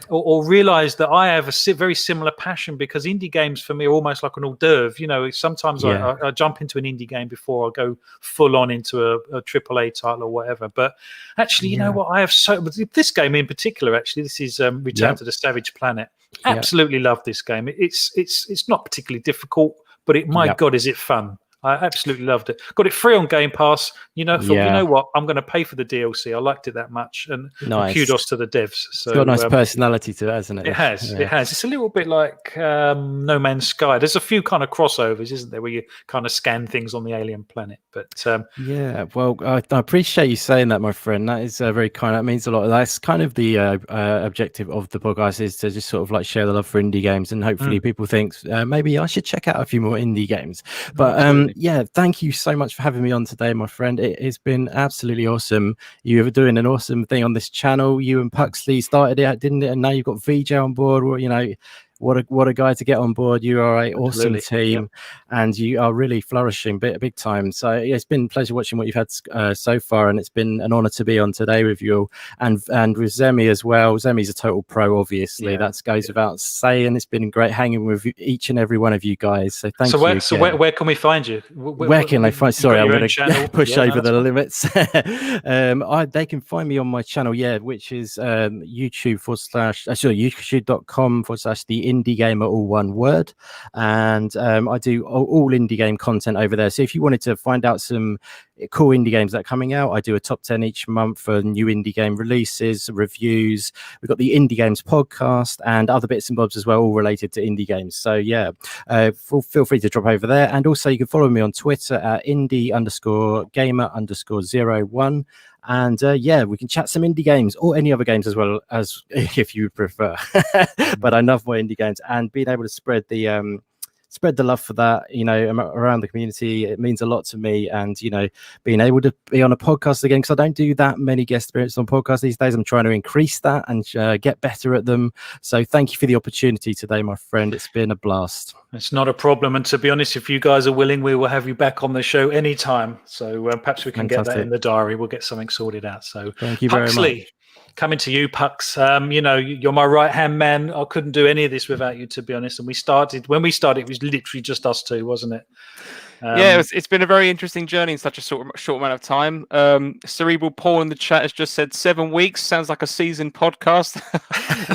or realize that I have a very similar passion, because indie games for me are almost like an hors d'oeuvre. Sometimes I jump into an indie game before I go full on into a AAA title or whatever. But actually, you know what? I have this game in particular. Actually, this is Return to the Savage Planet. Absolutely love this game. It's not particularly difficult, but my God, is it fun! I absolutely loved it. Got it free on Game Pass. Thought, you know what? I'm going to pay for the DLC. I liked it that much, and kudos to the devs. So, it's got a nice personality to it, hasn't it? It has. Yeah. It has. It's a little bit like No Man's Sky. There's a few kind of crossovers, isn't there, where you kind of scan things on the alien planet. But yeah, well, I appreciate you saying that, my friend. That is very kind. That means a lot. That's kind of the objective of the podcast, is to just sort of like share the love for indie games, and hopefully people think maybe I should check out a few more indie games. But yeah, thank you so much for having me on today, my friend. It has been absolutely awesome. You are doing an awesome thing on this channel. You and Puxley started it, didn't it? And now you've got VJ on board. Well, what a guy to get on board. You are an awesome team, and you are really flourishing big time. So it's been a pleasure watching what you've had so far, and it's been an honor to be on today with you and with Zemi as well. Zemi's a total pro, obviously. That goes without saying. It's been great hanging with each and every one of you guys. So thank you. So where can we find you? Where can they find? Sorry, I'm going to push over the limits. They can find me on my channel, which is youtube.com/the Indie Gamer, all one word, and I do all indie game content over there. So if you wanted to find out some cool indie games that are coming out, I do a top 10 each month for new indie game releases, reviews. We've got the Indie Games podcast and other bits and bobs as well, all related to indie games. So feel free to drop over there, and also you can follow me on Twitter at indie_gamer_01. And we can chat some indie games or any other games as well, as if you prefer. But I love my indie games, and being able to spread the love for that, around the community, it means a lot to me. And being able to be on a podcast again, because I don't do that many guest appearances on podcasts these days. I'm trying to increase that and get better at them. So thank you for the opportunity today, my friend. It's been a blast. It's not a problem, and to be honest, if you guys are willing, we will have you back on the show anytime. So perhaps we can get that in the diary. We'll get something sorted out. So thank you very much. Coming to you, Pux. You're my right-hand man. I couldn't do any of this without you, to be honest. And when we started, it was literally just us two, wasn't it? It's been a very interesting journey in such a short amount of time. Cerebral Paul in the chat has just said 7 weeks. Sounds like a seasoned podcast.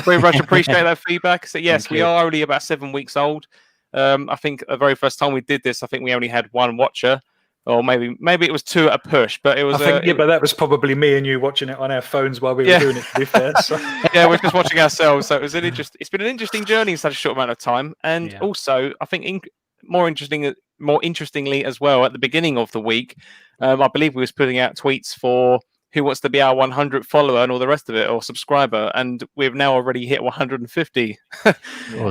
Very much appreciate that feedback. So yes, we are only about 7 weeks old. I think the very first time we did this, I think we only had one watcher. Or maybe it was two at a push, but it was. But that was probably me and you watching it on our phones while we were doing it. To be fair, so. We're just watching ourselves. So it's been an interesting journey in such a short amount of time, and also I think more interestingly as well, at the beginning of the week, I believe we was putting out tweets for who wants to be our 100th follower and all the rest of it, or subscriber, and we've now already hit 150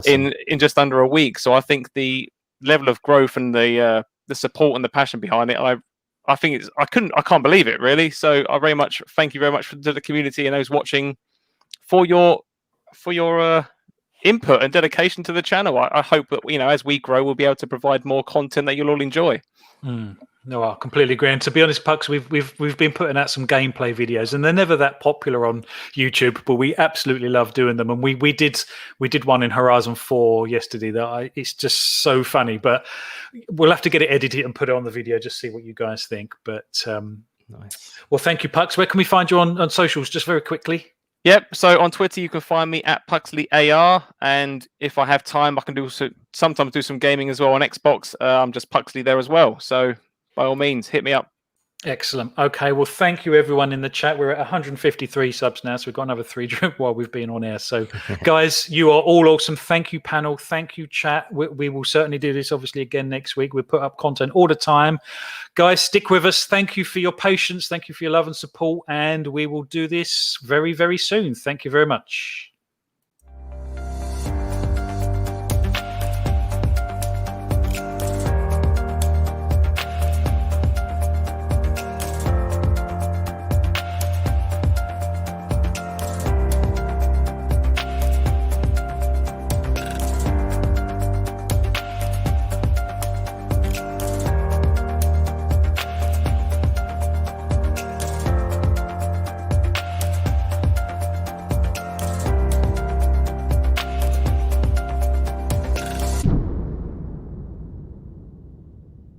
in just under a week. So I think the level of growth and the support and the passion behind it, I think I can't believe it, really. So I very much thank you very much to the community and those watching for your input and dedication to the channel. I hope that as we grow, we'll be able to provide more content that you'll all enjoy. No, I completely agree. And to be honest, Pux, we've been putting out some gameplay videos, and they're never that popular on YouTube, but we absolutely love doing them. And we did one in Horizon 4 yesterday it's just so funny. But we'll have to get it edited and put it on the video, just see what you guys think. But nice. Well, thank you, Pux. Where can we find you on socials, just very quickly? Yep. So on Twitter, you can find me at PuxleyAR, and if I have time, I can sometimes do some gaming as well on Xbox. I'm just Puxley there as well. So by all means, hit me up. Excellent. Okay. Well, thank you, everyone in the chat. We're at 153 subs now, so we've got another 3 while we've been on air. So, guys, you are all awesome. Thank you, panel. Thank you, chat. We will certainly do this, obviously, again next week. We'll put up content all the time. Guys, stick with us. Thank you for your patience. Thank you for your love and support. And we will do this very, very soon. Thank you very much.